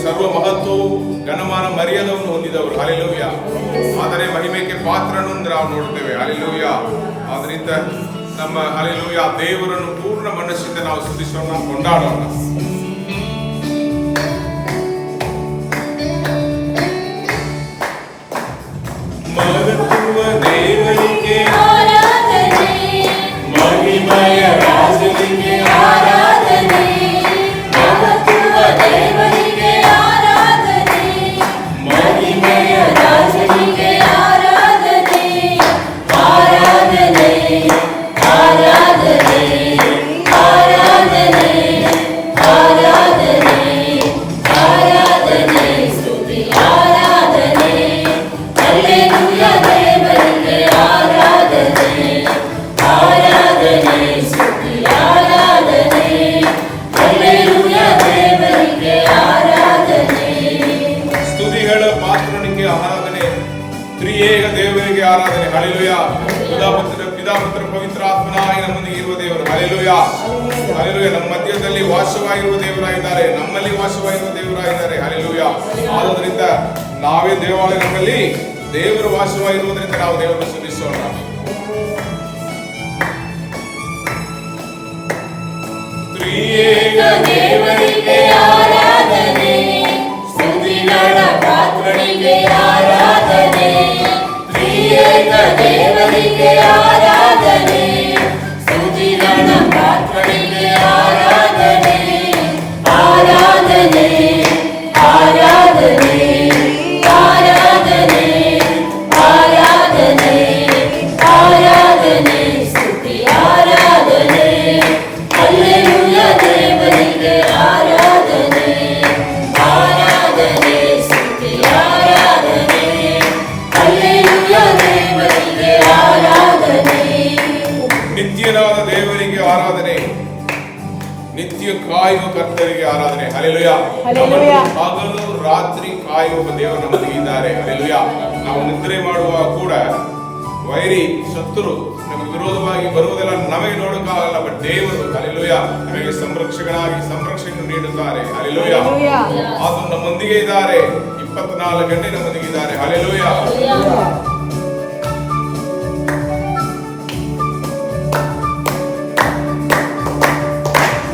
ಸರ್ವ ಮಹತ್ವವು ಘನಮಾನ ಮರ್ಯಾದವನ್ನು ಹೊಂದಿದವರು. ಹಲ್ಲೆಲೂಯಾ. ಆದರೆ ಮಹಿಮೆಗೆ ಪಾತ್ರನು ನಾವು ನೋಡ್ತೇವೆ. ಹಲ್ಲೆಲೂಯಾ. ಆದ್ರಿಂದ ನಮ್ಮ ಹಲ್ಲೆಲೂಯಾ ದೇವರನ್ನು ಪೂರ್ಣ ಮನಸ್ಸಿಂದ ನಾವು ಸ್ತುತಿಸೋಣ, ಕೊಂಡಾಡೋಣ. ಮಹತ್ವ ದೇವರಿಗೆ ಆರಾಧನೆ, ಮಹಿಮೆಯ ರಾಜನಿಗೆ ಆರಾಧನೆ. ಮಹತ್ವ ದೇವರಿಗೆ ಆರಾಧನೆ, ಮಹಿಮೆಯ ರಾಜನಿಗೆ ಆರಾಧನೆ. ಆರಾಧನೆ ಆರಾಧನೆ ಆರಾಧನೆ ಆರಾಧನೆ ಆರಾಧನೆ ಸ್ತುತಿ ಆರಾಧನೆ. ಹಲ್ಲೆಲೂಯಾ ದೇವರಿಗೆ ಆರಾಧನೆ ಆರಾಧನೆ ಸ್ತುತಿ ಆರಾಧನೆ. ಹಲ್ಲೆಲೂಯಾ ದೇವರಿಗೆ ಆರಾಧನೆ. ಸ್ತುತಿಗಳ ಪಾತ್ರನಿಗೆ ಆರಾಧನೆ, ತ್ರಿಯೇಕ ದೇವರಿಗೆ ಆರಾಧನೆ. ಹಲ್ಲೆಲೂಯಾ. ಪಿತಾಪುತ್ರ ಪವಿತ್ರ ಆತ್ಮನಾಗಿ ನಮ್ಮೊಂದಿಗೆ ಇರುವ ದೇವರು. ಹಲ್ಲೆಲೂಯಾ. ಹಲ್ಲೆಲೂಯಾ. ನಮ್ಮ ಮಧ್ಯದಲ್ಲಿ ವಾಸವಾಗಿರುವ ದೇವರಾಗಿದ್ದಾರೆ, ನಮ್ಮಲ್ಲಿ ವಾಸವಾಗಿರುವ ದೇವರಾಗಿದ್ದಾರೆ. ಹಲ್ಲೆಲೂಯಾ. ಆದುದರಿಂದ ನಾವೇ ದೇವಾಲಯ, ನಮ್ಮಲ್ಲಿ ದೇವರು ವಾಸವಾಗಿರುವುದರಿಂದ ನಾವು ದೇವರನ್ನು ಸ್ತುತಿಸೋಣ. ತ್ರಿಯೇಕ ದೇವರಿಗೆ ಆರಾಧನೆ, ಸ್ತುತಿಗಳ ಪಾತ್ರನಿಗೆ ಆರಾಧನೆ. ತ್ರಿಯೇಕ ದೇವರಿಗೆ ಆರಾಧನೆ, ಸ್ತುತಿಗಳ ಪಾತ್ರನಿಗೆ ಆರಾಧನೆ. ಆರಾಧನೆ ಆರಾಧನೆ ಆರಾಧನೆ ಆರಾಧನೆ ಆರಾಧನೆ ಸ್ತುತಿ ಆರಾಧನೆ. ಹಲ್ಲೆಲೂಯಾ ದೇವರಿಗೆ ಆರಾಧನೆ ಆರಾಧನೆ ಸ್ತುತಿ ಆರಾಧನೆ. ಹಲ್ಲೆಲೂಯಾ ದೇವರಿಗೆ ಆರಾಧನೆ. ನಿತ್ಯನಾದ ದೇವರಿಗೆ ಆರಾಧನೆ, ನಿತ್ಯ ಕಾಯುವ ಕರ್ತರಿಗೆ ಆರಾಧನೆ. ಹಲ್ಲೆಲೂಯಾ. ಹಗಲು ರಾತ್ರಿ ಕಾಯುವ ದೇವರು ನಮ್ಮೊಂದಿಗೆ ಇದ್ದಾರೆ. ಹಲ್ಲೆಲೂಯಾ. ನಾವು ನಿದ್ರೆ ಮಾಡುವಾಗ ಕೂಡ ವೈರಿ ಶತ್ರು ನಮಗೆ ವಿರೋಧವಾಗಿ ಬರುವುದೆಲ್ಲ ನಮಗೆ ನೋಡಕ್ಕಾಗಲ್ಲ, ಬಟ್ ದೇವರು ಹಲ್ಲೆಲೂಯಾ ನಮಗೆ ಸಂರಕ್ಷಕನಾಗಿ ಸಂರಕ್ಷಣೆ ನೀಡುತ್ತಾರೆ. ಹಲ್ಲೆಲೂಯಾ. ಅದು ನಮ್ಮೊಂದಿಗೆ ಇದ್ದಾರೆ, 24 ಗಂಟೆ ನಮ್ಮೊಂದಿಗೆ ಇದ್ದಾರೆ. ಹಲ್ಲೆಲೂಯಾ.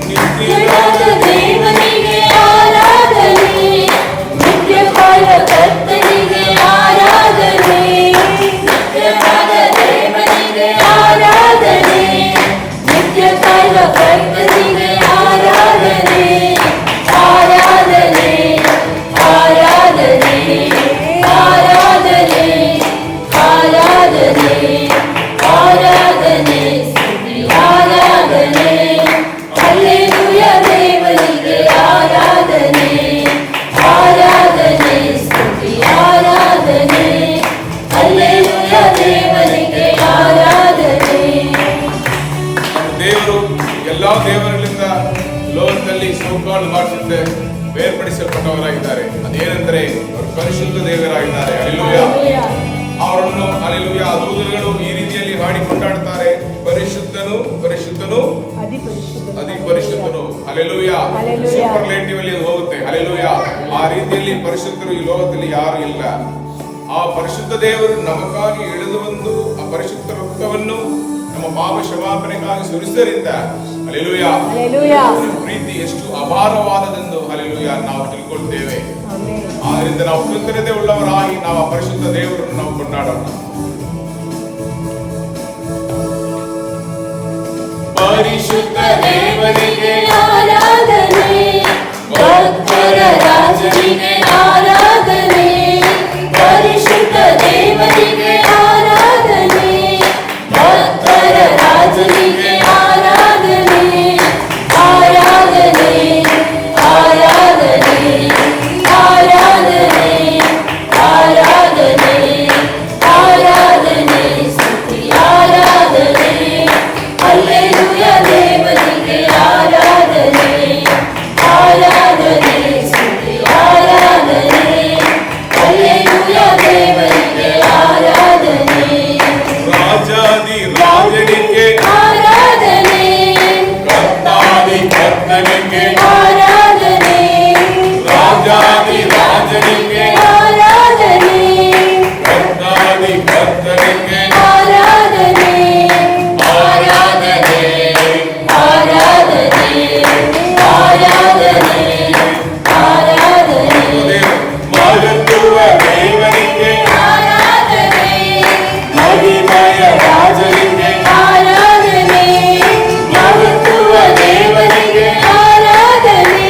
ನಿತ್ಯನಾದ ದೇವರಿಗೆ ಆರಾಧನೆ, ನಿತ್ಯಕಾಲ ಕರ್ತನಿಗೆ ಆರಾಧನೆ. ನಿತ್ಯನಾದ ದೇವರಿಗೆ ಆರಾಧನೆ, ನಿತ್ಯಕಾಲ ಕರ್ತನಿಗೆ ಆರಾಧನೆ. ಆರಾಧನೆ ಆರಾಧನೆ ಆರಾಧನೆ ಆರಾಧನೆ ಆರಾಧನೆ ಸ್ತುತಿ ಆರಾಧನೆ. ಹಲ್ಲೆಲೂಯಾ ದೇವರಿಗೆ ಆರಾಧನೆ ಆರಾಧನೆ ಸ್ತುತಿ ಆರಾಧನೆ. ಹಲ್ಲೆಲೂಯಾ ದೇವರಿಗೆ ಆರಾಧನೆ. ದೇವರು ಎಲ್ಲಾ ದೇವರುಗಳಿಂದ ಲೋಕದಲ್ಲಿ ಸೌಕಾಳು ಮಾಡಿಸಿದ್ದೆ ಬೇರ್ಪಡಿಸಲ್ಪಟ್ಟವರಾಗಿದ್ದಾರೆ. ಅದೇನೆಂದರೆ ಅವರು ಪರಿಶುದ್ಧ ದೇವರಾಗಿದ್ದಾರೆ. ಹಲ್ಲೆಲೂಯಾ. ಅವರನ್ನು ಹಲ್ಲೆಲೂಯಾ ದೂತರುಗಳು ಈ ರೀತಿಯಲ್ಲಿ ಹಾಡಿ ಕೊಂಡಾಡುತ್ತಾರೆ, ಪರಿಶುದ್ಧನು ಪರಿಶುದ್ಧನು ಅತಿ ಪರಿಶುದ್ಧನು. ಹಲ್ಲೆಲೂಯಾ. ಸೂಪರ್ಲೇಟಿವ್ ಅಲ್ಲಿ ಹೋಗುತ್ತೆ. ಹಲ್ಲೆಲೂಯಾ. ಆ ರೀತಿಯಲ್ಲಿ ಪರಿಶುದ್ಧರು ಈ ಲೋಕದಲ್ಲಿ ಯಾರು ಇಲ್ಲ. ಆ ಪರಿಶುದ್ಧ ದೇವರು ನಮಗಾಗಿ ಇಳಿದು ಬಂದು ಆ ಪರಿಶುದ್ಧ ರಕ್ತವನ್ನು ನಮ್ಮ ಪಾಪ ಕ್ಷಮಾಪಣೆಗಾಗಿ ಸುರಿಸಿದ್ದರಿಂದ ಹಲ್ಲೆಲೂಯ ಪ್ರೀತಿ ಎಷ್ಟು ಅಪಾರವಾದದೆಂದು ಹಲ್ಲೆಲೂಯ ನಾವು ತಿಳ್ಕೊಳ್ತೇವೆ. ಆದ್ದರಿಂದ ನಾವು ಕೃತಜ್ಞತೆ ಉಳ್ಳವರಾಗಿ ನಾವು ಪರಿಶುದ್ಧ ದೇವರನ್ನು ನಾವು ಕೊಂಡಾಡೋಣ. ಪರಿಶುದ್ಧ ದೇವರಿಗೆ ಆರಾಧನೆ, ಭಕ್ತರ ರಾಜನಿಗೆ ಆರಾಧನೆ, ಪರಿಶುದ್ಧ ದೇವರಿಗೆ ಆರಾಧನೆ, ಭಕ್ತರ ರಾಜನಿಗೆ ಆರಾಧನೆ, ಆರಾಧನೆ, ಆರಾಧನೆ, ಆರಾಧನೆ, ಆರಾಧನೆ, ಆರಾಧನೆ, ಸ್ತುತಿ ಆರಾಧನೆ, ಹಲ್ಲೆಲೂಯ ದೇವರಿಗೆ ಆರಾಧನೆ, ಆರಾಧನೆ, ಸ್ತುತಿ ಆರಾಧನೆ, ಹಲ್ಲೆಲೂಯ ದೇವರಿಗೆ ಆರಾಧನೆ, ರಾಜಾದಿ ರಾಜನಿಗೆ ಆರಾಧನೆ, ಕರ್ತಾದಿ ಕರ್ತನಿಗೆ ಆರಾಧನೆ, ರಾಜಾದಿ ರಾಜನಿಗೆ ಆರಾಧನೆ, ಕರ್ತಾದಿ ಕರ್ತನಿಗೆ ಆರಾಧನೆ, ಆರಾಧನೆ, ಆರಾಧನೆ, ಆರಾಧನೆ, ಆರಾಧನೆ, ಮಹತ್ವ ದೇವರಿಗೆ ಆರಾಧನೆ, ಮಹಿಮೆಯ ರಾಜನಿಗೆ ಆರಾಧನೆ, ಮಹತ್ವ ದೇವರಿಗೆ ಆರಾಧನೆ,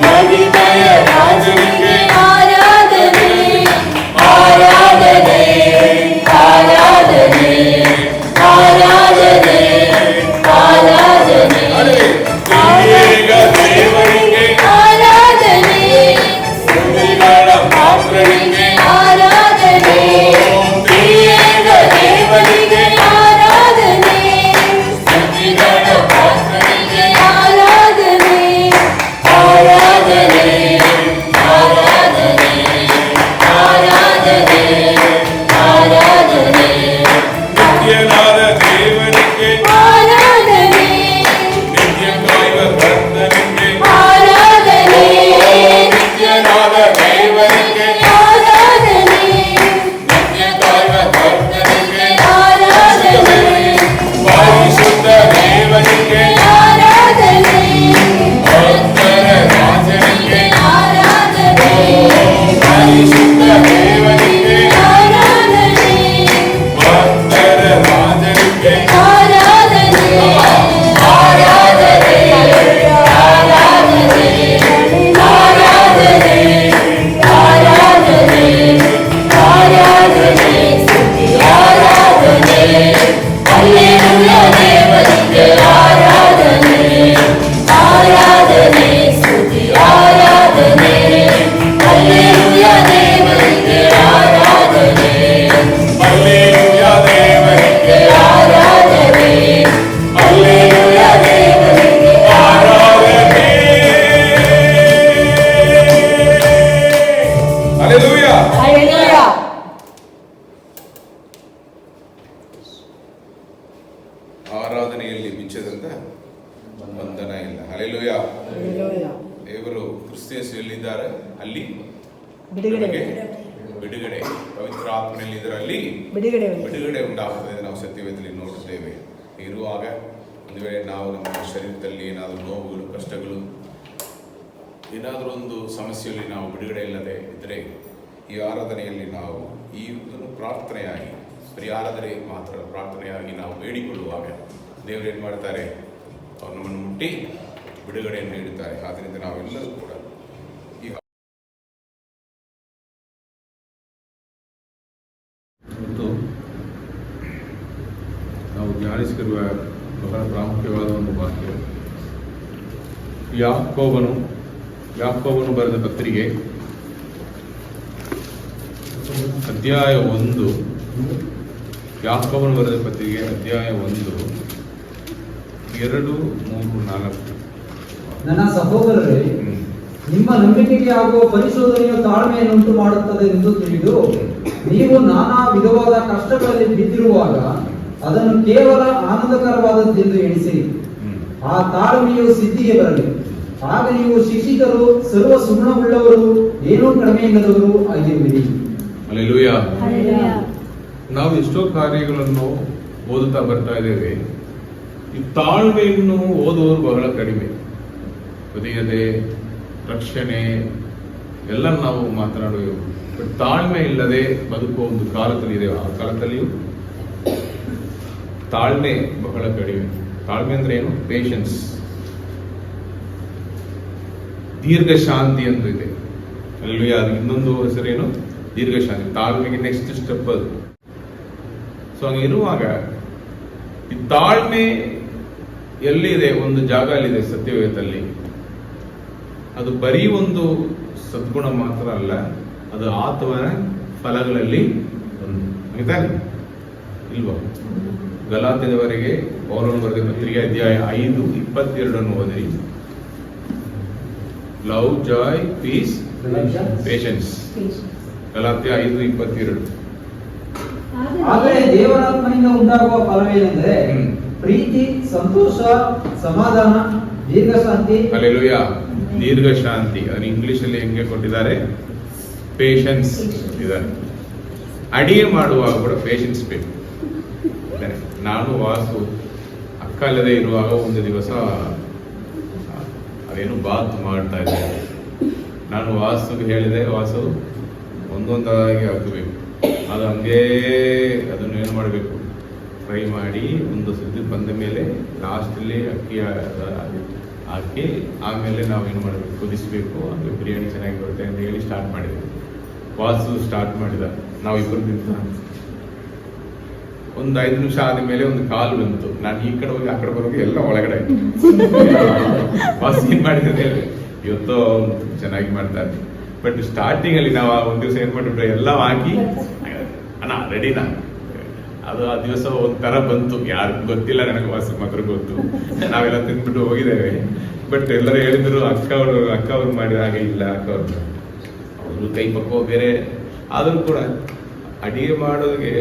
ಮಹಿಮೆಯ ರಾಜನಿಗೆ ಆರಾಧನೆ, ಆರಾಧನೆ, ಆರಾಧನೆ, ಆರಾಧನೆ, ಆರಾಧನೆ, ತ್ರಿಯೇಕ ದೇವರಿಗೆ ಆರಾಧನೆ, ಸ್ತುತಿಗಳ ಪಾತ್ರನಿಗೆ ಆರಾಧನೆ, ತ್ರಿಯೇಕ ದೇವರಿಗೆ ಆರಾಧನೆ, ಸ್ತುತಿಗಳ ಪಾತ್ರನಿಗೆ ಆರಾಧನೆ, ಆರಾಧನೆ, ಆರಾಧನೆ, ಆರಾಧನೆ, ಆರಾಧನೆ, ನಿತ್ಯನಾದ ದೇವನಿಗೆ ಆರಾಧನೆ, ನಿತ್ಯ ಕಾಯುವ ಕರ್ತನಿಗೆ ಆರಾಧನೆ, ನಿತ್ಯನಾದ ದೇವನಿಗೆ ಆರಾಧನೆ, ನಿತ್ಯ ಕಾಯುವ ಕರ್ತನಿಗೆ ಆರಾಧನೆ, ಪರಿಶುದ್ಧ ದೇವನಿಗೆ ಆರಾಧನೆ, ಭಕ್ತರ ರಾಜನಿಗೆ ಆರಾಧನೆ, ಪರಿಶುದ್ಧ ದೇವನಿಗೆ ಆರಾಧನೆ, ಭಕ್ತರ ರಾಜನಿಗೆ ಆರಾಧನೆ, ಆರಾಧನೆ, ಆರಾಧನೆ, ಆರಾಧನೆ, ಆರಾಧನೆ, ಆರಾಧನೆ, ಸ್ತುತಿ ಆರಾಧನೆ, ಹಲ್ಲೆಲೂಯ ದೇವರಿಗೆ ಆರಾಧನೆ, ಆರಾಧನೆ, ಸ್ತುತಿ ಆರಾಧನೆ, ಹಲ್ಲೆಲೂಯ ದೇವರಿಗೆ ಆರಾಧನೆ, ಹಲ್ಲೆಲೂಯ ದೇವನಿಗೆ ಆರಾಧನೆ, ಹಲ್ಲೆಲೂಯ ದೇವರಿಗೆ ಆರಾಧನೆ. ಹಲ್ಲೆಲೂಯ. ಹಲ್ಲೆಲೂಯ. ಆರಾಧನೆಯಲ್ಲಿ ಬಿಚ್ಚದಂತ ಬಂಧನ ಇಲ್ಲ. ಹಲ್ಲೆಲೂಯ. ದೇವರು ಕ್ರಿಸ್ತೇಸು ಎಲ್ಲಿದ್ದಾರೆ ಅಲ್ಲಿ ನಮಗೆ ಬಿಡುಗಡೆ, ಪವಿತ್ರ ಆತ್ಮನಲ್ಲಿ ಇದರಲ್ಲಿ ಬಿಡುಗಡೆ ಉಂಟಾಗುತ್ತದೆ ಎಂದು ನಾವು ಸತ್ಯವೇದದಲ್ಲಿ ನೋಡುತ್ತೇವೆ. ಇರುವಾಗ ಒಂದು ವೇಳೆ ನಾವು ನಮ್ಮ ಶರೀರದಲ್ಲಿ ಏನಾದರೂ ನೋವುಗಳು, ಕಷ್ಟಗಳು, ಏನಾದರೂ ಒಂದು ಸಮಸ್ಯೆಯಲ್ಲಿ ನಾವು ಬಿಡುಗಡೆ ಇಲ್ಲದೆ ಇದ್ದರೆ ಈ ಆರಾಧನೆಯಲ್ಲಿ ನಾವು ಈ ಪ್ರಾರ್ಥನೆಯಾಗಿ, ಬರೀ ಆರಾಧನೆ ಮಾತ್ರ ಪ್ರಾರ್ಥನೆಯಾಗಿ ನಾವು ಬೇಡಿಕೊಳ್ಳುವಾಗ ದೇವರು ಏನು ಮಾಡ್ತಾರೆ, ಅವರು ನಮ್ಮನ್ನು ಮುಟ್ಟಿ ಬಿಡುಗಡೆಯನ್ನು ನೀಡುತ್ತಾರೆ. ಆದ್ದರಿಂದ ನಾವೆಲ್ಲರೂ ಕೂಡ ಈಗ ನಾವು ಧ್ಯಾನಿಸಿರುವ ಬಹಳ ಪ್ರಾಮುಖ್ಯವಾದ ಒಂದು ವಾಕ್ಯ, ಯಾಕೋಬನು ಬರೆದ ಪತ್ರಿಕೆ ಅಧ್ಯಾಯ 1, ಯಾಕೋಬನು ಬರೆದ ಪತ್ರಿಕೆ ಅಧ್ಯಾಯ 1, 2, 3, 4. ನನ್ನ ಸಹೋದರರೇ, ನಿಮ್ಮ ನಂಬಿಕೆಗೆ ಆಗುವ ಪರಿಶೋಧನೆಯು ತಾಳ್ಮೆಯನ್ನುಂಟು ಮಾಡುತ್ತದೆ ಎಂದು ತಿಳಿದು ನೀವು ನಾನಾ ವಿಧವಾದ ಕಷ್ಟಗಳಲ್ಲಿ ಬಿದ್ದಿರುವಾಗ ಅದನ್ನು ಕೇವಲ ಆನಂದಕರವಾದದ್ದೆಂದು ಎಣಿಸಿರಿ. ಆ ತಾಳ್ಮೆಯು ಸಿದ್ಧಿಗೆ ಬರಲಿ. ಆಗ ನೀವು ಶಿಕ್ಷಿತರು, ಸರ್ವ ಸುಗುಣವುಳ್ಳವರು, ಏನೂ ಕಡಿಮೆಯಿಲ್ಲದವರು ಆಗಿರುವಿರಿ. ಹಲ್ಲೆಲೂಯಾ. ನಾವು ಎಷ್ಟೋ ಕಾರ್ಯಗಳನ್ನು ಓದುತ್ತಾ ಬರ್ತಾ ಇದ್ದೇವೆ. ಈ ತಾಳ್ಮೆಯನ್ನು ಓದುವವರು ಬಹಳ ಕಡಿಮೆ. ಹೃದಯದೆ ರಕ್ಷಣೆ ಎಲ್ಲ ನಾವು ಮಾತನಾಡುವೆವು, ಬಟ್ ತಾಳ್ಮೆ ಇಲ್ಲದೆ ಬದುಕುವ ಒಂದು ಕಾಲದಲ್ಲಿ ಇದೆ. ಆ ಕಾಲದಲ್ಲಿಯೂ ತಾಳ್ಮೆ ಬಹಳ ಕಡಿಮೆ. ತಾಳ್ಮೆ ಅಂದ್ರೆ ಏನು? ಪೇಷನ್ಸ್. ದೀರ್ಘ ಶಾಂತಿ ಅಂತ ಇದೆ ಅಲ್ಲಿ. ಅದು ಇನ್ನೊಂದು ಹೆಸರೇನು? ದೀರ್ಘ ಶಾಂತಿ. ತಾಳ್ಮೆಗೆ ನೆಕ್ಸ್ಟ್ ಸ್ಟೆಪ್ ಅದು. ಸೊ ಹಂಗಿರುವಾಗ ಈ ತಾಳ್ಮೆ ಎಲ್ಲಿದೆ? ಒಂದು ಜಾಗ ಅಲ್ಲಿದೆ ಸತ್ಯವೇದದಲ್ಲಿ. ಅದು ಬರೀ ಒಂದು ಸದ್ಗುಣ ಮಾತ್ರ ಅಲ್ಲ, ಅದು ಆತ್ಮನ ಫಲಗಳಲ್ಲಿ ಒಂದು. ಇಲ್ವಾ? ಗಲಾತ್ಯದವರೆಗೆ ಪೌಲನು ಬರೆದ ಪತ್ರಿಕೆ ಅಧ್ಯಾಯ 5:22 ಓದಿರಿ. Love, joy, peace, patience. ಗಲಾತ್ಯ 5:22. ಆದರೆ ದೇವರಾತ್ಮನಿಂದ ಉಂಟಾಗುವ ಫಲವೇನೆಂದರೆ ಪ್ರೀತಿ, ಸಂತೋಷ, ಸಮಾಧಾನ, ದೀರ್ಘಶಾಂತಿ. ಹಲ್ಲೆಲೂಯಾ. ದೀರ್ಘ ಶಾಂತಿ. ಅದನ್ನು ಇಂಗ್ಲಿಷ್ ಅಲ್ಲಿ ಹೆಂಗೆ ಕೊಟ್ಟಿದ್ದಾರೆ? ಪೇಷನ್ಸ್ ಇದ್ದಾರೆ. ಅಡಿಗೆ ಮಾಡುವಾಗ ಕೂಡ ಪೇಷನ್ಸ್ ಬೇಕು. ನಾನು ವಾಸು ಅಕ್ಕ ಅಲ್ಲದೆ ಇರುವಾಗ ಒಂದು ದಿವಸ ಅದೇನು ಬಾತ್ ಮಾಡ್ತಾ ಇದ್ದೆ. ನಾನು ವಾಸುಗೆ ಹೇಳಿದೆ, ವಾಸು ಒಂದೊಂದಾಗಿ ಹಾಕಬೇಕು, ಅದು ಹಂಗೇ ಅದನ್ನು ಏನು ಮಾಡಬೇಕು? ಫ್ರೈ ಮಾಡಿ ಒಂದು ಸುದ್ದಿ ಬಂದ ಮೇಲೆ ಲಾಸ್ಟಲ್ಲಿ ಅಕ್ಕಿ ಹಾಕಿ ಆಮೇಲೆ ನಾವೇನು ಮಾಡಬೇಕು? ಕುದಿಸ್ಬೇಕು, ಹಂಗೆ ಬಿರಿಯಾನಿ ಚೆನ್ನಾಗಿ ಬರುತ್ತೆ ಅಂತ ಹೇಳಿ ಸ್ಟಾರ್ಟ್ ಮಾಡಿದ್ವಿ. ವಾಸು ಸ್ಟಾರ್ಟ್ ಮಾಡಿದ, ನಾವಿಬ್ಬರು ತಿಂತ ಒಂದು 5 ನಿಮಿಷ ಆದಮೇಲೆ ಒಂದು ಕಾಲು ಬಂತು. ನಾನು ಈ ಕಡೆ ಹೋಗಿ ಆ ಕಡೆ ಬರೋದು ಎಲ್ಲ ಒಳಗಡೆ ವಾಸು ಏನ್ ಮಾಡಿದ್ರೆ ಇವತ್ತು ಚೆನ್ನಾಗಿ ಮಾಡ್ತಾರೆ. ಬಟ್ ಸ್ಟಾರ್ಟಿಂಗ್ ಅಲ್ಲಿ ನಾವು ಒಂದ್ ದಿವಸ ಏನ್ ಮಾಡಿಬಿಟ್ರೆ ಎಲ್ಲ ಹಾಕಿ ಅಣ್ಣ ರೆಡಿನಾ, ಅದು ಆ ದಿವಸ ಒಂಥರ ಬಂತು. ಯಾರು ಗೊತ್ತಿಲ್ಲ, ನನಗೆ ವಾಸು ಮಾತ್ರ ಗೊತ್ತು. ನಾವೆಲ್ಲ ತಿಂದ್ಬಿಟ್ಟು ಹೋಗಿದ್ದೇವೆ. ಬಟ್ ಎಲ್ಲರೂ ಹೇಳಿದ್ರು ಅಕ್ಕ ಅವರು ಮಾಡಿದ ಹಾಗೆ ಇಲ್ಲ, ಅಕ್ಕ ಅವರು ಕೈ ಪಕ್ವ ಬೇರೆ. ಆದರೂ ಕೂಡ ಅಡಿಗೆ ಮಾಡೋದಕ್ಕೆ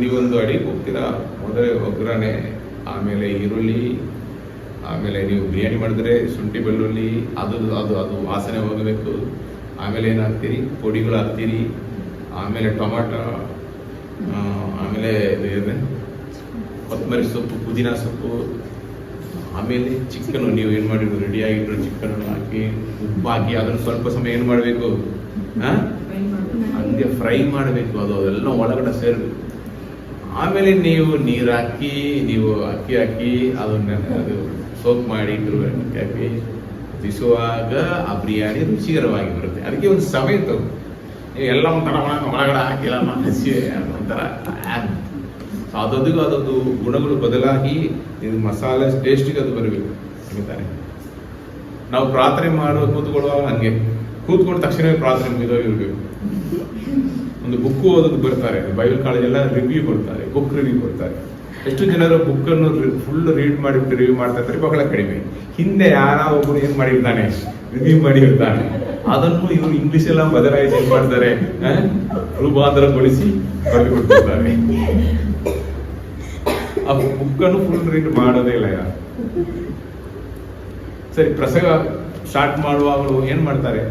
ನೀವೊಂದು ಅಡಿಗೆ ಹೋಗ್ತೀರಾ, ಮೊದಲೇ ಒಗ್ಗರಣೆ, ಆಮೇಲೆ ಈರುಳ್ಳಿ, ಆಮೇಲೆ ನೀವು ಬಿರಿಯಾನಿ ಮಾಡಿದ್ರೆ ಶುಂಠಿ ಬೆಳ್ಳುಳ್ಳಿ ಅದು ಅದು ಅದು ವಾಸನೆ ಹೋಗಬೇಕು. ಆಮೇಲೆ ಏನು ಹಾಕ್ತೀರಿ? ಪುಡಿಗಳು ಹಾಕ್ತೀರಿ, ಆಮೇಲೆ ಟೊಮಾಟೊ, ಆಮೇಲೆ ಕೊತ್ತಂಬರಿ ಸೊಪ್ಪು, ಪುದೀನ ಸೊಪ್ಪು, ಆಮೇಲೆ ಚಿಕನ್ ನೀವು ಏನು ಮಾಡಿದ್ರು ರೆಡಿ ಆಗಿದ್ರು ಚಿಕನ್ ಹಾಕಿ ಉಪ್ಪು ಹಾಕಿ ಅದನ್ನು ಸ್ವಲ್ಪ ಸಮಯ ಏನು ಮಾಡಬೇಕು? ಹಂಗೆ ಫ್ರೈ ಮಾಡಬೇಕು. ಅದೆಲ್ಲ ಒಳಗಡೆ ಸೇರಬೇಕು. ಆಮೇಲೆ ನೀವು ನೀರು ಹಾಕಿ, ನೀವು ಅಕ್ಕಿ ಹಾಕಿ ಅದನ್ನ ಅದು ಸೋಪ್ ಮಾಡಿ ಹಾಕಿ ಕುದಿಸುವಾಗ ಆ ಬಿರಿಯಾನಿ ರುಚಿಕರವಾಗಿ ಬರುತ್ತೆ. ಅದಕ್ಕೆ ಒಂದು ಸಮಯ ತಗೋ. ನೀವು ಎಲ್ಲ ಒಂಥರ ಒಳಗಡೆ ಹಾಕಿಲ್ಲ ಹಸಿ ಒಂಥರ ಅದೊಂದು ಗುಣಗಳು ಬದಲಾಗಿ ಇದು ಮಸಾಲೆ ಟೇಸ್ಟಿಗೆ ಅದು ಬರಬೇಕು. ತಾನೆ ನಾವು ಪ್ರಾರ್ಥನೆ ಮಾಡುವ ಕೂತ್ಕೊಳ್ಳುವಾಗ ಹಂಗೆ ಕೂತ್ಕೊಂಡ ತಕ್ಷಣವೇ ಪ್ರಾರ್ಥನೆ ಮುಗಿದೋಗಿರ್ಬೇಕು. ಒಂದು ಬುಕ್ ಓದೋದು ಬರ್ತಾರೆ, ಬೈಬಲ್ ಕಾಲೇಜೆಲ್ಲ ರಿವ್ಯೂ ಕೊಡ್ತಾರೆ, ಬುಕ್ ರಿವ್ಯೂ ಕೊಡ್ತಾರೆ. ಎಷ್ಟು ಜನರು ಬುಕ್ ಅನ್ನು ಫುಲ್ ರೀಡ್ ಮಾಡಿಬಿಟ್ಟು ರಿವ್ಯೂ ಮಾಡ್ತಾ ಇರ್ತಾರೆ? ಬಹಳ ಕಡಿಮೆ. ಹಿಂದೆ ಯಾರ ಒಬ್ಬರು ಏನ್ ಮಾಡಿರ್ತಾನೆ? ರಿವ್ಯೂ ಮಾಡಿರ್ತಾನೆ. ಅದನ್ನು ಇವರು ಇಂಗ್ಲಿಷ್ ಎಲ್ಲ ಬದಲಾಯಿಸಿ ಏನ್ ಮಾಡ್ತಾರೆ? ರೂಪಾಂತರಗೊಳಿಸಿ ಬರೆದುಕೊಡ್ತಿರ್ತಾರೆ. ಆ ಬುಕ್ ಅನ್ನು ಫುಲ್ ರೀಡ್ ಮಾಡೋದೇ ಇಲ್ಲ ಯಾರು. ಸರಿ, ಪ್ರಸಂಗ ಸ್ಟಾರ್ಟ್ ಮಾಡುವಾಗಲೂ ಏನ್ ಮಾಡ್ತಾರೆ?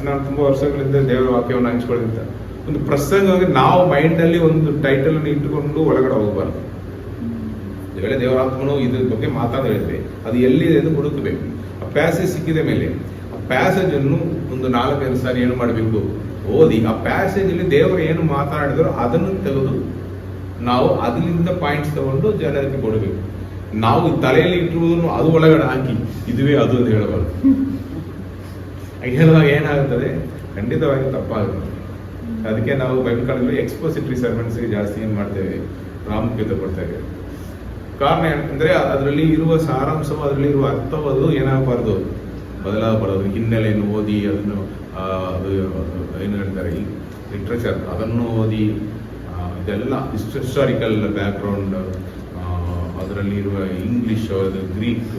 ನಾನು ತುಂಬಾ ವರ್ಷಗಳಿಂದ ದೇವರ ವಾಕ್ಯವನ್ನು ಹಂಚ್ಕೊಳ್ಳಿದ್ದ ಒಂದು ಪ್ರಸಂಗ ನಾವು ಮೈಂಡ್ ಅಲ್ಲಿ ಒಂದು ಟೈಟಲ್ ಅನ್ನು ಇಟ್ಟುಕೊಂಡು ಒಳಗಡೆ ಹೋಗಬಾರ್ದು. ವೇಳೆ ದೇವರಾತ್ಮನು ಇದ್ರ ಬಗ್ಗೆ ಮಾತಾಡಿದ್ರೆ ಅದು ಎಲ್ಲಿದೆ ಎಂದು ಹುಡುಕಬೇಕು. ಆ ಪ್ಯಾಸೇಜ್ ಸಿಕ್ಕಿದ ಮೇಲೆ ಆ ಪ್ಯಾಸೇಜ್ ಅನ್ನು ಒಂದು 4-5 ಸಾರಿ ಏನು ಮಾಡಬೇಕು? ಓದಿ ಆ ಪ್ಯಾಸೇಜ್ ಅಲ್ಲಿ ದೇವರು ಏನು ಮಾತನಾಡಿದ್ರು ಅದನ್ನು ತೆಗೆದು ನಾವು ಅದರಿಂದ ಪಾಯಿಂಟ್ಸ್ ತಗೊಂಡು ಜನರಿಗೆ ಕೊಡಬೇಕು. ನಾವು ತಲೆಯಲ್ಲಿ ಇಟ್ಟಿರುವುದನ್ನು ಅದು ಒಳಗಡೆ ಹಾಕಿ ಇದುವೇ ಅದು ಅಂತ ಹೇಳಬಾರ್ದು. ಹೇಳಿದಾಗ ಏನಾಗುತ್ತದೆ? ಖಂಡಿತವಾಗಿ ತಪ್ಪಾಗುತ್ತೆ. ಅದಕ್ಕೆ ನಾವು ಬೈಬಲ್ ಕಾಲೇಜಲ್ಲಿ ಎಕ್ಸ್ಪೋಸಿಟರಿ ಸರ್ಮನ್ಸ್ಗೆ ಜಾಸ್ತಿ ಏನು ಮಾಡ್ತೇವೆ? ಪ್ರಾಮುಖ್ಯತೆ ಕೊಡ್ತಾ ಇದ್ದೇವೆ. ಕಾರಣ ಏನಂದ್ರೆ ಅದರಲ್ಲಿ ಇರುವ ಸಾರಾಂಶವು, ಅದರಲ್ಲಿ ಇರುವ ಅರ್ಥವು ಅದು ಏನಾಗಬಾರ್ದು? ಬದಲಾಗಬಾರದು. ಹಿನ್ನೆಲೆಯನ್ನು ಓದಿ ಅದನ್ನು ಅದು ಏನು ಹೇಳ್ತಾರೆ ಲಿಟ್ರೇಚರ್ ಅದನ್ನು ಓದಿ ಇದೆಲ್ಲ ಹಿಸ್ಟಾರಿಕಲ್ ಬ್ಯಾಕ್ಗ್ರೌಂಡ್, ಅದರಲ್ಲಿ ಇರುವ ಇಂಗ್ಲಿಷ್, ಗ್ರೀಕ್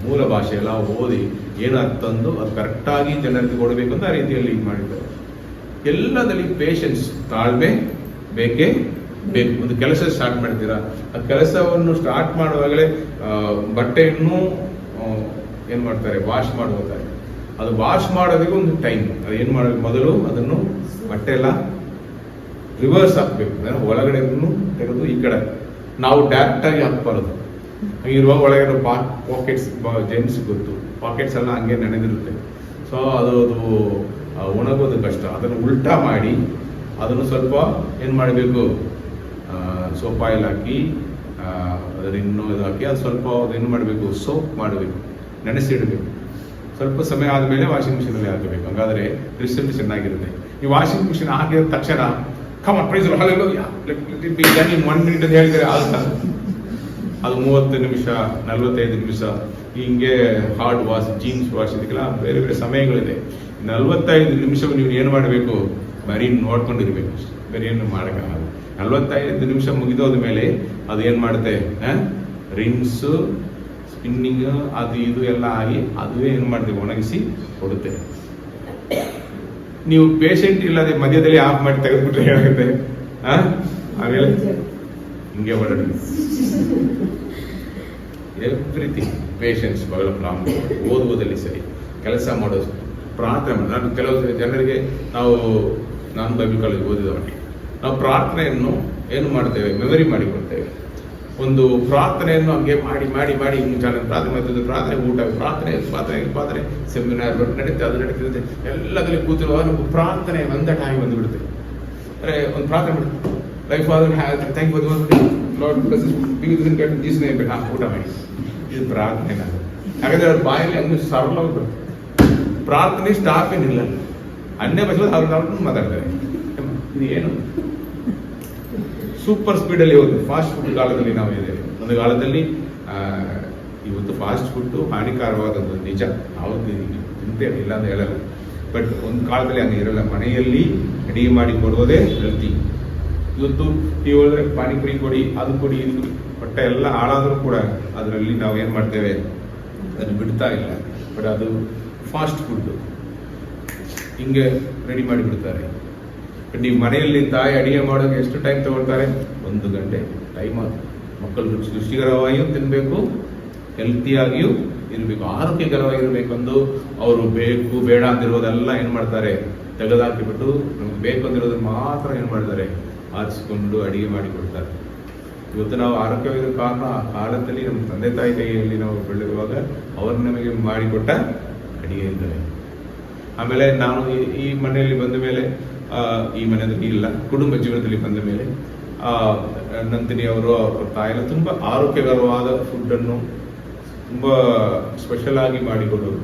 ಮೂಲ ಭಾಷೆ ಎಲ್ಲ ಓದಿ ಏನು ಅರ್ಥ ಅಂದು ಅದು ಕರೆಕ್ಟಾಗಿ ಜನರಿಗೆ ಕೊಡಬೇಕು ಅಂತ ಆ ರೀತಿಯಲ್ಲಿ ಇದು ಮಾಡಿದ್ದಾರೆ. ಎಲ್ಲದಲ್ಲಿ ಪೇಷನ್ಸ್, ತಾಳ್ಮೆ ಬೇಕೇ ಬೇಕು. ಒಂದು ಕೆಲಸ ಸ್ಟಾರ್ಟ್ ಮಾಡ್ತೀರಾ, ಆ ಕೆಲಸವನ್ನು ಸ್ಟಾರ್ಟ್ ಮಾಡುವಾಗಲೇ ಬಟ್ಟೆಯನ್ನು ಏನ್ ಮಾಡ್ತಾರೆ? ವಾಶ್ ಮಾಡ್ಬೋತಾರೆ. ಅದು ವಾಶ್ ಮಾಡೋದಕ್ಕೆ ಒಂದು ಟೈಮ್. ಅದು ಏನ್ ಮಾಡಬೇಕು? ಮೊದಲು ಅದನ್ನು ಬಟ್ಟೆ ಎಲ್ಲ ರಿವರ್ಸ್ ಹಾಕ್ಬೇಕು. ಒಳಗಡೆ ತೆಗೆದು ಈ ಕಡೆ ನಾವು ಡೈರೆಕ್ಟಾಗಿ ಹಾಕ್ಬಾರ್ದು. ಇರುವಾಗ ಒಳಗೆ ಪಾಕೆಟ್ಸ್ ಜೆಂಟ್ಸ್ ಗೊತ್ತು, ಪಾಕೆಟ್ಸ್ ಎಲ್ಲ ಹಂಗೆ ನೆನೆದಿರುತ್ತೆ. ಸೊ ಅದು ಒಣಗೋದು ಕಷ್ಟ. ಅದನ್ನು ಉಲ್ಟಾ ಮಾಡಿ ಅದನ್ನು ಸ್ವಲ್ಪ ಏನು ಮಾಡಬೇಕು, ಸೋಪ್ ಆಯಿಲ್ ಹಾಕಿ ಅದರ ಇನ್ನೂ ಇದು ಹಾಕಿ ಅದು ಸ್ವಲ್ಪ ಏನು ಮಾಡಬೇಕು, ಸೋಪ್ ಮಾಡಬೇಕು, ನೆನೆಸಿಡಬೇಕು. ಸ್ವಲ್ಪ ಸಮಯ ಆದಮೇಲೆ ವಾಷಿಂಗ್ ಮಿಷಿನಲ್ಲಿ ಹಾಕಬೇಕು. ಹಾಗಾದರೆ ರಿಸಲ್ಟ್ ಚೆನ್ನಾಗಿರುತ್ತೆ. ಈ ವಾಷಿಂಗ್ ಮಿಷಿನ್ ಹಾಕಿದ ತಕ್ಷಣ ಕಮ ಪ್ರೈಸ್ ಹಾಲೆಲ್ಲ 1 ಮಿನಿಟ್ ಅಂತ ಹೇಳಿದರೆ ಆಗುತ್ತಾ? ಅದು 30 ನಿಮಿಷ 45 ನಿಮಿಷ ಹಿಂಗೆ ಹಾರ್ಡ್ ವಾಶ್, ಜೀನ್ಸ್ ವಾಶ್, ಇದಕ್ಕೆಲ್ಲ ಬೇರೆ ಬೇರೆ ಸಮಯಗಳಿದೆ. 45 ನಿಮಿಷ ನೀವು ಏನು ಮಾಡಬೇಕು, ಬರೀ ನೋಡ್ಕೊಂಡಿರ್ಬೇಕು, ಬೇರೆ ಏನು ಮಾಡೋಕ್ಕಾಗಲ್ಲ. 45 ನಿಮಿಷ ಮುಗಿದೋದ ಮೇಲೆ ಅದು ಏನು ಮಾಡುತ್ತೆ, ರಿನ್ಸು, ಸ್ಪಿನ್ನಿಂಗ್, ಅದು ಇದು ಎಲ್ಲ ಆಗಿ ಅದುವೇ ಏನು ಮಾಡ್ತೀವಿ, ಒಣಗಿಸಿ ಕೊಡುತ್ತೆ. ನೀವು ಪೇಷಂಟ್ ಇಲ್ಲದೆ ಮಧ್ಯದಲ್ಲಿ ಆಫ್ ಮಾಡಿ ತೆಗೆದುಬಿಟ್ರೆ ಏನಾಗುತ್ತೆ, ಆಮೇಲೆ ಹಿಂಗೆ ಹೊರಡಿ. ಎವ್ರಿಥಿಂಗ್ ಪೇಷನ್ಸ್ ಬಹಳ ಪ್ರಾಬ್ಲಮ್. ಓದುವುದಲ್ಲಿ ಸರಿ, ಕೆಲಸ ಮಾಡೋದು, ಪ್ರಾರ್ಥನೆ ಮಾಡೋದು. ನಾನು ಕೆಲವು ಜನರಿಗೆ ನಾನು ಬೈಬಲ್ ಕಾಲೇಜ್ ಓದಿದವನಿಗೆ, ನಾವು ಪ್ರಾರ್ಥನೆಯನ್ನು ಏನು ಮಾಡ್ತೇವೆ, ಮೆಮರಿ ಮಾಡಿಕೊಡ್ತೇವೆ. ಒಂದು ಪ್ರಾರ್ಥನೆಯನ್ನು ಹಂಗೆ ಮಾಡಿ ಮಾಡಿ ಮಾಡಿ ಪ್ರಾರ್ಥನೆ ಊಟ, ಪ್ರಾರ್ಥನೆ ಸೆಮಿನಾರ್ ನಡೀತೆ, ಅದು ನಡೀತಿರುತ್ತೆ. ಎಲ್ಲದಲ್ಲಿ ಕೂತಿರುವಾಗ ನಮ್ಗೆ ಪ್ರಾರ್ಥನೆ ಒಂದಟಾಗಿ ಬಂದುಬಿಡುತ್ತೆ. ಅಂದರೆ ಒಂದು ಪ್ರಾರ್ಥನೆ ಮಾಡಿ ಲೈಫ್ ಆದ್ರೆ thank you lord this name ಊಟ ಮಾಡಿ, ಇದು ಪ್ರಾರ್ಥನೆ. ಹಾಗಾದ್ರೆ ಅವ್ರ ಬಾಯಲ್ಲಿ ಹಂಗೆ ಸರಳವಾಗಿ ಬರುತ್ತೆ. ಪ್ರಾರ್ಥನೆ ಸ್ಟಾಪ್ ಏನಿಲ್ಲ, ಅನ್ಯ ಭಾಷೆ ಅವ್ರು ಮಾತಾಡ್ತಾರೆ. ಇದು ಏನು ಸೂಪರ್ ಸ್ಪೀಡಲ್ಲಿ ಹೋಗುತ್ತೆ. ಫಾಸ್ಟ್ ಫುಡ್ ಕಾಲದಲ್ಲಿ ನಾವು ಇದ್ದೇವೆ. ಒಂದು ಕಾಲದಲ್ಲಿ ಇವತ್ತು ಫಾಸ್ಟ್ ಫುಡ್ಡು ಹಾನಿಕಾರವಾದದ್ದು ನಿಜ, ನಾವು ತಿಂತೇವೆ, ಇಲ್ಲ ಅಂತ ಹೇಳಲ್ಲ. ಬಟ್ ಒಂದು ಕಾಲದಲ್ಲಿ ಹಂಗೆ ಇರಲ್ಲ. ಮನೆಯಲ್ಲಿ ಅಡಿಗೆ ಮಾಡಿ ಕೊಡೋದೇ ಹೆಲ್ತಿ. ಇವತ್ತು ನೀವು ಹೇಳಿದ್ರೆ ಪಾನಿಪುರಿ ಕೊಡಿ, ಅದು ಕೊಡಿ, ಇದು ಕೊಡಿ, ಹೊಟ್ಟೆ ಎಲ್ಲ ಹಾಳಾದರೂ ಕೂಡ ಅದರಲ್ಲಿ ನಾವು ಏನು ಮಾಡ್ತೇವೆ, ಅದನ್ನು ಬಿಡ್ತಾ ಇಲ್ಲ. ಬಟ್ ಅದು ಫಾಸ್ಟ್ ಫುಡ್ಡು ಹಿಂಗೆ ರೆಡಿ ಮಾಡಿ ಬಿಡ್ತಾರೆ. ಬಟ್ ನೀವು ಮನೆಯಲ್ಲಿ ತಾಯಿ ಅಡಿಗೆ ಮಾಡೋಕೆ ಎಷ್ಟು ಟೈಮ್ ತಗೊಳ್ತಾರೆ, 1 ಗಂಟೆ ಟೈಮ್. ಮಕ್ಕಳು ರುಚಿಕರವಾಗಿಯೂ ತಿನ್ನಬೇಕು, ಹೆಲ್ತಿಯಾಗಿಯೂ ಇರಬೇಕು, ಆರೋಗ್ಯಕರವಾಗಿರಬೇಕೆಂದು ಅವರು ಬೇಕು ಬೇಡ ಅಂತಿರೋದೆಲ್ಲ ಏನು ಮಾಡ್ತಾರೆ, ತೆಗೆದುಹಾಕಿಬಿಟ್ಟು ನಮ್ಗೆ ಬೇಕು ಅಂತಿರೋದನ್ನು ಮಾತ್ರ ಏನು ಮಾಡ್ತಾರೆ, ಆರಿಸಿಕೊಂಡು ಅಡಿಗೆ ಮಾಡಿ ಕೊಡ್ತಾರೆ. ಇವತ್ತು ನಾವು ಆರೋಗ್ಯವಾಗಿರೋ ಕಾರಣ ಆ ಕಾಲದಲ್ಲಿ ನಮ್ಮ ತಂದೆ ತಾಯಿ ಕೈಯಲ್ಲಿ ನಾವು ಬೆಳೆದಿರುವಾಗ ಅವರು ನಮಗೆ ಮಾಡಿಕೊಟ್ಟ ಅಡಿಗೆ ಇದ್ದಾರೆ. ಆಮೇಲೆ ನಾನು ಈ ಮನೆಯಲ್ಲಿ ಬಂದ ಮೇಲೆ, ಈ ಮನೆಯಲ್ಲಿ ಇಲ್ಲ, ಕುಟುಂಬ ಜೀವನದಲ್ಲಿ ಬಂದ ಮೇಲೆ ನಂದಿನಿ ಅವರು ಅವ್ರ ತಾಯಿನ ತುಂಬ ಆರೋಗ್ಯಕರವಾದ ಫುಡ್ಡನ್ನು ತುಂಬ ಸ್ಪೆಷಲ್ ಆಗಿ ಮಾಡಿಕೊಡೋರು.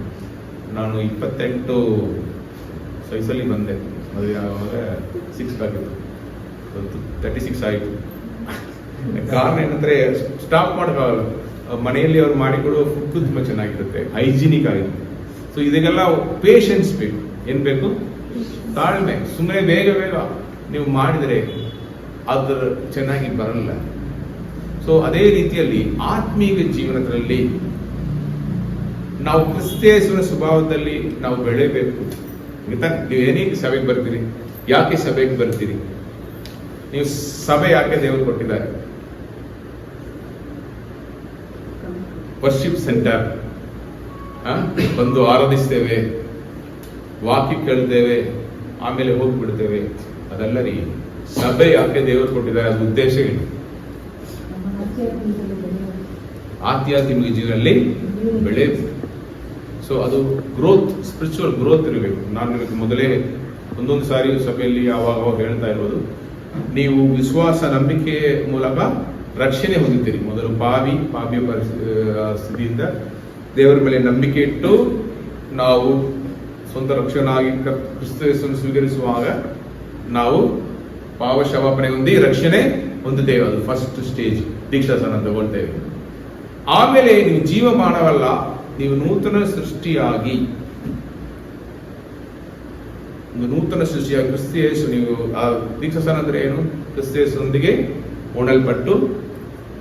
ನಾನು 28 ಸೈಜಲ್ಲಿ ಬಂದೆ. ಮದುವೆ ಆವಾಗ 6 ಆಗಿತ್ತು, 36 ಆಯಿತು. ಕಾರಣ ಏನಂದರೆ ಸ್ಟಾಪ್ ಮಾಡೋಕ್ಕಾಗಲ್ಲ. ಮನೆಯಲ್ಲಿ ಅವ್ರು ಮಾಡಿಕೊಡುವ ಫುಡ್ ತುಂಬ ಚೆನ್ನಾಗಿರುತ್ತೆ, ಹೈಜಿನಿಕ್ ಆಗಿರುತ್ತೆ. ಸೊ ಇದಕ್ಕೆಲ್ಲ ಪೇಷನ್ಸ್ ಬೇಕು. ಏನು ಬೇಕು, ತಾಳ್ಮೆ. ಸುಮ್ಮನೆ ಬೇಗ ಬೇಗ ನೀವು ಮಾಡಿದರೆ ಅದು ಚೆನ್ನಾಗಿ ಬರಲ್ಲ. ಸೊ ಅದೇ ರೀತಿಯಲ್ಲಿ ಆತ್ಮೀಯ ಜೀವನದಲ್ಲಿ ನಾವು ಕ್ರಿಸ್ತೇಸುವಿನ ಸ್ವಭಾವದಲ್ಲಿ ನಾವು ಬೆಳೆಯಬೇಕು. ನೀವು ಏನಕ್ಕೆ ಸಭೆಗೆ ಬರ್ತೀರಿ, ಯಾಕೆ ಸಭೆಗೆ ಬರ್ತೀರಿ, ನೀವು ಸಭೆ ಯಾಕೆ ದೇವರು ಕೊಟ್ಟಿದ್ದಾರೆ? ವರ್ಷಿಪ್ ಸೆಂಟರ್, ಬಂದು ಆರಾಧಿಸ್ತೇವೆ, ವಾಕ್ಯ ಕೇಳ್ತೇವೆ, ಆಮೇಲೆ ಹೋಗ್ಬಿಡ್ತೇವೆ, ಅದೆಲ್ಲ ರೀ. ಸಭೆ ಯಾಕೆ ದೇವರು ಕೊಟ್ಟಿದ್ದಾರೆ, ಅದು ಉದ್ದೇಶ ಏನು? ಆಧ್ಯಾತ್ಮಿಕ ಜೀವನದಲ್ಲಿ ಬೆಳೆಯಬೇಕು. ಸೊ ಅದು ಗ್ರೋತ್, ಸ್ಪಿರಿಚುವಲ್ ಗ್ರೋತ್ ಇರಬೇಕು. ನಾನು ನಿಮಗೆ ಮೊದಲೇ ಒಂದೊಂದು ಸಾರಿ ಸಭೆಯಲ್ಲಿ ಯಾವಾಗ ಹೇಳ್ತಾ ಇರೋದು, ನೀವು ವಿಶ್ವಾಸ ನಂಬಿಕೆ ಮೂಲಕ ರಕ್ಷಣೆ ಹೊಂದುತ್ತೀರಿ. ಮೊದಲು ಪಾಪಿಯ ಸ್ಥಿತಿಯಿಂದ ದೇವರ ಮೇಲೆ ನಂಬಿಕೆ ಇಟ್ಟು ನಾವು ಸ್ವಂತ ರಕ್ಷಣಾಗಿ ಕ್ರಿಸ್ತವನ್ನು ಸ್ವೀಕರಿಸುವಾಗ ನಾವು ಪಾಪ ಕ್ಷಮಾಪಣೆ ಹೊಂದಿ ರಕ್ಷಣೆ ಹೊಂದುತ್ತೇವೆ. ಅದು ಫಸ್ಟ್ ಸ್ಟೇಜ್, ದೀಕ್ಷಾಸನ ತಗೊಳ್ತೇವೆ. ಆಮೇಲೆ ನೀವು ಜೀವಮಾನವಲ್ಲ, ನೀವು ನೂತನ ಸೃಷ್ಟಿಯಾಗಿ ಕ್ರಿಸ್ತ ಯೇಸು, ನೀವು ಆ ದೀಕ್ಷಾಸನ ಅಂದ್ರೆ ಏನು? ಕ್ರಿಸ್ತ ಯೇಸುವಿನೊಂದಿಗೆ ಉಣಲ್ಪಟ್ಟು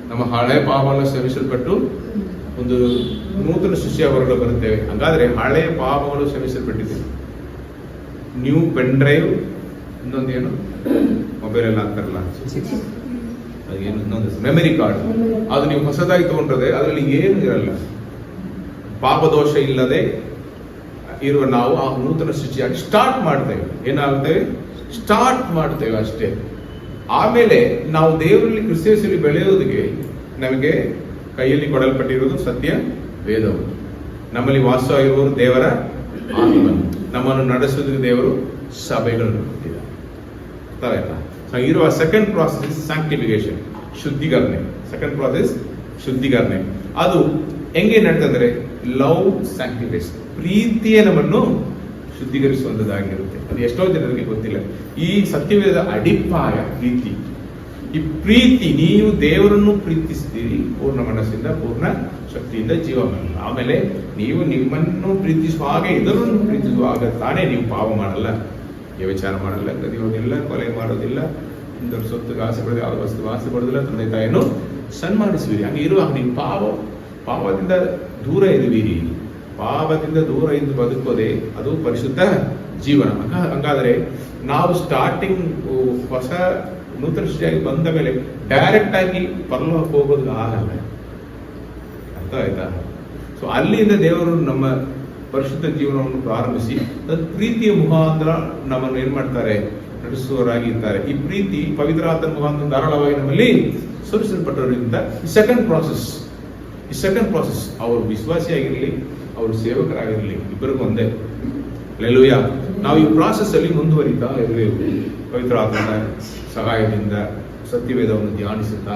ನಮ್ಮ ಹಳೆಯ ಪಾಪವನ್ನು ಕ್ಷಮಿಸಲ್ಪಟ್ಟು ಒಂದು ನೂತನ ಸೃಷ್ಟಿಯ ಹೊರಗಡೆ ಬರುತ್ತೇವೆ. ಹಾಗಾದ್ರೆ ಹಳೆಯ ಪಾಪಗಳು ಕ್ಷಮಿಸಲ್ಪಟ್ಟಿದೆ. ನ್ಯೂ ಪೆನ್ ಡ್ರೈವ್, ಇನ್ನೊಂದೇನು ಮೊಬೈಲ್ ಎಲ್ಲ ಹಾಕ್ತಾರಲ್ಲ, ಅದೇನು ಇನ್ನೊಂದು ಮೆಮರಿ ಕಾರ್ಡ್, ಅದು ನೀವು ಹೊಸದಾಗಿ ತಗೊಂಡ್ರೆ ಅದರಲ್ಲಿ ಏನು ಇರಲ್ಲ. ಪಾಪದೋಷ ಇಲ್ಲದೆ ಇರುವ ನಾವು ಆ ನೂತನ ಸೃಷ್ಟಿಯಾಗಿ ಸ್ಟಾರ್ಟ್ ಮಾಡ್ತೇವೆ. ಏನಾಗ್ತೇವೆ? ಸ್ಟಾರ್ಟ್ ಮಾಡ್ತೇವೆ ಅಷ್ಟೇ. ಆಮೇಲೆ ನಾವು ದೇವರಲ್ಲಿ ಕ್ರಿಸ್ತೇಸಲ್ಲಿ ಬೆಳೆಯೋದಕ್ಕೆ ನಮಗೆ ಕೈಯಲ್ಲಿ ಕೊಡಲ್ಪಟ್ಟಿರುವುದು ಸತ್ಯ ವೇದವು. ನಮ್ಮಲ್ಲಿ ವಾಸವಾಗಿರುವರು ದೇವರ ಆತ್ಮನು. ನಮ್ಮನ್ನು ನಡೆಸೋದಕ್ಕೆ ದೇವರು ಸಭೆಗಳನ್ನು ಕೊಟ್ಟಿದ್ದಾರೆ. ಅರ್ಥವಾಯ್ತಾ? ಸೊ ಇರುವ ಸೆಕೆಂಡ್ ಪ್ರಾಸೆಸ್ ಸ್ಯಾಂಕ್ಟಿಫಿಕೇಶನ್, ಶುದ್ಧೀಕರಣೆ. ಸೆಕೆಂಡ್ ಪ್ರಾಸೆಸ್ ಶುದ್ಧೀಕರಣೆ. ಅದು ಹೆಂಗೆ ನಡ್ತಂದ್ರೆ ಲವ್ ಸ್ಯಾಂಕ್ಟಿಫಿಕೇಶನ್, ಪ್ರೀತಿಯೇ ನಮ್ಮನ್ನು ಶುದ್ಧೀಕರಿಸುವಂತದ್ದಾಗಿರುತ್ತೆ. ಅದು ಎಷ್ಟೋ ಜನರಿಗೆ ಗೊತ್ತಿಲ್ಲ. ಈ ಸತ್ಯವೇದ ಅಡಿಪಾಯ ಪ್ರೀತಿ. ಈ ಪ್ರೀತಿ, ನೀವು ದೇವರನ್ನು ಪ್ರೀತಿಸ್ತೀರಿ ಪೂರ್ಣ ಮನಸ್ಸಿಂದ, ಪೂರ್ಣ ಶಕ್ತಿಯಿಂದ, ಜೀವವನ್ನು. ಆಮೇಲೆ ನೀವು ನಿಮ್ಮನ್ನು ಪ್ರೀತಿಸುವಾಗ, ಇದರನ್ನು ಪ್ರೀತಿಸುವಾಗ ತಾನೇ ನೀವು ಪಾಪ ಮಾಡಲ್ಲ, ವ್ಯಭಿಚಾರ ಮಾಡಲ್ಲ, ಕದಿಯೋದಿಲ್ಲ, ಕೊಲೆ ಮಾಡೋದಿಲ್ಲ, ಇಂದರ ಸೊತ್ತು ಆಸೆ ಪಡೆದು ಯಾವ ವಸ್ತು ಆಸೆ ಪಡೋದಿಲ್ಲ, ತಂದೆ ತಾಯಿಯನ್ನು ಸನ್ಮಾನಿಸುವಿರಿ. ಹಂಗೆ ಇರುವಾಗ ನೀವು ಪಾಪದಿಂದ ದೂರ ಇರುವಿರಿ. ಪಾಪದಿಂದ ದೂರ ಇದ್ದು ಬದುಕೋದೆ ಅದು ಪರಿಶುದ್ಧ ಜೀವನ. ಹಂಗಾದ್ರೆ ನಾವು ಸ್ಟಾರ್ಟಿಂಗ್ ಹೊಸ ನೂತನ ಸೃಷ್ಟಿಯಾಗಿ ಬಂದ ಮೇಲೆ ಡೈರೆಕ್ಟ್ ಆಗಿ ಪರಲೋಕಕ್ಕೆ ಹೋಗೋದು ಆಗಲ್ಲ. ಅರ್ಥ ಆಯ್ತಾ? ಸೊ ಅಲ್ಲಿಂದ ದೇವರು ನಮ್ಮ ಪರಿಶುದ್ಧ ಜೀವನವನ್ನು ಪ್ರಾರಂಭಿಸಿ ಅದು ಪ್ರೀತಿಯ ಮುಖಾಂತರ ನಮ್ಮನ್ನು ಏನ್ ಮಾಡ್ತಾರೆ, ನಡೆಸುವವರಾಗಿ ಇರ್ತಾರೆ. ಈ ಪ್ರೀತಿ ಪವಿತ್ರ ಆತ್ಮನ ಮುಖಾಂತರ ಧಾರಾಳವಾಗಿ ನಮ್ಮಲ್ಲಿ ಸುರಿಸಲ್ಪಟ್ಟವರಿಂದ ಸೆಕೆಂಡ್ ಪ್ರಾಸೆಸ್ ಅವರು ವಿಶ್ವಾಸಿಯಾಗಿರಲಿ, ಅವರು ಸೇವಕರಾಗಿರಲಿ, ಇಬ್ಬರಿಗೂ ಒಂದೇ. ಹಲ್ಲೆಲೂಯಾ. ನಾವು ಈ ಪ್ರಾಸೆಸ್ ಅಲ್ಲಿ ಮುಂದುವರಿತಾ ಇರಬೇಕು. ಪವಿತ್ರ ಆತ್ಮನ ಸಹಾಯದಿಂದ ಸತ್ಯವೇದವನ್ನು ಧ್ಯಾನಿಸುತ್ತಾ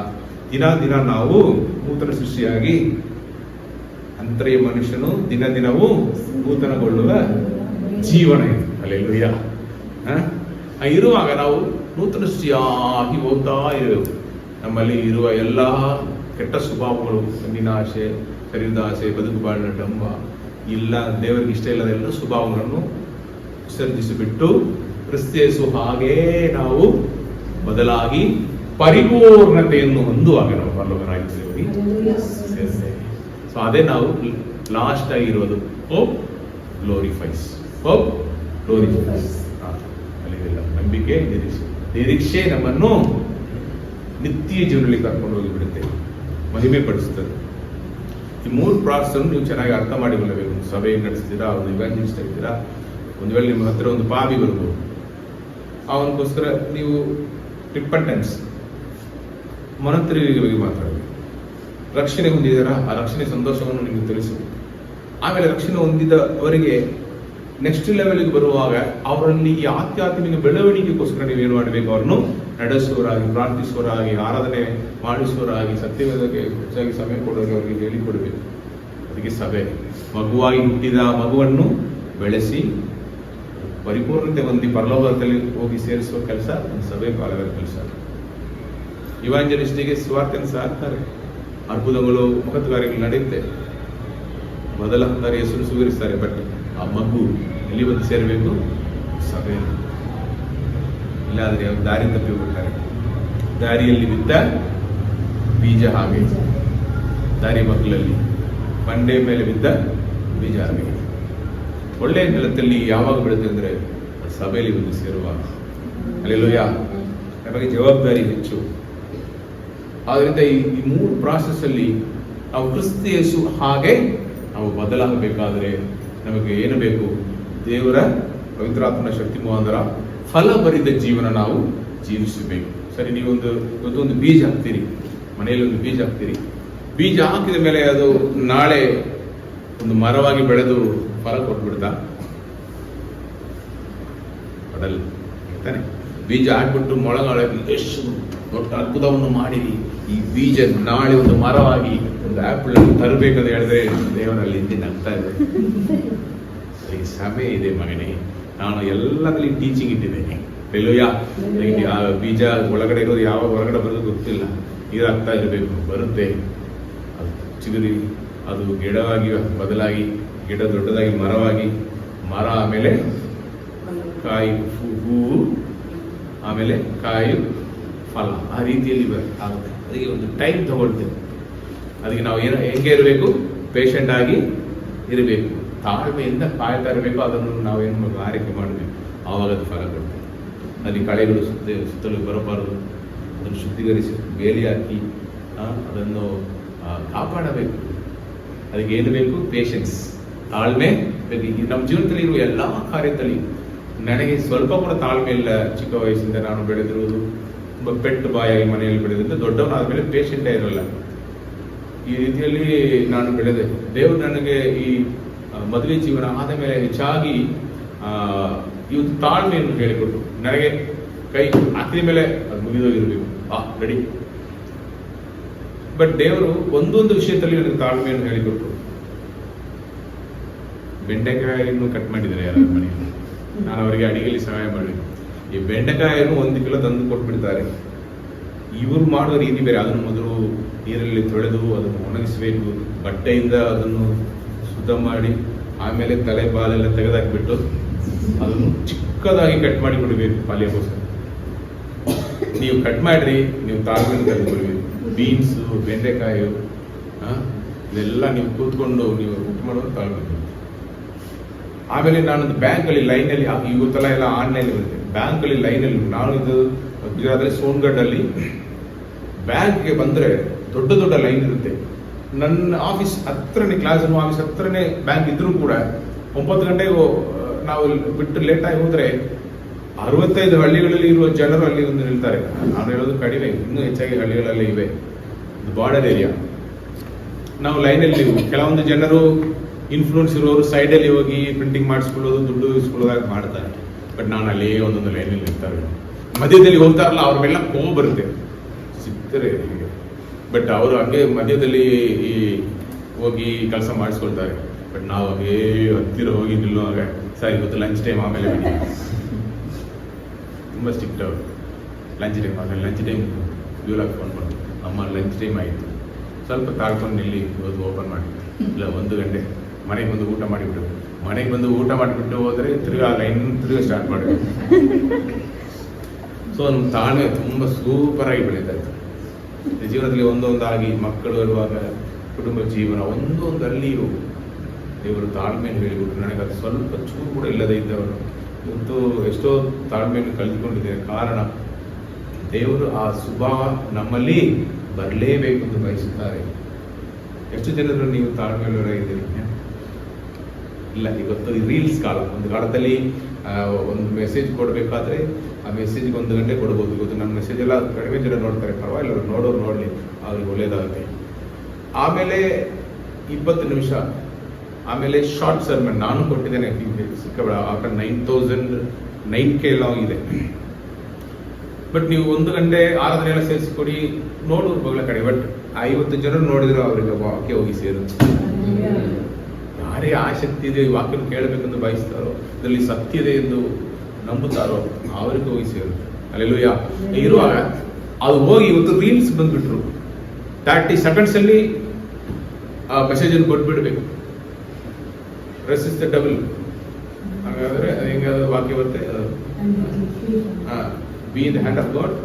ದಿನ ನಾವು ನೂತನ ಸೃಷ್ಟಿಯಾಗಿ ಅಂತರ್ಯ ಮನುಷ್ಯನು ದಿನವೂ ನೂತನಗೊಳ್ಳುವ ಜೀವನ ಇದೆ. ಹಲ್ಲೆಲೂಯಾ. ಇರುವಾಗ ನಾವು ನೂತನ ಸೃಷ್ಟಿಯಾಗಿ ಹೋಗ್ತಾ ಇರಬೇಕು. ನಮ್ಮಲ್ಲಿ ಇರುವ ಎಲ್ಲ ಕೆಟ್ಟ ಸ್ವಭಾವಗಳು, ಕಣ್ಣಿನ ಆಸೆ, ಶರೀರದ ಆಸೆ, ಬದುಕು ಬಾಳಿನ ಡಂಬ, ಇಲ್ಲ ದೇವರಿಗೆ ಇಷ್ಟ ಇಲ್ಲದ ಎಲ್ಲ ಸ್ವಭಾವಗಳನ್ನು ವಿಸರ್ಜಿಸಿಬಿಟ್ಟು ಕ್ರಿಸ್ತೇಸು ಹಾಗೇ ನಾವು ಬದಲಾಗಿ ಪರಿಪೂರ್ಣತೆಯನ್ನು ಹೊಂದುವಾಗ ನಾವು ಪರಲೋಕರಾಗಿದ್ದೇವೆ. ಸೊ ಅದೇ ನಾವು ಲಾಸ್ಟ್ ಆಗಿರೋದು ಹೋಪ್ ಗ್ಲೋರಿಫೈಸ್. ಅಲ್ಲಿಲ್ಲ ನಂಬಿಕೆ, ನಿರೀಕ್ಷೆ ನಮ್ಮನ್ನು ನಿತ್ಯ ಜೀವನದಲ್ಲಿ ಕರ್ಕೊಂಡು ಹೋಗಿಬಿಡುತ್ತೆ, ಮಹಿಮೆ ಪಡಿಸುತ್ತದೆ. ಈ 3 ಪ್ರಾಸೆಸ್ ನೀವು ಚೆನ್ನಾಗಿ ಅರ್ಥ ಮಾಡಿಕೊಳ್ಳಬೇಕು. ಸಭೆ ನಡೆಸ್ತೀರಾ, ಒಂದು ಇವಾಂಜಲಿಸ್ಟ್ ಆಗ್ತೀರಾ, ಒಂದು ವೇಳೆ ನಿಮ್ಮ ಹತ್ರ ಒಂದು ಪಾಪಿ ಬರ್ಬೋದು, ಅವನಿಗೋಸ್ಕರ ನೀವು ರಿಪೆಂಟೆನ್ಸ್, ಮನತಿರುವಿಕೆ ಬಗ್ಗೆ ಮಾತಾಡಬೇಕು. ರಕ್ಷಣೆ ಹೊಂದಿದಾರ, ಆ ರಕ್ಷಣೆ ಸಂತೋಷವನ್ನು ನಿಮಗೆ ತಿಳಿಸು. ಆಮೇಲೆ ರಕ್ಷಣೆ ಹೊಂದಿದವರಿಗೆ ನೆಕ್ಸ್ಟ್ ಲೆವೆಲ್ಗೆ ಬರುವಾಗ ಅವರಲ್ಲಿ ಈ ಆಧ್ಯಾತ್ಮಿಕ ಬೆಳವಣಿಗೆಗೋಸ್ಕರ ನೀವೇನು ಮಾಡಬೇಕು, ಅವರನ್ನು ನಡೆಸುವವರಾಗಿ, ಪ್ರಾರ್ಥಿಸುವವರಾಗಿ, ಆರಾಧನೆ ಮಾಡಿಸುವವರಾಗಿ, ಸತ್ಯವೇದಕ್ಕೆ ಹೆಚ್ಚಾಗಿ ಸಮಯ ಕೊಡೋರಿಗೆ ಅವರಿಗೆ ಹೇಳಿಕೊಡಬೇಕು. ಅದಕ್ಕೆ ಸಭೆ ಮಗುವಾಗಿ ಹುಟ್ಟಿದ ಮಗುವನ್ನು ಬೆಳೆಸಿ ಪರಿಪೂರ್ಣತೆ ಹೊಂದಿ ಪರಲೋಕದಲ್ಲಿ ಹೋಗಿ ಸೇರಿಸುವ ಕೆಲಸ ಸಭೆ ಪಾಲಕರ ಕೆಲಸ. ಇವಾಂಜಲಿಸ್ಟಿಗೆ ಸುವಾರ್ತೆಯನ್ನು ಸಾಕ್ತಾರೆ, ಅದ್ಭುತಗಳು, ಮಹತ್ಕಾರ್ಯಗಳು ನಡೆಯುತ್ತೆ, ಬದಲಾಗ್ತಾರೆ, ಹೆಸರು ಸುಗರಿಸ್ತಾರೆ. ಬಟ್ ಆ ಮಗು ಎಲ್ಲಿ ಬಂದು ಸೇರಬೇಕು? ಸಭೆ. ಇಲ್ಲಾದ್ರೆ ಅವ್ರು ದಾರಿ ತಪ್ಪಿ ಹೋಗ್ತಾರೆ. ದಾರಿಯಲ್ಲಿ ಬಿದ್ದ ಬೀಜ ಹಾಗೆ, ದಾರಿ ಮಕ್ಕಳಲ್ಲಿ ಬಂಡೆ ಮೇಲೆ ಬಿದ್ದ ಬೀಜ ಹಾಗೆ. ಒಳ್ಳೆಯ ನೆಲದಲ್ಲಿ ಯಾವಾಗ ಬೆಳೆಯುತ್ತೆ ಅಂದ್ರೆ ಸಭೆಯಲ್ಲಿ ಬಂದು ಸೇರುವಾಗ. ಹಲ್ಲೆಲೂಯಾ. ನಮಗೆ ಜವಾಬ್ದಾರಿ ಹೆಚ್ಚು. ಆದ್ರಿಂದ ಈ 3 ಪ್ರಾಸೆಸ್ ಅಲ್ಲಿ ನಾವು ಕ್ರಿಸ್ತ ಯೇಸು ಹಾಗೆ ನಾವು ಬದಲಾಗಬೇಕಾದ್ರೆ ನಮಗೆ ಏನು ಬೇಕು? ದೇವರ ಪವಿತ್ರಾತ್ಮನ ಶಕ್ತಿ ಮುಖಾಂತರ ಫಲಭರಿತ ಜೀವನ ನಾವು ಜೀವಿಸಬೇಕು. ಸರಿ, ಇವತ್ತೊಂದು ಬೀಜ ಹಾಕ್ತೀರಿ, ಮನೆಯಲ್ಲಿ ಒಂದು ಬೀಜ ಹಾಕ್ತೀರಿ. ಬೀಜ ಹಾಕಿದ ಮೇಲೆ ಅದು ನಾಳೆ ಒಂದು ಮರವಾಗಿ ಬೆಳೆದು ಫಲ ಕೊಟ್ಬಿಡ್ತಾ? ಕೊಡಲ್ಲ ತಾನೆ. ಬೀಜ ಹಾಕ್ಬಿಟ್ಟು ಮೊಳಗಾಳಾಗಿ ಎಷ್ಟು ದೊಡ್ಡ ಅದ್ಭುತವನ್ನು ಮಾಡಿರಿ, ಈ ಬೀಜ ನಾಳೆ ಒಂದು ಮರವಾಗಿ ಒಂದು ಆಪಲ್ ತರಬೇಕಂತ ಹೇಳಿದ್ರೆ ದೇವರಲ್ಲಿ ಹಿಂದೆ ನಗ್ತಾ ಇದೆ. ಈ ಸಮಯ ಇದೆ ಮಗನೇ, ನಾನು ಎಲ್ಲದಲ್ಲಿ ಟೀಚಿಂಗ್ ಇಟ್ಟಿದ್ದೇನೆ. ಹಲ್ಲೆಲೂಯಾ. ಆ ಬೀಜ ಒಳಗಡೆ ಇರೋದು ಯಾವಾಗ ಹೊರಗಡೆ ಬರೋದು ಗೊತ್ತಿಲ್ಲ, ನೀರಾಗ್ತಾ ಇರಬೇಕು, ಬರುತ್ತೆ, ಅದು ಚಿಗುರಿ ಅದು ಗಿಡವಾಗಿ ಬದಲಾಗಿ, ಗಿಡ ದೊಡ್ಡದಾಗಿ ಮರವಾಗಿ, ಮರ ಆಮೇಲೆ ಕಾಯಿ, ಹೂವು, ಆಮೇಲೆ ಕಾಯಿ, ಫಲ, ಆ ರೀತಿಯಲ್ಲಿ ಆಗುತ್ತೆ. ಅದಕ್ಕೆ ಒಂದು ಟೈಮ್ ತಗೊಳ್ತೇವೆ. ಅದಕ್ಕೆ ನಾವು ಹೆಂಗೆ ಇರಬೇಕು? ಪೇಷಂಟ್ ಆಗಿ ಇರಬೇಕು, ತಾಳ್ಮೆಯಿಂದ ಕಾಯ್ತಾ ಇರಬೇಕು. ಅದನ್ನು ನಾವೇನು ಆರೈಕೆ ಮಾಡಬೇಕು, ಆವಾಗ ಅದು ಫಲ ಕೊಡ್ತೇವೆ. ಅಲ್ಲಿ ಕಳೆಗಳು ಸುತ್ತಲೂ ಬರಬಾರದು, ಅದನ್ನು ಶುದ್ಧೀಕರಿಸಿ ಬೇಲಿ ಹಾಕಿ ಅದನ್ನು ಕಾಪಾಡಬೇಕು. ಅದಕ್ಕೆ ಏನು ಬೇಕು? ಪೇಷನ್ಸ್, ತಾಳ್ಮೆ ಬೇಕು. ನಮ್ಮ ಜೀವನದಲ್ಲಿ ಇರುವ ಎಲ್ಲ ಕಾರ್ಯದಲ್ಲಿ ನನಗೆ ಸ್ವಲ್ಪ ಕೂಡ ತಾಳ್ಮೆ ಇಲ್ಲ. ಚಿಕ್ಕ ವಯಸ್ಸಿಂದ ನಾನು ಬೆಳೆದಿರುವುದು ಒಬ್ಬ ಪೆಟ್ಟು ಬಾಯಾಗಿ ಮನೆಯಲ್ಲಿ ಬೆಳೆದಿದ್ದ, ದೊಡ್ಡವನಾದ ಮೇಲೆ ಪೇಷಂಟೇ ಇರಲ್ಲ. ಈ ರೀತಿಯಲ್ಲಿ ನಾನು ಬೆಳೆದೆ. ದೇವರು ನನಗೆ ಈ ಮದುವೆ ಜೀವನ ಆದ ಮೇಲೆ ಹೆಚ್ಚಾಗಿ ಇವತ್ತು ತಾಳ್ಮೆಯನ್ನು ಹೇಳಿಕೊಟ್ಟು, ನನಗೆ ಕೈ ಹಾಕಿದ ಮೇಲೆ ಅದು ಮುಗಿದೋಗಿರ್ಬೇಕು, ರೆಡಿ. ಬಟ್ ದೇವರು ಒಂದೊಂದು ವಿಷಯದಲ್ಲಿ ನನಗೆ ತಾಳ್ಮೆಯನ್ನು ಹೇಳಿಕೊಟ್ರು. ಬೆಂಡೆಕಾಯಿಯನ್ನು ಕಟ್ ಮಾಡಿದ್ದಾರೆ ಯಾರ ಮನೆಯಲ್ಲಿ, ನಾನು ಅವರಿಗೆ ಅಡಿಗೆಯಲ್ಲಿ ಸಹಾಯ ಮಾಡಿ, ಈ ಬೆಂಡೆಕಾಯಿಯನ್ನು 1 ಕಿಲೋ ತಂದು ಕೊಟ್ಬಿಡ್ತಾರೆ. ಇವರು ಮಾಡುವ ರೀತಿ ಬೇರೆ. ಅದನ್ನು ಮೊದಲು ನೀರಲ್ಲಿ ತೊಳೆದು ಅದನ್ನು ಒಣಗಿಸಬೇಕು, ಬಟ್ಟೆಯಿಂದ ಅದನ್ನು ಶುದ್ಧ ಮಾಡಿ, ಆಮೇಲೆ ತಲೆ ಬಾಲೆಲ್ಲ ತೆಗೆದಾಕ್ಬಿಟ್ಟು ಅದನ್ನು ಚಿಕ್ಕದಾಗಿ ಕಟ್ ಮಾಡಿ ಕೊಡಬೇಕು ಪಾಲ್ಯಕ್ಕೋಸ್ಕರ. ನೀವು ಕಟ್ ಮಾಡ್ರಿ, ನೀವು ತಾಳ್ಮೆಯನ್ನು ತೆಗೆದುಕೊಳ್ಬೇಕು. ಬೀನ್ಸು, ಬೆಂಡೆಕಾಯಿ ಇದೆಲ್ಲ ನೀವು ಕೂತ್ಕೊಂಡು ನೀವು ಊಟ ಮಾಡುವ ತಾಳ್ಮೆ. ಆಮೇಲೆ ನಾನೊಂದು ಬ್ಯಾಂಕಲ್ಲಿ ಲೈನಲ್ಲಿ, ಇವತ್ತೆಲ್ಲ ಎಲ್ಲ ಆನ್ಲೈನ್ ಬರುತ್ತೆ, ಬ್ಯಾಂಕಲ್ಲಿ ಲೈನಲ್ಲಿ, ನಾನು ಇದು ಗುಜರಾತಲ್ಲಿ ಸೋನ್ಗಢಲ್ಲಿ ಬ್ಯಾಂಕ್ಗೆ ಬಂದರೆ ದೊಡ್ಡ ದೊಡ್ಡ ಲೈನ್ ಇರುತ್ತೆ. ನನ್ನ ಆಫೀಸ್ ಹತ್ರನೇ, ಕ್ಲಾಸ್ ರೂಮ್ ಆಫೀಸ್ ಹತ್ರನೇ ಬ್ಯಾಂಕ್ ಇದ್ರೂ ಕೂಡ 9 ಗಂಟೆಗೆ ನಾವು ಬಿಟ್ಟು ಲೇಟಾಗಿ ಹೋದರೆ 65 ಹಳ್ಳಿಗಳಲ್ಲಿ ಇರುವ ಜನರು ಅಲ್ಲಿ ಒಂದು ನಿಲ್ತಾರೆ. ನಾನು ಹೇಳೋದು ಕಡಿಮೆ, ಇನ್ನೂ ಹೆಚ್ಚಾಗಿ ಹಳ್ಳಿಗಳಲ್ಲಿ ಇವೆ, ಬಾರ್ಡರ್ ಏರಿಯಾ. ನಾವು ಲೈನಲ್ಲಿ, ಕೆಲವೊಂದು ಜನರು ಇನ್ಫ್ಲೂಯೆನ್ಸ್ ಇರೋರು ಸೈಡಲ್ಲಿ ಹೋಗಿ ಪ್ರಿಂಟಿಂಗ್ ಮಾಡಿಸ್ಕೊಳ್ಳೋದು, ದುಡ್ಡು ಇಸ್ಕೊಳ್ಳೋದಾಗ ಮಾಡ್ತಾರೆ. ಬಟ್ ನಾನು ಅಲ್ಲೇ ಒಂದೊಂದು ಲೈನಲ್ಲಿ ನಿಲ್ತಾರೆ. ಮಧ್ಯದಲ್ಲಿ ಹೋಗ್ತಾರಲ್ಲ, ಅವ್ರಿಗೆಲ್ಲ ಕೋಪ ಬರುತ್ತೆ, ಸಿಗ್ತಾರೆ ಹೀಗೆ. ಬಟ್ ಅವರು ಹಂಗೆ ಮಧ್ಯದಲ್ಲಿ ಹೋಗಿ ಕೆಲಸ ಮಾಡಿಸ್ಕೊಳ್ತಾರೆ. ಬಟ್ ನಾವು ಹಾಗೇ ಹತ್ತಿರ ಹೋಗಿ ನಿಲ್ಲುವಾಗ, ಸರ್ ಇವತ್ತು ಲಂಚ್ ಟೈಮ್, ಆಮೇಲೆ ತುಂಬ ಸ್ಟ್ರಿಕ್ಟ್ ಅವರು. ಲಂಚ್ ಟೈಮ್ ಆಮೇಲೆ, ಲಂಚ್ ಟೈಮ್ ಇವಲಾಗಿ ಫೋನ್ ಮಾಡಿ, ಅಮ್ಮ ಲಂಚ್ ಟೈಮ್ ಆಯಿತು, ಸ್ವಲ್ಪ ತಾಳ್ಕೊಂಡು ನಿಲ್ಲಿ, ಇವತ್ತು ಓಪನ್ ಮಾಡಿ. ಇಲ್ಲ 1 ಗಂಟೆ ಮನೆಗೆ ಬಂದು ಊಟ ಮಾಡಿಬಿಟ್ಟು, ಮನೆಗೆ ಬಂದು ಊಟ ಮಾಡಿಬಿಟ್ಟು ಹೋದರೆ ತಿರ್ಗಾ ಲೈನ್ ತಿರ್ಗಾ ಸ್ಟಾರ್ಟ್ ಮಾಡಬೇಕು. ಸೊ ನಮ್ಮ ತಾಳ್ಮೆ ತುಂಬ ಸೂಪರಾಗಿ ಬೆಳೀತಾ ಇತ್ತು. ಜೀವನದಲ್ಲಿ ಒಂದೊಂದಾಗಿ ಮಕ್ಕಳು ಇರುವಾಗ, ಕುಟುಂಬ ಜೀವನ ಒಂದೊಂದಲ್ಲಿಯೂ ದೇವರು ತಾಳ್ಮೆಯನ್ನು ಹೇಳಿಬಿಟ್ಟು, ನನಗೆ ಅದು ಸ್ವಲ್ಪ ಚೂರು ಕೂಡ ಇಲ್ಲದೇ ಇದ್ದವರು ಇವತ್ತು ಎಷ್ಟೋ ತಾಳ್ಮೆಯನ್ನು ಕಳೆದುಕೊಂಡಿದ್ದೇನೆ. ಕಾರಣ ದೇವರು ಆ ಸ್ವಭಾವ ನಮ್ಮಲ್ಲಿ ಬರಲೇಬೇಕು ಎಂದು ಬಯಸುತ್ತಾರೆ. ಎಷ್ಟು ಜನರು ನೀವು ತಾಳ್ಮೆಯುಳ್ಳವರಾಗಿದ್ದೀರಿ? ಇಲ್ಲ. ಇವತ್ತು ರೀಲ್ಸ್ ಕಾಲ. ಒಂದು ಕಾಲದಲ್ಲಿ ಒಂದು ಮೆಸೇಜ್ ಕೊಡಬೇಕಾದ್ರೆ ಆ ಮೆಸೇಜ್ಗೆ 1 ಗಂಟೆ ಕೊಡ್ಬೋದು. ಇವತ್ತು ನನ್ನ ಮೆಸೇಜ್ ಎಲ್ಲ ಕಡಿಮೆ ಜನ ನೋಡ್ತಾರೆ, ಪರವಾಗಿಲ್ಲ, ಅವ್ರು ನೋಡೋರು ನೋಡಲಿ, ಅವ್ರಿಗೆ ಒಳ್ಳೇದಾಗುತ್ತೆ. ಆಮೇಲೆ 20 ನಿಮಿಷ, ಆಮೇಲೆ ಶಾರ್ಟ್ ಸರ್ಮನ್ ನಾನು ಕೊಟ್ಟಿದ್ದೇನೆ, ಸಿಕ್ಕಬೇಡ. ಆಫ್ಟರ್ 9,000 ಎಲ್ಲ ಇದೆ. ಬಟ್ ನೀವು 1 ಗಂಟೆ ಆರಾಧನೆ ಎಲ್ಲ ಸೇರಿಸಿಕೊಡಿ, ನೋಡೋರು ಬಗಲ ಕಡೆ. ಬಟ್ 50 ಜನರು ನೋಡಿದ್ರು ಅವರಿಗೆ ವಾಕ್ಯ ಹೋಗಿ ಸೇರುತ್ತೆ. ಯಾರೇ ಆಸಕ್ತಿ ಇದೆ, ಈ ವಾಕ್ಯ ಕೇಳಬೇಕೆಂದು ಬಯಸ್ತಾರೋ, ಇದರಲ್ಲಿ ಸತ್ಯ ಇದೆ ಎಂದು ನಂಬುತ್ತಾರೋ ಅವರಿಗೆ ಹೋಗಿ ಸೇರುತ್ತೆ. ಅಲ್ಲೆಲ್ಲೂಯ್ಯ. ಇರುವಾಗ ಅದು ಹೋಗಿ ಇವತ್ತು ರೀಲ್ಸ್ ಬಂದ್ಬಿಟ್ರು, 30 ಸೆಕೆಂಡ್ಸಲ್ಲಿ ಆ ಮೆಸೇಜನ್ನು ಕೊಟ್ಬಿಡ್ಬೇಕು. Resist the devil. ಹಾಗಾದ್ರೆ ಹೆಂಗಾದ್ರು ವಾಕ್ಯ ಬರುತ್ತೆ, be in the hand of God,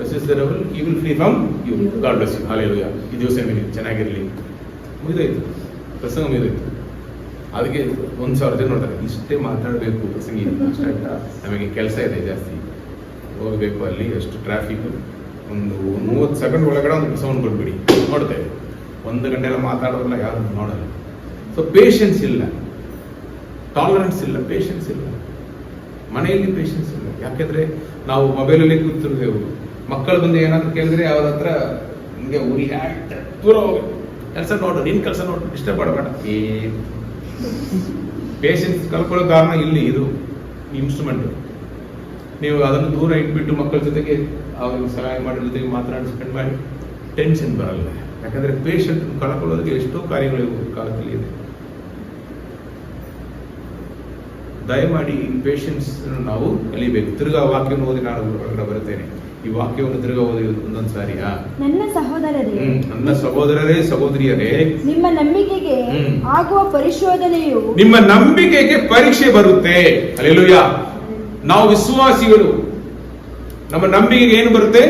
resist the devil, he will flee from you. God bless you. Hallelujah. ಈ ದಿವಸ ನಿಮಗೆ ಚೆನ್ನಾಗಿರಲಿ. ಮುಗಿದೋಯ್ತು, ಪ್ರಸಂಗ ಮುಗಿದೋಯ್ತು. ಅದಕ್ಕೆ 1,000 ಜನ ನೋಡ್ತಾರೆ, ಇಷ್ಟೇ ಮಾತಾಡಬೇಕು ಪ್ರಸಂಗಿ, ಅಷ್ಟೇ. ನಮಗೆ ಕೆಲಸ ಇದೆ ಜಾಸ್ತಿ, ಹೋಗಬೇಕು ಅಲ್ಲಿ, ಎಷ್ಟು ಟ್ರಾಫಿಕ್. ಒಂದು 30 ಸೆಕೆಂಡ್ ಒಳಗಡೆ ಒಂದು ಸೌಂಡ್ ಕೊಟ್ಬಿಡಿ, ನೋಡ್ತೇವೆ. 1 ಗಂಟೆ ಎಲ್ಲ ಮಾತಾಡೋಲ್ಲ, ಯಾರು ನೋಡಲ್ಲ. ಸೊ ಪೇಷನ್ಸ್ ಇಲ್ಲ, ಟಾಲರೆನ್ಸ್ ಇಲ್ಲ, ಪೇಷನ್ಸ್ ಇಲ್ಲ. ಮನೆಯಲ್ಲಿ ಪೇಷನ್ಸ್ ಇಲ್ಲ. ಯಾಕೆಂದ್ರೆ ನಾವು ಮೊಬೈಲಲ್ಲಿ ಕೂತಿರ್ತೇವೆ. ಮಕ್ಕಳು ಬಂದು ಏನಾದ್ರು ಕೇಳಿದ್ರೆ ಅವ್ರ ಹತ್ರ ನಿಮಗೆ ಉರಿ ದೂರ ಹೋಗಿ ಕೆಲಸ ನೋಡು, ನಿನ್ ಕೆಲಸ ನೋಡು, ಇಷ್ಟಪಡಬೇಡ. ಈ ಪೇಷನ್ಸ್ ಕಲ್ಕೊಳ್ಳೋ ಕಾರಣ ಇಲ್ಲಿ ಇದು ಇನ್ಸ್ಟ್ರೂಮೆಂಟ್. ನೀವು ಅದನ್ನು ದೂರ ಇಟ್ಬಿಟ್ಟು ಮಕ್ಕಳ ಜೊತೆಗೆ ಅವ್ರಿಗೆ ಸಹಾಯ ಮಾಡೋ ಜೊತೆಗೆ ಮಾತನಾಡಿ ಸ್ಪೆಂಡ್ ಮಾಡಿ, ಟೆನ್ಷನ್ ಬರಲ್ಲ. ಯಾಕಂದ್ರೆ ಪೇಷಂಟ್ ಕಳ್ಕೊಳ್ಳೋದಕ್ಕೆ ಎಷ್ಟೋ ಕಾರ್ಯಗಳು ಕಾಲದಲ್ಲಿ ಇದೆ. ದಯಮಾಡಿ ಈ ಪೇಷನ್ಸ್ ನಾವು ಕಲಿಬೇಕು. ತಿರ್ಗಾ ವಾಕ್ಯವನ್ನು ಓದಿ ನಾನು ಹೊರಗಡೆ ಬರುತ್ತೇನೆ. ಈ ವಾಕ್ಯವನ್ನು ತಿರ್ಗಾ ಓದಿ ಒಂದೊಂದು ಸಾರಿ. ನನ್ನ ಸಹೋದರರೇ, ನನ್ನ ಸಹೋದರರೇ, ಸಹೋದರಿಯರೇ, ನಿಮ್ಮ ನಂಬಿಕೆಗೆ ಆಗುವ ಪರಿಶೋಧನೆಯು, ನಿಮ್ಮ ನಂಬಿಕೆಗೆ ಪರೀಕ್ಷೆ ಬರುತ್ತೆ. ಹಲ್ಲೆಲೂಯಾ. ನಾವು ವಿಶ್ವಾಸಿಗಳು, ನಮ್ಮ ನಂಬಿಕೆಗೆ ಏನು ಬರುತ್ತೆ?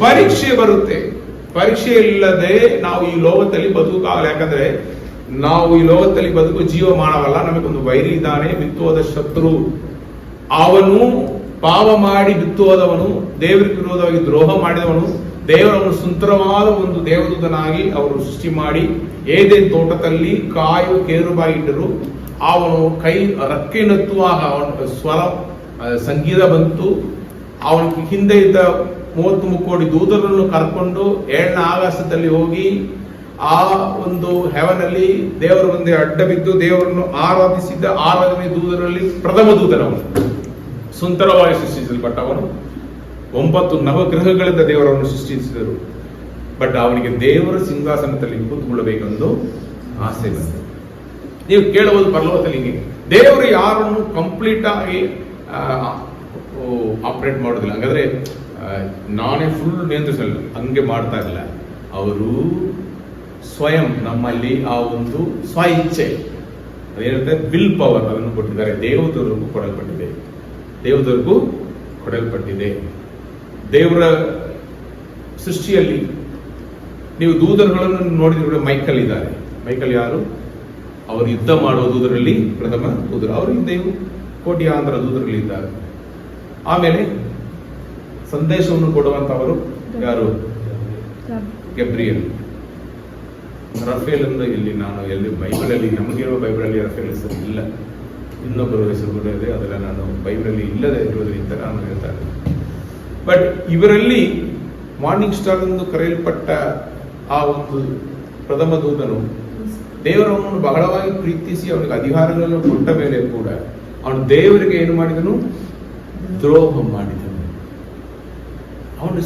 ಪರೀಕ್ಷೆ ಬರುತ್ತೆ. ಪರೀಕ್ಷೆ ಇಲ್ಲದೆ ನಾವು ಈ ಲೋಕದಲ್ಲಿ ಬದುಕಾಗಲ್ಲ. ಯಾಕಂದ್ರೆ ನಾವು ಈ ಲೋಕದಲ್ಲಿ ಬದುಕು ಜೀವಮಾನವಲ್ಲ. ನಮಗೊಂದು ವೈರಿ ಇದ್ದಾನೆ, ಬಿತ್ತುವುದ ಶತ್ರು. ಅವನು ಪಾಪ ಮಾಡಿ ಬಿತ್ತುವುದವನು, ದೇವರಿಗೆ ವಿರೋಧವಾಗಿ ದ್ರೋಹ ಮಾಡಿದವನು, ದೇವರನ್ನು ಸುಂದರವಾದ ಒಂದು ದೇವದೂತನಾಗಿ ಅವರು ಸೃಷ್ಟಿ ಮಾಡಿ ಏದೇನ್ ತೋಟದಲ್ಲಿ ಕಾಯುವ ಕೇರುಬಾಗಿಟ್ಟರು. ಅವನು ಕೈ ರಕ್ಕೆನತ್ತುವಾಗ ಅವನ ಸ್ವರ ಸಂಗೀತ ಬಂತು. ಅವನ ಹಿಂದೆ ಇದ್ದ 33 ಕೋಟಿ ದೂತರನ್ನು ಕರ್ಕೊಂಡು 7ನೇ ಆಕಾಶದಲ್ಲಿ ಹೋಗಿ ಆ ಒಂದು ಹೆವನ್ ಅಲ್ಲಿ ದೇವರ ಮುಂದೆ ಅಡ್ಡ ಬಿದ್ದು ದೇವರನ್ನು ಆರಾಧಿಸಿದ್ದ ಆರಾಧನೆ ದೂತರಲ್ಲಿ ಪ್ರಥಮ ದೂತನವನು, ಸುಂದರವಾಗಿ ಸೃಷ್ಟಿಸಲ್ಪಟ್ಟವನು. 9 ನವಗ್ರಹಗಳಿಂದ ದೇವರನ್ನು ಸೃಷ್ಟಿಸಿದರು. ಬಟ್ ಅವನಿಗೆ ದೇವರ ಸಿಂಹಾಸನದಲ್ಲಿ ಕೂತ್ಕೊಳ್ಳಬೇಕೆಂದು ಆಸೆ ಬಂತು. ನೀವು ಕೇಳುವುದು ಪರಲೋಕದಲ್ಲಿ ಹಿಂಗೆ, ದೇವರು ಯಾರನ್ನು ಕಂಪ್ಲೀಟ್ ಆಗಿ ಆಪರೇಟ್ ಮಾಡೋದಿಲ್ಲ, ಹಂಗಾದ್ರೆ ನಾನೇ ಫುಲ್ ನಿಯಂತ್ರಿಸಲ್ಲ, ಹಂಗೆ ಮಾಡ್ತಾ ಇಲ್ಲ. ಅವರು ಸ್ವಯಂ ನಮ್ಮಲ್ಲಿ ಆ ಒಂದು ಸ್ವ ಇಚ್ಛೆ ಅದೇನಿರುತ್ತೆ ವಿಲ್ ಪವರ್ ಅದನ್ನು ಕೊಟ್ಟಿದ್ದಾರೆ. ದೇವದವರಿಗೂ ಕೊಡಲ್ಪಟ್ಟಿದೆ. ದೇವರ ಸೃಷ್ಟಿಯಲ್ಲಿ ನೀವು ದೂತರುಗಳನ್ನು ನೋಡಿದ್ರೆ ಮೈಕಲ್ ಇದ್ದಾರೆ. ಮೈಕಲ್ ಯಾರು? ಅವರು ಯುದ್ಧ ಮಾಡುವ ದೂತರಲ್ಲಿ ಪ್ರಥಮ ದೂತರು. ಅವರು ಹಿಂದೆಯೂ ಕೋಟ್ಯಾಂತರ ದೂತರಲ್ಲಿ ಇದ್ದಾರೆ. ಆಮೇಲೆ ಸಂದೇಶವನ್ನು ಕೊಡುವಂತವರು ಯಾರು? ಗಬ್ರಿಯಲ್. ರಫೇಲ್ ಎಂದು ಇಲ್ಲಿ ನಾನು ಬೈಬಲಲ್ಲಿ ನಮಗಿರುವ ಬೈಬಲಲ್ಲಿ ರಫೇಲ್ ಹೆಸರು ಇಲ್ಲ, ಇನ್ನೊಬ್ಬರ ಹೆಸರು ಕೂಡ ಇದೆ, ಅದೆಲ್ಲ ನಾನು ಬೈಬಲಲ್ಲಿ ಇಲ್ಲದೆ ಇರುವುದರಿಂದ ನಾನು ಹೇಳ್ತಾರೆ. ಬಟ್ ಇವರಲ್ಲಿ ಮಾರ್ನಿಂಗ್ ಸ್ಟಾರ್ ಎಂದು ಕರೆಯಲ್ಪಟ್ಟ ಆ ಒಂದು ಪ್ರಥಮ ದೂತನು ದೇವರನ್ನು ಬಹಳವಾಗಿ ಪ್ರೀತಿಸಿ ಅವನಿಗೆ ಅಧಿಕಾರಗಳನ್ನು ಕೊಟ್ಟ ಮೇಲೆ ಕೂಡ ಅವನು ದೇವರಿಗೆ ಏನು ಮಾಡಿದನು? ದ್ರೋಹ ಮಾಡಿದನು. ಅವನ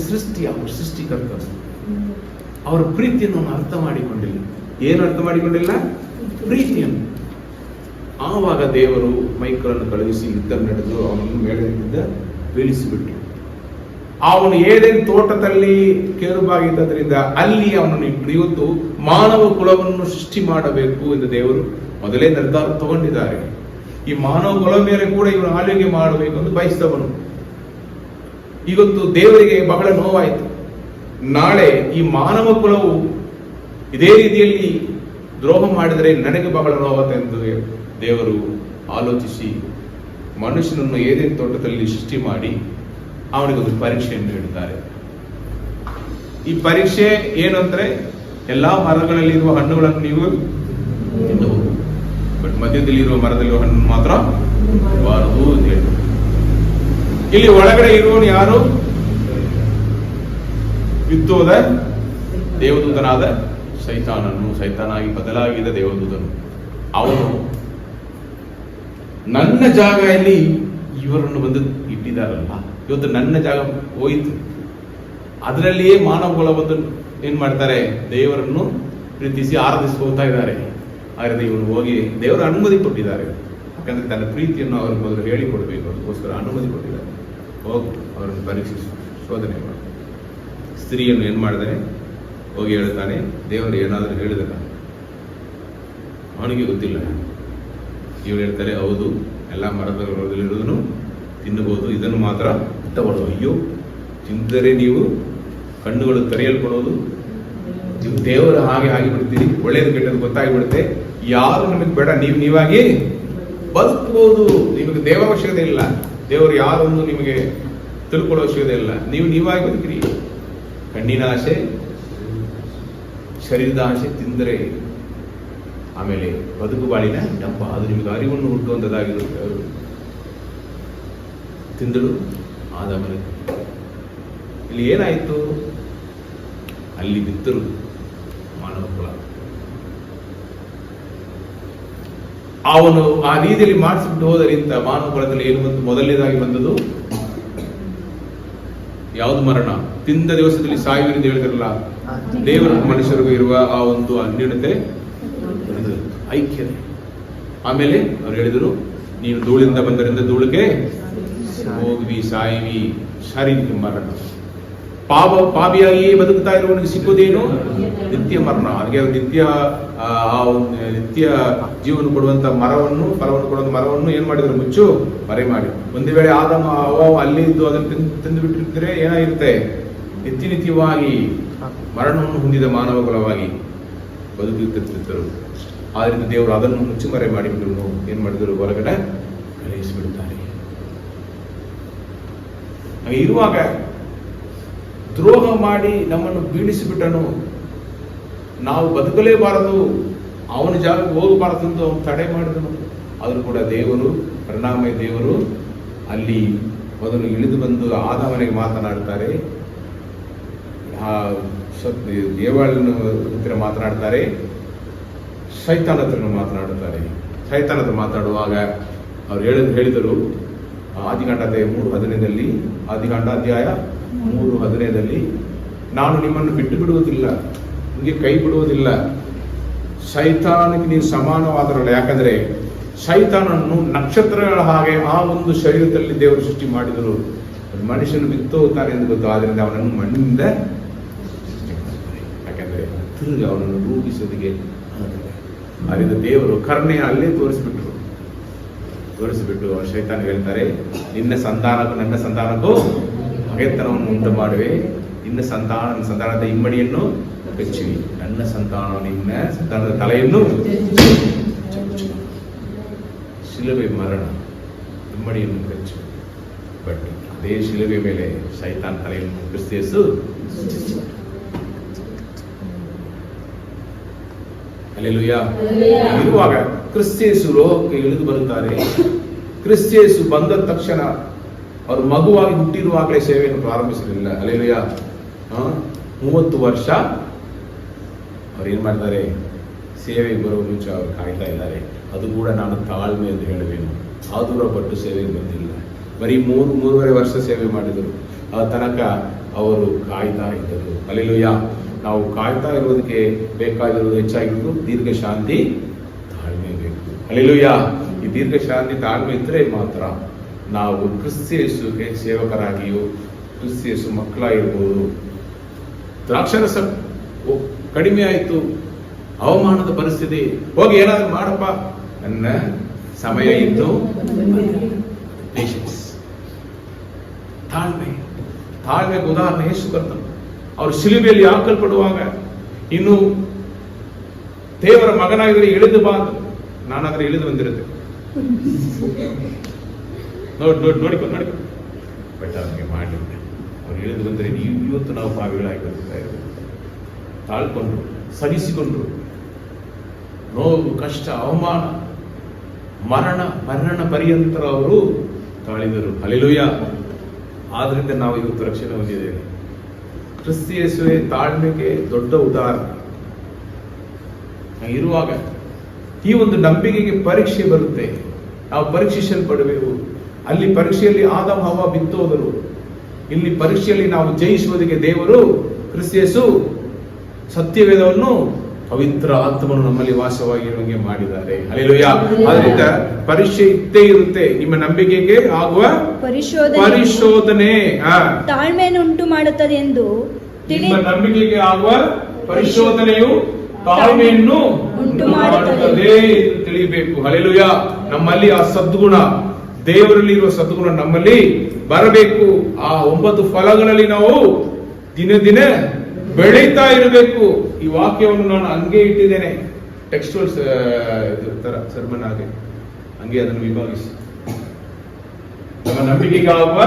ಸೃಷ್ಟಿಕರ್ತ ಅವರ ಪ್ರೀತಿಯನ್ನು ಅವನು ಅರ್ಥ ಮಾಡಿಕೊಂಡಿಲ್ಲ. ಏನು ಅರ್ಥ ಮಾಡಿಕೊಂಡಿಲ್ಲ? ಪ್ರೀತಿಯನ್ನು. ಆವಾಗ ದೇವರು ಮೈಕಲನ್ನು ಕಳುಹಿಸಿ ಯುದ್ಧ ನಡೆದು ಅವನನ್ನು ಮೇಲಿನಿಂದ ಬೀಳಿಸಿಬಿಟ್ಟು, ಅವನು ಏದೇನು ತೋಟದಲ್ಲಿ ಕೇರುಬಾಗಿದ್ದರಿಂದ ಅಲ್ಲಿ ಅವನನ್ನು ಇಟ್ಟು ಇವತ್ತು ಮಾನವ ಕುಲವನ್ನು ಸೃಷ್ಟಿ ಮಾಡಬೇಕು ಎಂದು ದೇವರು ಮೊದಲೇ ನಿರ್ಧಾರ ತಗೊಂಡಿದ್ದಾರೆ. ಈ ಮಾನವ ಕುಲ ಮೇಲೆ ಕೂಡ ಇವನು ಆಳ್ವಿಕೆ ಮಾಡಬೇಕು ಎಂದು ಬಯಸಿದವನು. ಇವತ್ತು ದೇವರಿಗೆ ಬಹಳ ನೋವಾಯಿತು. ನಾಳೆ ಈ ಮಾನವ ಕುಲವು ಇದೇ ರೀತಿಯಲ್ಲಿ ದ್ರೋಹ ಮಾಡಿದರೆ ನನಗೆ ಬಹಳ ನೋವಾಗುತ್ತೆ ಎಂದು ದೇವರು ಆಲೋಚಿಸಿ ಮನುಷ್ಯನನ್ನು ಏದೇನು ತೋಟದಲ್ಲಿ ಸೃಷ್ಟಿ ಮಾಡಿ ಅವನಿಗೊಂದು ಪರೀಕ್ಷೆಯನ್ನು ನೀಡುತ್ತಾರೆ. ಈ ಪರೀಕ್ಷೆ ಏನು ಅಂದ್ರೆ, ಎಲ್ಲಾ ಮರಗಳಲ್ಲಿರುವ ಹಣ್ಣುಗಳನ್ನು ನೀವು ತಿನ್ನಬಹುದು, ಬಟ್ ಮಧ್ಯದಲ್ಲಿರುವ ಮರದಲ್ಲಿರುವ ಹಣ್ಣು ಮಾತ್ರ ಬಾರದು ಅಂತ ಹೇಳಿ. ಇಲ್ಲಿ ಒಳಗಡೆ ಇರುವವನು ಯಾರು? ಯುದ್ಧದ ದೇವದೂತನಾದ ಸೈತಾನಾಗಿ ಬದಲಾಗಿದ್ದ ದೇವದೂತನು. ಅವನು ನನ್ನ ಜಾಗದಲ್ಲಿ ಇವರನ್ನು ಬಂದು ಇಟ್ಟಿದ್ದಾರಲ್ಲ, ಇವತ್ತು ನನ್ನ ಜಾಗ ಹೋಯಿತು. ಅದರಲ್ಲಿಯೇ ಮಾನವಗಳ ಬಂದು ಏನ್ ಮಾಡ್ತಾರೆ? ದೇವರನ್ನು ಪ್ರೀತಿಸಿ ಆರಾಧಿಸ್ಕೋತಾ ಇದ್ದಾರೆ. ಆದರೆ ಇವನು ಹೋಗಿ ದೇವರ ಅನುಮತಿ ಕೊಟ್ಟಿದ್ದಾರೆ. ಯಾಕಂದ್ರೆ ತನ್ನ ಪ್ರೀತಿಯನ್ನು ಅವ್ರಿಗೆ ಮೊದಲು ಹೇಳಿಕೊಡ್ಬೇಕು, ಅದಕ್ಕೋಸ್ಕರ ಅನುಮತಿ ಕೊಟ್ಟಿದ್ದಾರೆ. ಹೋಗಿ ಅವರನ್ನು ಪರೀಕ್ಷಿಸಿ ಶೋಧನೆ ಮಾಡಿ. ಸ್ತ್ರೀಯನ್ನು ಏನ್ ಮಾಡಿದಾನೆ? ಹೋಗಿ ಹೇಳ್ತಾನೆ, ದೇವರು ಏನಾದರೂ ಹೇಳಿದಲ್ಲ, ಅವನಿಗೆ ಗೊತ್ತಿಲ್ಲ. ಇವ್ರು ಹೇಳ್ತಾರೆ, ಹೌದು, ಎಲ್ಲ ಮರದಲ್ಲಿರುವುದನ್ನು ತಿನ್ನಬಹುದು, ಇದನ್ನು ಮಾತ್ರ ತಗೊಳ್ಳೋದು. ಅಯ್ಯೋ, ತಿಂದರೆ ನೀವು ಕಣ್ಣುಗಳು ತೆರೆಯಲ್ಪಡೋದು, ನೀವು ದೇವರ ಹಾಗೆ ಆಗಿಬಿಡ್ತೀರಿ, ಒಳ್ಳೇದು ಕೆಟ್ಟದ್ದು ಗೊತ್ತಾಗಿಬಿಡುತ್ತೆ, ಯಾರು ನಮಗೆ ಬೇಡ, ನೀವಾಗಿ ಬದುಕಬಹುದು. ನಿಮಗೆ ದೇವರ ಅವಶ್ಯಕತೆ ಇಲ್ಲ, ದೇವರು ಯಾರೊಂದು ನಿಮಗೆ ತಿಳ್ಕೊಳ್ಳೋ ಅವಶ್ಯಕತೆ ಇಲ್ಲ, ನೀವಾಗಿ ಬದುಕಿರಿ. ಕಣ್ಣಿನ ಆಸೆ, ಶರೀರದ ಆಸೆ ತಿಂದರೆ ಆಮೇಲೆ ಬದುಕು ಬಾಳಿನ ಡಬ್ಬ, ಅದು ನಿಮಗೆ ಅರಿವನ್ನು ಹುಟ್ಟುವಂಥದ್ದಾಗಿರುತ್ತೆ. ಅವರು ತಿಂದಳು ಆದಮೇಲೆ ಇಲ್ಲಿ ಏನಾಯಿತು? ಅಲ್ಲಿ ಬಿತ್ತರು ಮಾನವ ಕುಲ. ಅವನು ಆ ರೀತಿಯಲ್ಲಿ ಮಾಡಿಸಿಬಿಟ್ಟು ಹೋದರಿಂದ ಮಾನವ ಕುಲದಲ್ಲಿ ಏನು ಬಂತು? ಮೊದಲನೇದಾಗಿ ಬಂದದ್ದು ಯಾವುದು? ಮರಣ. ತಿಂದ ದಿವಸದಲ್ಲಿ ಸಾಯುವಿನಿಂದ ಹೇಳಿದ್ರಲ್ಲ, ದೇವರ ಮನುಷ್ಯರಿಗೂ ಇರುವ ಆ ಒಂದು ಅನ್ಯೋನ್ಯತೆ, ಐಕ್ಯತೆ. ಆಮೇಲೆ ಅವ್ರು ಹೇಳಿದರು, ನೀನು ಧೂಳಿಂದ ಬಂದರಿಂದ ಧೂಳಿಗೆ ಹೋಗ್ವಿ, ಸಾಯಿವಿ, ಶಾರೀರಿಕ ಮರಣ. ಪಾಪಿಯಾಗಿಯೇ ಬದುಕ್ತಾ ಇರುವವನಿಗೆ ಸಿಕ್ಕುವುದೇನು? ನಿತ್ಯ ಮರಣ. ಹಾಗೆ ನಿತ್ಯ ಜೀವನ ಕೊಡುವಂತ ಮರವನ್ನು, ಫಲವನ್ನು ಕೊಡುವಂತ ಮರವನ್ನು ಏನ್ ಮಾಡಿದ್ರು? ಮುಚ್ಚು ಮರೆ ಮಾಡಿ. ಒಂದು ವೇಳೆ ಆದಮ ಅಲ್ಲಿ ಇದ್ದು ಅದನ್ನು ತಿಂದು ಬಿಟ್ಟಿರ್ತಾರೆ, ಏನಾಗಿರುತ್ತೆ? ನಿತ್ಯವಾಗಿ ಮರಣವನ್ನು ಹೊಂದಿದ ಮಾನವ ಕುಲವಾಗಿ ಬದುಕುತ್ತಿದ್ದರು. ಆದ್ರಿಂದ ದೇವರು ಅದನ್ನು ಮುಚ್ಚುಮರೆ ಮಾಡಿಬಿಟ್ಟು ಏನ್ ಮಾಡಿದ್ರು? ಹೊರಗಡೆ ಕಳುಹಿಸಿಬಿಡುತ್ತಾರೆ. ಹಾಗೆ ಇರುವಾಗ ದ್ರೋಹ ಮಾಡಿ ನಮ್ಮನ್ನು ಬೀಳಿಸಿಬಿಟ್ಟನು. ನಾವು ಬದುಕಲೇಬಾರದು, ಅವನ ಜಾಗಕ್ಕೆ ಹೋಗಬಾರದು ಎಂದು ಅವನು ತಡೆ ಮಾಡಿದನು. ಆದರೂ ಕೂಡ ದೇವರು, ಪರಿಣಾಮ ದೇವರು ಅಲ್ಲಿ ಮೊದಲು ಇಳಿದು ಬಂದು ಆದಾಮನಿಗೆ ಮಾತನಾಡ್ತಾರೆ, ದೇವಾಲಯನ ಹತ್ತಿರ ಮಾತನಾಡ್ತಾರೆ, ಶೈತಾನ ಹತ್ರ ಮಾತನಾಡುತ್ತಾರೆ. ಶೈತಾನ ಹತ್ರ ಮಾತಾಡುವಾಗ ಅವ್ರು ಹೇಳಿದರು ಆದಿಕಾಂಡ ಅಧ್ಯಾಯ 3:15, ಆದಿಕಾಂಡ ಅಧ್ಯಾಯ 3:15, ನಾನು ನಿಮ್ಮನ್ನು ಬಿಟ್ಟು ಬಿಡುವುದಿಲ್ಲ, ನಿಮಗೆ ಕೈ ಬಿಡುವುದಿಲ್ಲ. ಶೈತಾನಕ್ಕೆ ನೀವು ಸಮಾನವಾದರಲ್ಲ. ಯಾಕಂದ್ರೆ ಶೈತಾನನ್ನು ನಕ್ಷತ್ರಗಳ ಹಾಗೆ ಆ ಒಂದು ಶರೀರದಲ್ಲಿ ದೇವರು ಸೃಷ್ಟಿ ಮಾಡಿದರು. ಮನುಷ್ಯನು ಬಿತ್ತು ಹೋಗ್ತಾನೆ ಎಂದು ಗೊತ್ತು, ಆದ್ರಿಂದ ಅವನನ್ನು ಮಣ್ಣಿಂದ ಯಾಕಂದ್ರೆ ತಿರುಗಿ ಅವನನ್ನು ರೂಪಿಸೋದಿಗೆ ಅದರಿಂದ ದೇವರು ಕರುಣೆಯ ಅಲ್ಲೇ ತೋರಿಸಿಬಿಟ್ಟು ಶೈತಾನ ಹೇಳ್ತಾರೆ, ನಿನ್ನ ಸಂತಾನಕ್ಕೂ ನನ್ನ ಸಂತಾನಕ್ಕೂ ಹಗೆತನವನ್ನು ಉಂಟು ಮಾಡುವೆ, ನಿನ್ನ ಸಂತಾನದ ಇಮ್ಮಡಿಯನ್ನು ಕಚ್ಚುವಿ, ನನ್ನ ಸಂತಾನ ನಿನ್ನ ಸಂತಾನದ ತಲೆಯನ್ನು ಶಿಲುಬೆ ಮರಣ, ಇಮ್ಮಡಿಯನ್ನು ಕಚ್ಚು. ಬಟ್ ಅದೇ ಶಿಲುಬೆ ಮೇಲೆ ಶೈತಾನ ತಲೆಯನ್ನು ಕ್ರಿಸ್ತ ಯೇಸು ಹಲ್ಲೆಲೂಯಾ. ಇರುವಾಗ ಕ್ರಿಸ್ತ ಯೇಸು ಲೋಕಕ್ಕೆ ಇಳಿದು ಬರುತ್ತಾರೆ. ಕ್ರಿಸ್ತ ಯೇಸು ಬಂದ ತಕ್ಷಣ ಅವರು ಮಗುವಾಗಿ ಹುಟ್ಟಿರುವಾಗಲೇ ಸೇವೆಯನ್ನು ಪ್ರಾರಂಭಿಸಲಿಲ್ಲ. ಹಲ್ಲೆಲೂಯಾ. 30 ವರ್ಷ ಅವ್ರು ಏನ್ ಮಾಡ್ತಾರೆ, ಸೇವೆಗೆ ಬರುವ ಮುಂಚೆ ಅವರು ಕಾಯ್ತಾ ಇದ್ದಾರೆ. ಅದು ಕೂಡ ನಾನು ತಾಳ್ಮೆ ಎಂದು ಹೇಳುವೇನು, ಆದೂರ ಪಟ್ಟು ಸೇವೆಗೆ ಬಂದಿಲ್ಲ. ಬರೀ 3.5 ವರ್ಷ ಸೇವೆ ಮಾಡಿದರು. ಆ ತನಕ ಅವರು ಕಾಯ್ತಾ ಇದ್ದರು. ಹಲ್ಲೆಲೂಯಾ. ನಾವು ಕಾಯ್ತಾ ಇರೋದಕ್ಕೆ ಬೇಕಾಗಿರೋದು ಹೆಚ್ಚಾಗಿರೋದು ದೀರ್ಘ ಶಾಂತಿ, ತಾಳ್ಮೆ ಬೇಕು. ಹಲ್ಲೆಲೂಯಾ. ಈ ದೀರ್ಘ ಶಾಂತಿ ತಾಳ್ಮೆ ಇದ್ರೆ ಮಾತ್ರ ನಾವು ಕ್ರಿಸ್ತ ಯೇಸುವಿಗೆ ಸೇವಕರಾಗಿಯೂ ಕ್ರಿಸ್ತ ಯೇಸು ಮಕ್ಕಳಾಗಿರ್ಬೋದು. ದ್ರಾಕ್ಷಾರಸ ಕಡಿಮೆ ಆಯಿತು, ಅವಮಾನದ ಪರಿಸ್ಥಿತಿ, ಹೋಗಿ ಏನಾದ್ರು ಮಾಡಪ್ಪ, ನನ್ನ ಸಮಯ ಇದ್ದು ಪೇಷನ್ಸ್, ತಾಳ್ಮೆಗೆ ಉದಾಹರಣೆ ಯೇಸು ಕರ್ತನು. ಅವರು ಶಿಲುಬೆಯಲ್ಲಿ ಹಾಕಲ್ಪಡುವಾಗ ಇನ್ನು ದೇವರ ಮಗನಾಗಿದ್ರೆ ಇಳಿದು ಬಾ, ನಾನಾದ್ರೆ ಇಳಿದು ಬಂದಿರುತ್ತೆ. ನೋಡಿಕೊಂಡು ಬಟ್ ಅವ್ರಿಗೆ ಮಾಡಲಿಲ್ಲ. ಅವ್ರು ಇಳಿದು ಬಂದರೆ ಇವತ್ತು ನಾವು ಪಾವಿಗಳಾಗಿ ಬರ್ತಾ ಇರೋದು. ತಾಳ್ಕೊಂಡ್ರು, ಸಹಿಸಿಕೊಂಡ್ರು, ನೋವು, ಕಷ್ಟ, ಅವಮಾನ, ಮರಣ ಪರ್ಯಂತರ ಅವರು ತಾಳಿದರು. ಹಲ್ಲೆಲೂಯಾ. ಆದ್ರಿಂದ ನಾವು ಇವತ್ತು ರಕ್ಷಣೆ ಹೊಂದಿದ್ದೇವೆ. ಕ್ರಿಸ್ತ ಯೇಸುವೇ ತಾಳ್ಮೆಗೆ ದೊಡ್ಡ ಉದಾಹರಣೆ. ಇರುವಾಗ ಈ ಒಂದು ನಂಬಿಕೆಗೆ ಪರೀಕ್ಷೆ ಬರುತ್ತೆ, ನಾವು ಪರೀಕ್ಷಿಸಲ್ಪಡಬೇಕು. ಅಲ್ಲಿ ಪರೀಕ್ಷೆಯಲ್ಲಿ ಆದಾಮ ಹವ್ವ ಬಿತ್ತೋದರು, ಇಲ್ಲಿ ಪರೀಕ್ಷೆಯಲ್ಲಿ ನಾವು ಜಯಿಸುವುದಕ್ಕೆ ದೇವರು ಕ್ರಿಸ್ತ ಯೇಸು ಸತ್ಯವೇದವನ್ನು, ಪವಿತ್ರ ಆತ್ಮನು ನಮ್ಮಲ್ಲಿ ವಾಸವಾಗಿರುವಂಗೆ ಮಾಡಿದ್ದಾರೆ. ಹಲ್ಲೆಲೂಯಾ. ಅದರಿಂದ ಪರೀಕ್ಷೆ ಇದ್ದೇ ಇರುತ್ತೆ. ನಿಮ್ಮ ನಂಬಿಕೆಗೆ ಆಗುವ ಪರಿಶೋಧನೆ ತಾಳ್ಮೆಯನ್ನು ಉಂಟು ಮಾಡುತ್ತದೆ ಎಂದು ನಿಮ್ಮ ನಂಬಿಕೆಗೆ ಆಗುವ ಪರಿಶೋಧನೆಯು ತಾಳ್ಮೆಯನ್ನು ಉಂಟು ಮಾಡುತ್ತದೆ ಎಂದು ತಿಳಿಯಬೇಕು. ಹಲ್ಲೆಲೂಯಾ. ನಮ್ಮಲ್ಲಿ ಆ ಸದ್ಗುಣ, ದೇವರಲ್ಲಿ ಇರುವ ಸದ್ಗುಣ ನಮ್ಮಲ್ಲಿ ಬರಬೇಕು. ಆ 9 ಫಲಗಳಲ್ಲಿ ನಾವು ದಿನ ಬೆಳೀತಾ ಇರಬೇಕು. ಈ ವಾಕ್ಯವನ್ನು ನಾನು ಹಂಗೆ ಇಟ್ಟಿದ್ದೇನೆ, ಟೆಕ್ಸ್ಟುವಲ್ ತರ ಸರ್ಮನ್ ಹಾಗೆ ಹಂಗೆ ಅದನ್ನು ವಿಭಾಗಿಸಿ. ನಮ್ಮ ನಂಬಿಕೆಗೆ ಆಗುವ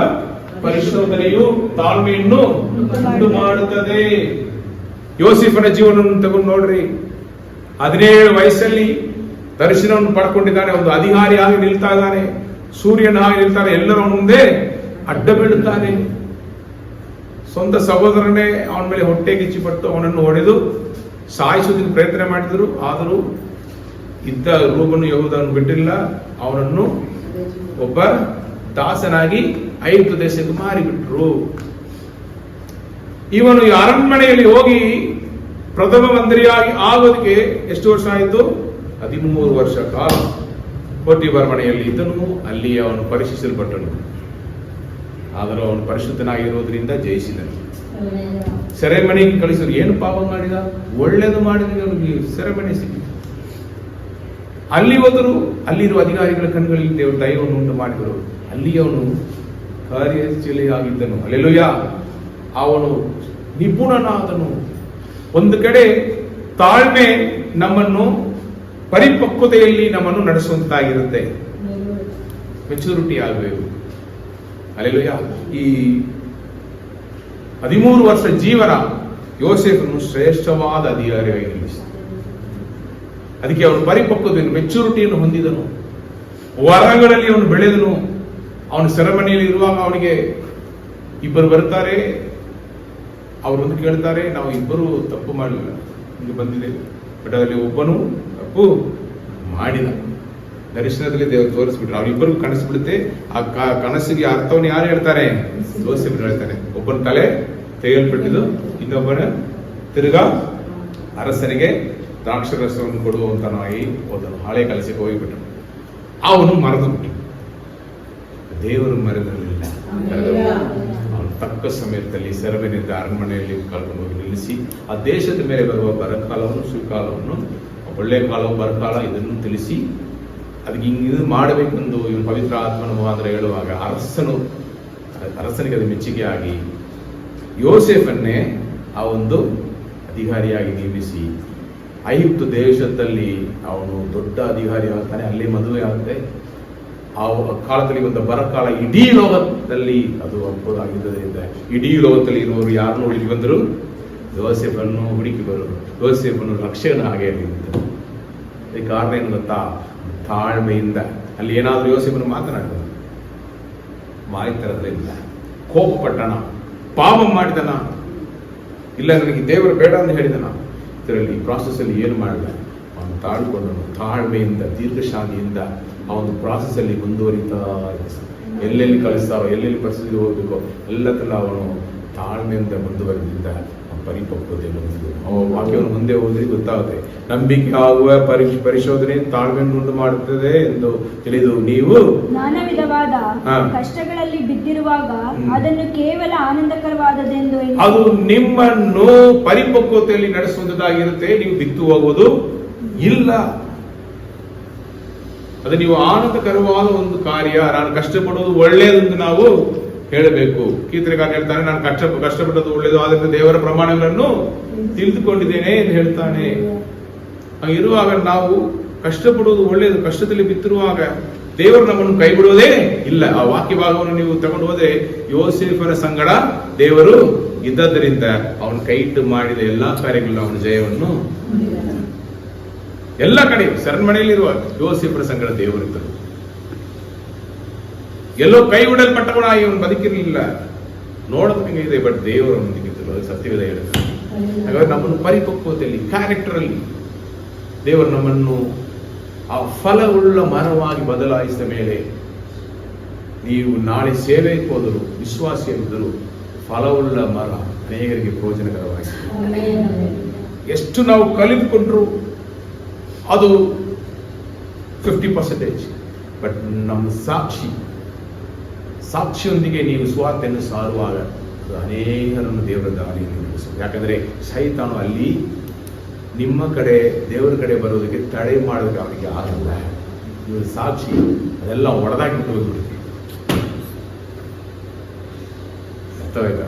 ಪರಿಶೋಧನೆಯು ತಾಳ್ಮೆಯನ್ನು ಉಂಟು ಮಾಡುತ್ತದೆ. ಯೋಸೇಫನ ಜೀವನವನ್ನು ತಗೊಂಡು ನೋಡ್ರಿ. 17 ವಯಸ್ಸಲ್ಲಿ ದರ್ಶನವನ್ನು ಪಡ್ಕೊಂಡಿದ್ದಾನೆ, ಒಂದು ಅಧಿಕಾರಿಯಾಗಿ ನಿಲ್ತಾ ಇದ್ದಾನೆ, ಸೂರ್ಯನ ಹಾಗೆ ನಿಲ್ತಾನೆ, ಎಲ್ಲರ ಮುಂದೆ ಅಡ್ಡ ಬೀಳುತ್ತಾನೆ. ಸ್ವಂತ ಸಹೋದರನೇ ಅವನ ಮೇಲೆ ಹೊಟ್ಟೆ ಕಿಚ್ಚಿಪಟ್ಟು ಅವನನ್ನು ಹೊಡೆದು ಸಾಯಿಸುವುದಕ್ಕೆ ಪ್ರಯತ್ನ ಮಾಡಿದರು. ಆದರೂ ಇದ್ದ ರೂಬನು ಯೆಹೂದನನ್ನು ಬಿಟ್ಟಿಲ್ಲ, ಅವನನ್ನು ಒಬ್ಬ ದಾಸನಾಗಿ ಐಗುಪ್ತ ದೇಶಕ್ಕೆ ಮಾರಿಬಿಟ್ರು. ಇವನು ಈ ಅರಣ್ಮನೆಯಲ್ಲಿ ಹೋಗಿ ಪ್ರಥಮ ಮಂತ್ರಿಯಾಗಿ ಆಗೋದಕ್ಕೆ ಎಷ್ಟು ವರ್ಷ ಆಯಿತು? 13 ವರ್ಷ ಕಾಲ ಪೋಟಿಫರ್ ಮನೆಯಲ್ಲಿ ಇದ್ದನು. ಅಲ್ಲಿ ಅವನು ಪರೀಕ್ಷಿಸಲ್ಪಟ್ಟನು. ಆದರೂ ಅವನು ಪರಿಶುದ್ಧನಾಗಿರೋದ್ರಿಂದ ಜಯಿಸಿದನು. ಸೆರೆಮನೆಗೆ ಕಳಿಸಿದ್ರು. ಏನು ಪಾಪ ಮಾಡಿದ? ಒಳ್ಳೆಯದು ಮಾಡಿದ್ರೆ ಅವನಿಗೆ ಸೆರೆಮನೆ ಸಿಕ್ಕಿತು. ಅಲ್ಲಿ ಹೋದರು. ಅಲ್ಲಿರುವ ಅಧಿಕಾರಿಗಳ ಕಣ್ಗಳಲ್ಲಿ ದೇವರು ದಯವನ್ನು ಉಂಟು ಮಾಡಿದರು. ಅಲ್ಲಿ ಅವನು ಕಾರ್ಯಶೀಲಿಯಾಗಿದ್ದನು. ಹಲ್ಲೆಲೂಯಾ. ಅವನು ನಿಪುಣನಾದನು. ಒಂದು ಕಡೆ ತಾಳ್ಮೆ ನಮ್ಮನ್ನು ಪರಿಪಕ್ವತೆಯಲ್ಲಿ ನಮ್ಮನ್ನು ನಡೆಸುವಂತಾಗಿರುತ್ತೆ. ಮೆಚುರಿಟಿ ಆಗಬೇಕು. ಹಲ್ಲೆಲೂಯಾ. ಈ 13 ವರ್ಷ ಜೀವನ ಯೋಸೇಫನು ಶ್ರೇಷ್ಠವಾದ ಅಧಿಕಾರಿಯಾಗಿ ನಿಲ್ಲಿಸಿದ. ಅದಕ್ಕೆ ಅವನು ಪರಿಪಕ್ವತೆಯನ್ನು, ಮೆಚುರಿಟಿಯನ್ನು ಹೊಂದಿದನು. ವರಗಳಲ್ಲಿ ಅವನು ಬೆಳೆದನು. ಅವನು ಸೆರೆಮನೆಯಲ್ಲಿ ಇರುವಾಗ ಅವನಿಗೆ ಇಬ್ಬರು ಬರ್ತಾರೆ. ಅವರೊಂದು ಕೇಳ್ತಾರೆ, ನಾವು ಇಬ್ಬರು ತಪ್ಪು ಮಾಡಲಿಲ್ಲ, ಹಿಂಗೆ ಬಂದಿದೆ, ಬಟ್ ಅದರಲ್ಲಿ ಒಬ್ಬನು ತಪ್ಪು ಮಾಡಿದ. ದರ್ಶನದಲ್ಲಿ ದೇವರು ತೋರಿಸ್ಬಿಟ್ರು, ಅವರಿಬ್ಬರಿಗೂ ಕನಸ್ಬಿಡುತ್ತೆ. ಆ ಕನಸಿಗೆ ಅರ್ಥವನ್ನು ಯಾರು ಹೇಳ್ತಾರೆ? ಯೋಸೇಫನು ಹೇಳ್ತಾನೆ. ಒಬ್ಬನ ತಲೆ ತೆಗೆಯಲ್ಪಟ್ಟಿದ್ದು, ಇನ್ನೊಬ್ಬನ ತಿರುಗಾ ಅರಸನಿಗೆ ದ್ರಾಕ್ಷರಸವನ್ನು ಕೊಡುವಂತನಾಗಿ ಹೋದನು. ಹಳೆ ಕೆಲಸಕ್ಕೆ ಹೋಗಿಬಿಟ್ಟು ಅವನು ಮರೆದು ಬಿಟ್ಟು, ದೇವರು ಮರೆದಿರಲಿಲ್ಲ. ಅವನು ತಕ್ಕ ಸಮಯದಲ್ಲಿ ಸೆರವಿನಿಂದ ಅರಮನೆಯಲ್ಲಿ ಕರ್ಕೊಂಡು ಹೋಗಿ ನಿಲ್ಲಿಸಿ ಆ ದೇಶದ ಮೇಲೆ ಬರುವ ಬರಕಾಲವನ್ನು, ಸುಕಾಲವನ್ನು, ಒಳ್ಳೆ ಕಾಲ ಬರಕಾಲ ಇದನ್ನು ತಿಳಿಸಿ ಅದಕ್ಕೆ ಹಿಂಗೆ ಮಾಡಬೇಕೆಂದು ಇವನು ಪವಿತ್ರ ಆತ್ಮನ ಮುಖಾಂತರ ಹೇಳುವಾಗ ಅರಸನಿಗೆ ಅದು ಮೆಚ್ಚುಗೆ ಆಗಿ ಯೋಸೇಫನ್ನೇ ಆ ಒಂದು ಅಧಿಕಾರಿಯಾಗಿ ನೇಮಿಸಿ ಐಗುಪ್ತ ದೇಶದಲ್ಲಿ ಅವನು ದೊಡ್ಡ ಅಧಿಕಾರಿ ಆಗ್ತಾನೆ. ಅಲ್ಲಿ ಮದುವೆ ಆಗುತ್ತೆ. ಆ ಕಾಲದಲ್ಲಿ ಒಂದು ಬರಕಾಲ ಇಡೀ ಲೋಕದಲ್ಲಿ ಅದು ಅದ್ಭುತವಾಗಿದ್ದರಿಂದ ಇಡೀ ಲೋಕದಲ್ಲಿ ಇರುವವರು ಯಾರನ್ನು ಹುಡುಕಿ ಬಂದರು? ಯೋಸೇಫನ್ನು ಹುಡುಕಿ ಬರೋರು. ಯೋಸೇಫನ್ನು ರಕ್ಷಕನ ಹಾಗೆ ನಿಂತರು. ಅದಕ್ಕೆ ಕಾರಣ ಏನು ಗೊತ್ತಾ? ತಾಳ್ಮೆಯಿಂದ. ಅಲ್ಲಿ ಏನಾದರೂ ಯೋಸೇಫನು ಮಾತನಾಡಿದನು, ಮಾಹಿತರದಿಂದ ಕೋಪಪಟ್ಟಣ, ಪಾಪ ಮಾಡಿದನ, ಇಲ್ಲ ನನಗೆ ದೇವರು ಬೇಡ ಅಂತ ಹೇಳಿದನ. ಇದರಲ್ಲಿ ಪ್ರಾಸೆಸ್ ಅಲ್ಲಿ ಏನು ಮಾಡಿದ? ಅವನು ತಾಳ್ಕೊಂಡನು. ತಾಳ್ಮೆಯಿಂದ, ದೀರ್ಘಶಾಂತಿಯಿಂದ ಆ ಒಂದು ಪ್ರಾಸೆಸ್ ಅಲ್ಲಿ ಮುಂದುವರಿತಾ ಎಲ್ಲೆಲ್ಲಿ ಕಳಿಸ್ತಾರೋ, ಎಲ್ಲೆಲ್ಲಿ ಪರಿಸ್ಥಿತಿ ಹೋಗ್ಬೇಕೋ ಎಲ್ಲದಲ್ಲ ಅವನು ತಾಳ್ಮೆಯಿಂದ ಮುಂದುವರೆದಿದ್ದ ಪರಿಪಕ್ವತೆ ಬಂದಿದ್ದು. ವಾಕ್ಯವನ್ನು ಮುಂದೆ ಹೋದ್ರೆ ಗೊತ್ತಾಗುತ್ತೆ. ನಂಬಿಕೆ ಆಗುವ ಪರಿಶೋಧನೆ ತಾಳ್ಮೆಯನ್ನು ಉಂಟು ಮಾಡುತ್ತದೆ ಎಂದು ತಿಳಿದು ನೀವು ನಾನಾ ವಿಧವಾದ ಕಷ್ಟಗಳಲ್ಲಿ ಬಿದ್ದಿರುವಾಗ ಅದನ್ನು ಕೇವಲ ಆನಂದಕರವಾದದೆಂದು ಅದು ನಿಮ್ಮನ್ನು ಪರಿಪಕ್ವತೆಯಲ್ಲಿ ನಡೆಸುವುದಾಗಿರುತ್ತೆ. ನೀವು ಬಿತ್ತು ಹೋಗುವುದು ಇಲ್ಲ. ಅದು ನೀವು ಆನಂದಕರವಾದ ಒಂದು ಕಾರ್ಯ. ನಾನು ಕಷ್ಟಪಡುವುದು ಒಳ್ಳೆಯದೆಂದು ನಾವು ಹೇಳಬೇಕು. ಕೀರ್ತನೆಗಾರ ಹೇಳ್ತಾನೆ, ನಾನು ಕಷ್ಟಪಟ್ಟದ್ದು ಒಳ್ಳೆಯದು, ಆದ್ರಿಂದ ದೇವರ ಪ್ರಮಾಣಗಳನ್ನು ತಿಳಿದುಕೊಂಡಿದ್ದೇನೆ ಎಂದು ಹೇಳ್ತಾನೆ. ಇರುವಾಗ ನಾವು ಕಷ್ಟಪಡುವುದು ಒಳ್ಳೆಯದು. ಕಷ್ಟದಲ್ಲಿ ಬಿತ್ತಿರುವಾಗ ದೇವರು ನಮ್ಮನ್ನು ಕೈ ಬಿಡುವುದೇ ಇಲ್ಲ. ಆ ವಾಕ್ಯ ಭಾಗವನ್ನು ನೀವು ತಗೊಂಡು ಹೋದ್ರೆ ಯೋಸೇಫನ ಸಂಗಡ ದೇವರು ಇದ್ದದ್ದರಿಂದ ಅವನು ಕೈ ಇಟ್ಟು ಮಾಡಿದ ಎಲ್ಲಾ ಕಾರ್ಯಗಳನ್ನು ಅವನ ಜಯವನ್ನು ಎಲ್ಲ ಕಡೆ ಸೆರೆಮನೆಯಲ್ಲಿರುವ ಯೋಸೇಫನ ಸಂಗಡ ದೇವರಿದ್ದರು. ಎಲ್ಲೋ ಕೈ ಬಿಡಲ್ಪಟ್ಟವನಾಗಿ ಅವನು ಬದುಕಿರಲಿಲ್ಲ. ನೋಡೋದಕ್ಕೆ ಇದೆ, ಬಟ್ ದೇವರು ಬದುಕಿದ್ದರು. ಅದು ಸತ್ಯವೇದ ಹೇಳುತ್ತೆ. ಹಾಗಾದ್ರೆ ನಮ್ಮನ್ನು ಪರಿಪಕ್ವತೆಯಲ್ಲಿ, ಕ್ಯಾರೆಕ್ಟರ್ ಅಲ್ಲಿ ದೇವರು ನಮ್ಮನ್ನು ಆ ಫಲವುಳ್ಳ ಮರವಾಗಿ ಬದಲಾಯಿಸಿದ ಮೇಲೆ ನೀವು ನಾಳೆ ಸೇವೆಗೆ ಹೋದರು, ವಿಶ್ವಾಸಿಯಾಗಿದ್ದರು, ಫಲವುಳ್ಳ ಮರ ಅನೇಕರಿಗೆ ಪ್ರಯೋಜನಕರವಾಗಿ. ಎಷ್ಟು ನಾವು ಕಲಿತುಕೊಂಡ್ರು ಅದು 50%. ಬಟ್ ನಮ್ಮ ಸಾಕ್ಷಿಯೊಂದಿಗೆ ನೀವು ಸ್ವಾರ್ಥೆಯನ್ನು ಸಾರುವಾಗ ಅದು ಅನೇಕರನ್ನು ದೇವರ ದಾರಿಯನ್ನು ನಡೆಸುತ್ತೆ. ಯಾಕಂದ್ರೆ ಸೈತಾನು ಅಲ್ಲಿ ನಿಮ್ಮ ಕಡೆ ದೇವರ ಕಡೆ ಬರೋದಕ್ಕೆ ತಡೆ ಮಾಡೋದಕ್ಕೆ ಅವನಿಗೆ ಆಗಲ್ಲ. ಇವರು ಸಾಕ್ಷಿ ಅದೆಲ್ಲ ಒಡೆದಾಗಿ ಬಿಟ್ಟು ಹೋಗ್ಬಿಡುತ್ತೆ. ಅರ್ಥವಾಯ್ತಾ?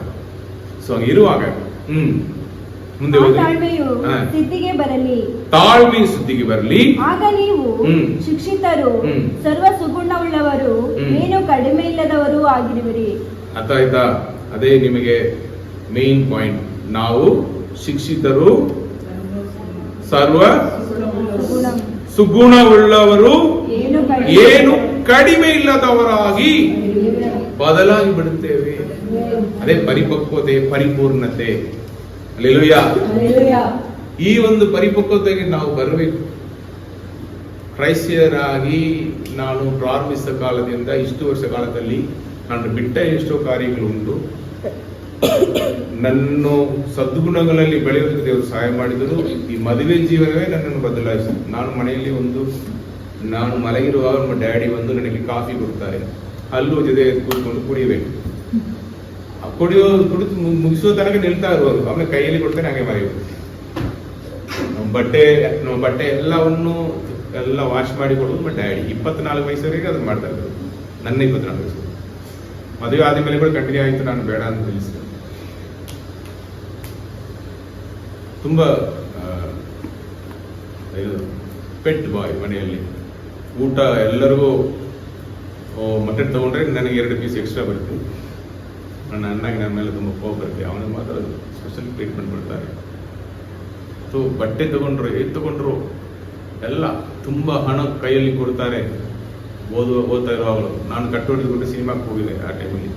ಸೊ ಹಂಗಿರುವಾಗ ಮುಂದೆ ತಾಳ್ಮೆಯು ಸ್ಥಿತಿಗೆ ಬರಲಿ, ತಾಳ್ಮೆ ಸುದ್ದಿಗೆ ಬರಲಿ. ಆಗ ನೀವು ಶಿಕ್ಷಿತರು, ಸರ್ವ ಸುಗುಣವುಳ್ಳವರು, ಏನು ಕಡಿಮೆ ಇಲ್ಲದವರು ಆಗಿರುವಿರಿ. ಅರ್ಥ ಆಯ್ತಾ? ಅದೇ ನಿಮಗೆ ಮೇನ್ ಪಾಯಿಂಟ್. ನಾವು ಶಿಕ್ಷಿತರು, ಸರ್ವ ಸುಗುಣವುಳ್ಳವರು, ಏನು ಕಡಿಮೆ ಇಲ್ಲದವರಾಗಿ ಬದಲಾಗಿ ಬಿಡುತ್ತೇವೆ. ಅದೇ ಪರಿಪಕ್ವತೆ, ಪರಿಪೂರ್ಣತೆ. ಹಲ್ಲೆಲೂಯಾ. ಈ ಒಂದು ಪರಿಪಕ್ವತೆಗೆ ನಾವು ಬರಬೇಕು. ಕ್ರೈಸ್ತಿಯರಾಗಿ ನಾನು ಪ್ರಾರಂಭಿಸಿದ ಕಾಲದಿಂದ ಇಷ್ಟು ವರ್ಷ ಕಾಲದಲ್ಲಿ ನಾನು ಬಿಟ್ಟ ಎಷ್ಟೋ ಕಾರ್ಯಗಳುಂಟು. ನನ್ನ ಸದ್ಗುಣಗಳಲ್ಲಿ ಬೆಳೆಯೋದಕ್ಕೆ ದೇವರು ಸಹಾಯ ಮಾಡಿದರು. ಈ ಮದುವೆ ಜೀವನವೇ ನನ್ನನ್ನು ಬದಲಾಯಿಸಿತು. ನಾನು ಮಲಗಿರುವಾಗ ನಮ್ಮ ಡ್ಯಾಡಿ ಬಂದು ನನಗೆ ಕಾಫಿ ಕೊಡ್ತಾರೆ. ಹಲ್ಲು ಜೊತೆ ಕೂತ್ಕೊಂಡು ಕುಡಿಯಬೇಕು. ಕುಡಿದು ಮುಗಿಸೋ ತನಕ ನಿಲ್ತಾ ಇರುವಾಗ ಆಮೇಲೆ ಕೈಯಲ್ಲಿ ಕೊಡ್ತೇನೆ, ಹಾಗೆ ಮರೆಯುವುದು. ನಮ್ಮ ಬಟ್ಟೆ ಎಲ್ಲ ವಾಶ್ ಮಾಡಿ ಕೊಡೋದು ನಮ್ಮ ಡ್ಯಾಡಿ. 24 ವಯಸ್ಸವರೆಗೆ ಅದನ್ನ ಮಾಡ್ತಾ ಇದ್ರು. ನನ್ನ 24 ವಯಸ್ಸು. ಮದುವೆ ಆದ್ಮೇಲೆ ಕೂಡ ಕಂಟಿನ್ಯೂ ಆಯಿತು. ನಾನು ಬೇಡ ಅಂತ ತಿಳಿಸಿದೆ. ತುಂಬಾ ಪೆಟ್ ಬಾಯ್ ಮನೆಯಲ್ಲಿ. ಊಟ ಎಲ್ಲರಿಗೂ ಮಟನ್ ತಗೊಂಡ್ರೆ ನನಗೆ 2 ಪೀಸ್ ಎಕ್ಸ್ಟ್ರಾ ಬರುತ್ತೆ. ನನ್ನ ಅಣ್ಣಗೆ ನನ್ನ ಮೇಲೆ ತುಂಬ ಕೋಪ ಬರುತ್ತೆ. ಅವನಿಗೆ ಮಾತ್ರ ಸ್ಪೆಷಲ್ ಟ್ರೀಟ್ಮೆಂಟ್ ಕೊಡ್ತಾರೆ. ಸೊ ಬಟ್ಟೆ ತಗೊಂಡ್ರು ಎಲ್ಲ ತುಂಬ ಹಣ ಕೈಯಲ್ಲಿ ಕೊಡ್ತಾರೆ. ಓದ್ತಾ ಇರುವಾಗಲೂ ನಾನು ಕಟ್ಟೋಡಿದ್ಬಿಟ್ಟು ಸಿನಿಮಾಕ್ಕೆ ಹೋಗಿದೆ. ಆ ಟೈಮಲ್ಲಿ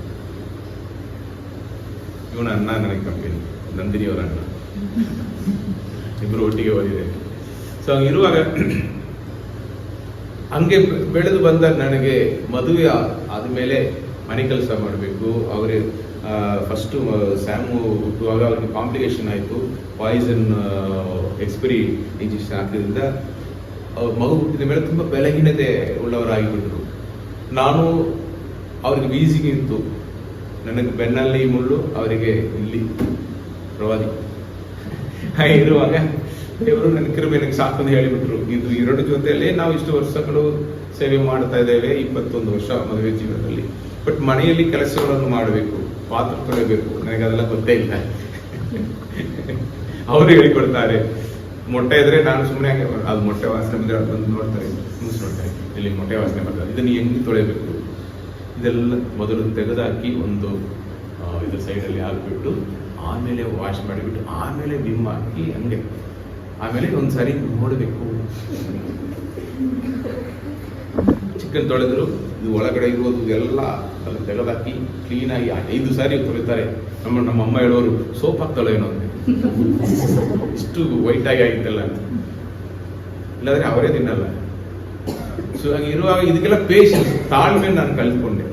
ಇವನ ಅಣ್ಣ ನನಗೆ ಕಂಪನಿ ನಂದಿನಿಯವರ ಅಣ್ಣ, ಇಬ್ಬರು ಒಟ್ಟಿಗೆ ಓದಿದೆ. ಸೊ ಹಂಗಿರುವಾಗ ಹಂಗೆ ಬೆಳೆದು ಬಂದ ನನಗೆ ಮದುವೆ ಆದಮೇಲೆ ಮನೆ ಕೆಲಸ ಮಾಡಬೇಕು. ಅವರೇ ಫಸ್ಟು ಸ್ಯಾಮು ಹುಟ್ಟುವಾಗ ಅವ್ರಿಗೆ ಕಾಂಪ್ಲಿಕೇಶನ್ ಆಯಿತು. ಪಾಯ್ಸನ್ ಎಕ್ಸ್ಪೈರಿ ಇಂಜೆಕ್ಷನ್ ಹಾಕಿದ್ರಿಂದ ಅವ್ರ ಮಗು ಹುಟ್ಟಿದ ಮೇಲೆ ತುಂಬ ಬೆಳಗಿನತೆ ಉಳ್ಳವರಾಗಿಬಿಟ್ರು. ನಾನು ಅವ್ರಿಗೆ ವೀಸಿಗಿಂತು ನನಗೆ ಬೆನ್ನಲ್ಲಿ ಮುಳ್ಳು, ಅವರಿಗೆ ಇಲ್ಲಿ ಪ್ರವಾದಿ ಇರುವಾಗ ದೇವರು ನನ್ನ ಕೃಪೆ ನನಗೆ ಸಾಕು ಅಂತ ಹೇಳಿಬಿಟ್ರು. ಇದು ಎರಡು ಜೊತೆಯಲ್ಲೇ ನಾವು ಇಷ್ಟು ವರ್ಷಗಳು ಸೇವೆ ಮಾಡ್ತಾ ಇದ್ದೇವೆ, 21 ವರ್ಷ ಮದುವೆ ಜೀವನದಲ್ಲಿ. ಬಟ್ ಮನೆಯಲ್ಲಿ ಕೆಲಸಗಳನ್ನು ಮಾಡಬೇಕು, ಪಾತ್ರ ತೊಳೆಯಬೇಕು, ನನಗೆ ಅದೆಲ್ಲ ಗೊತ್ತೇ ಇಲ್ಲ. ಅವರು ಹೇಳಿಕೊಡ್ತಾರೆ. ಮೊಟ್ಟೆ ಇದ್ರೆ ನಾನು ಸುಮ್ಮನೆ ಅದು ಮೊಟ್ಟೆ ವಾಸನೆ ಬಂದರೆ ಬಂದು ನೋಡ್ತಾರೆ, ಮುಗಿಸ್ಕೊಳ್ತಾರೆ, ಇಲ್ಲಿ ಮೊಟ್ಟೆ ವಾಸನೆ ಬರ್ತದೆ, ಇದನ್ನು ಹೆಂಗೆ ತೊಳೆಯಬೇಕು, ಇದೆಲ್ಲ ಮೊದಲು ತೆಗೆದಾಕಿ ಒಂದು ಇದ್ರ ಸೈಡಲ್ಲಿ ಹಾಕಿಬಿಟ್ಟು ಆಮೇಲೆ ವಾಶ್ ಮಾಡಿಬಿಟ್ಟು ಆಮೇಲೆ ವಿಮ್ ಹಾಕಿ ಹಂಗೆ ಆಮೇಲೆ ಒಂದ್ಸಾರಿ ನೋಡಬೇಕು. ಚಿಕನ್ ತೊಳೆದ್ರು ಇದು ಒಳಗಡೆ ಇರುವುದು ಎಲ್ಲ ಅದನ್ನು ತೆಗೆದಾಕಿ ಕ್ಲೀನಾಗಿ 5 ಸಾರಿ ತೊಳಿತಾರೆ. ನಮ್ಮ ಅಮ್ಮ ಹೇಳೋರು ಸೋಪ್ ಹಾಕ್ತಾಳೆ ಏನೋ ಅಂತ, ಇಷ್ಟು ವೈಟ್ ಆಗಿ ಆಗಿತ್ತಲ್ಲ ಅಂತ. ಇಲ್ಲಾಂದ್ರೆ ಅವರೇ ತಿನ್ನಲ್ಲ. ಸೊ ಹಾಗೆ ಇರುವಾಗ ಇದಕ್ಕೆಲ್ಲ ಪೇಷನ್ಸ್, ತಾಳ್ಮೆ ನಾನು ಕಲ್ತ್ಕೊಂಡೆ.